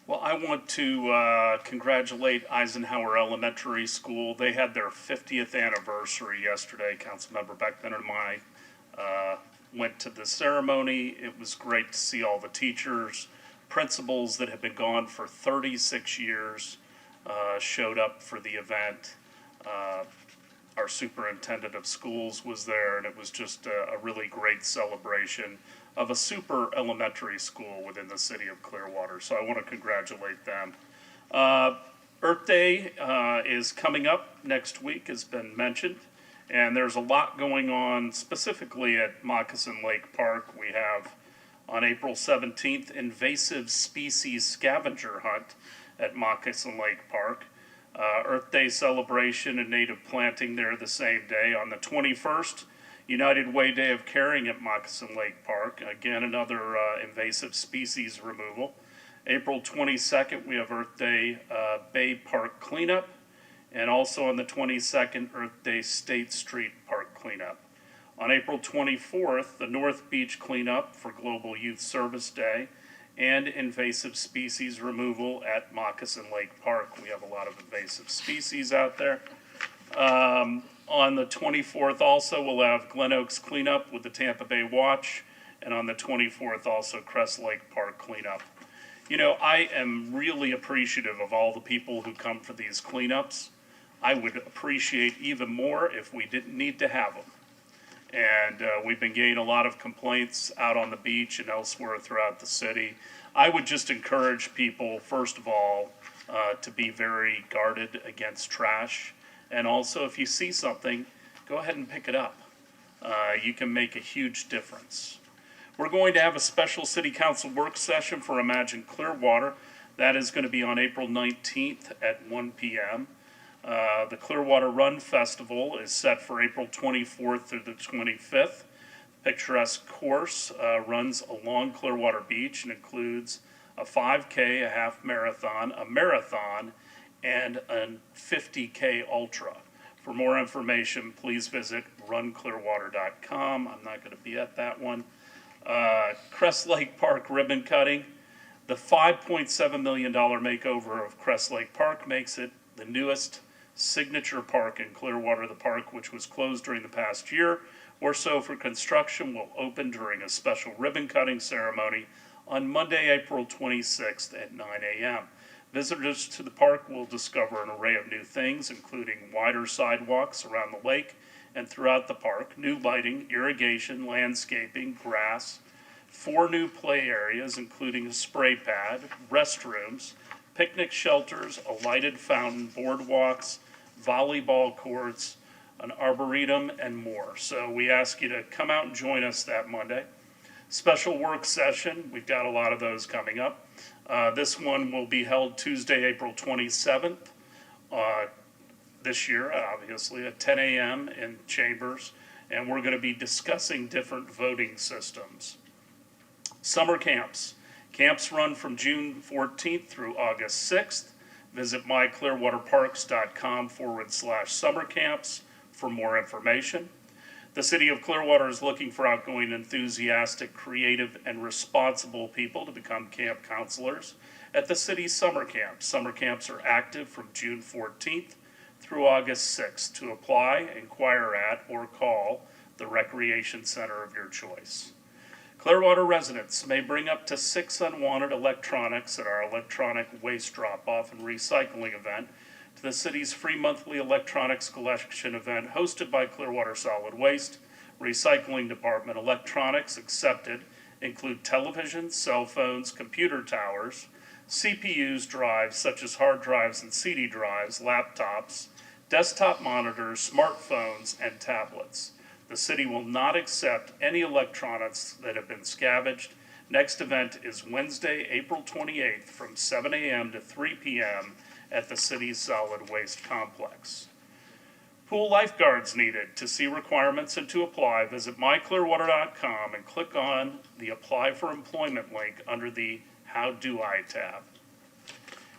Well, I want to congratulate Eisenhower Elementary School. They had their 50th anniversary yesterday. Councilmember Beckman and I went to the ceremony. It was great to see all the teachers, principals that have been gone for 36 years showed up for the event. Our superintendent of schools was there, and it was just a really great celebration of a super elementary school within the city of Clearwater. So I want to congratulate them. Earth Day is coming up next week, has been mentioned, and there's a lot going on specifically at Moccasin Lake Park. We have on April 17th, invasive species scavenger hunt at Moccasin Lake Park. Earth Day celebration and native planting there the same day. On the 21st, United Way Day of Caring at Moccasin Lake Park. Again, another invasive species removal. April 22nd, we have Earth Day Bay Park cleanup. And also on the 22nd, Earth Day State Street Park cleanup. On April 24th, the North Beach cleanup for Global Youth Service Day and invasive species removal at Moccasin Lake Park. We have a lot of invasive species out there. On the 24th also, we'll have Glen Oaks cleanup with the Tampa Bay Watch, and on the 24th also Crest Lake Park cleanup. I am really appreciative of all the people who come for these cleanups. I would appreciate even more if we didn't need to have them. And we've been getting a lot of complaints out on the beach and elsewhere throughout the city. I would just encourage people, first of all, to be very guarded against trash. And also, if you see something, go ahead and pick it up. you can make a huge difference. We're going to have a special city council work session for Imagine Clearwater. That is going to be on April 19th at 1 p.m. The Clearwater Run Festival is set for April 24th through the 25th. Picturesque course runs along Clearwater Beach and includes a 5K, a half marathon, a marathon, and a 50K ultra. For more information, please visit runclearwater.com. I'm not going to be at that one. Crest Lake Park ribbon cutting. The $5.7 million makeover of Crest Lake Park makes it the newest signature park in Clearwater. The park, which was closed during the past year or so for construction, will open during a special ribbon cutting ceremony on Monday, April 26th at 9 a.m. Visitors to the park will discover an array of new things, including wider sidewalks around the lake and throughout the park, new lighting, irrigation, landscaping, grass, 4 new play areas, including a spray pad, restrooms, picnic shelters, a lighted fountain, boardwalks, volleyball courts, an arboretum, and more. So we ask you to come out and join us that Monday. Special work session, we've got a lot of those coming up. This one will be held Tuesday, April 27th, this year, obviously, at 10 a.m. in Chambers, and we're going to be discussing different voting systems. Summer camps. Camps run from June 14th through August 6th. Visit myclearwaterparks.com/summer camps for more information. The City of Clearwater is looking for outgoing, enthusiastic, creative, and responsible people to become camp counselors at the city's summer camps. Summer camps are active from June 14th through August 6th. To apply, inquire at, or call the recreation center of your choice. Clearwater residents may bring up to 6 unwanted electronics at our electronic waste drop-off and recycling event to the city's free monthly electronics collection event hosted by Clearwater Solid Waste Recycling Department. Electronics accepted include televisions, cell phones, computer towers, CPUs, drives such as hard drives and CD drives, laptops, desktop monitors, smartphones, and tablets. The city will not accept any electronics that have been scavenged. Next event is Wednesday, April 28th from 7 a.m. to 3 p.m. at the city's solid waste complex. Pool lifeguards needed. To see requirements and to apply, visit myclearwater.com and click on the Apply for Employment link under the How Do I tab.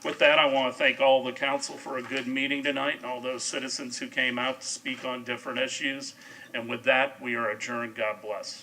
With that, I want to thank all the council for a good meeting tonight and all those citizens who came out to speak on different issues. And with that, we are adjourned. God bless.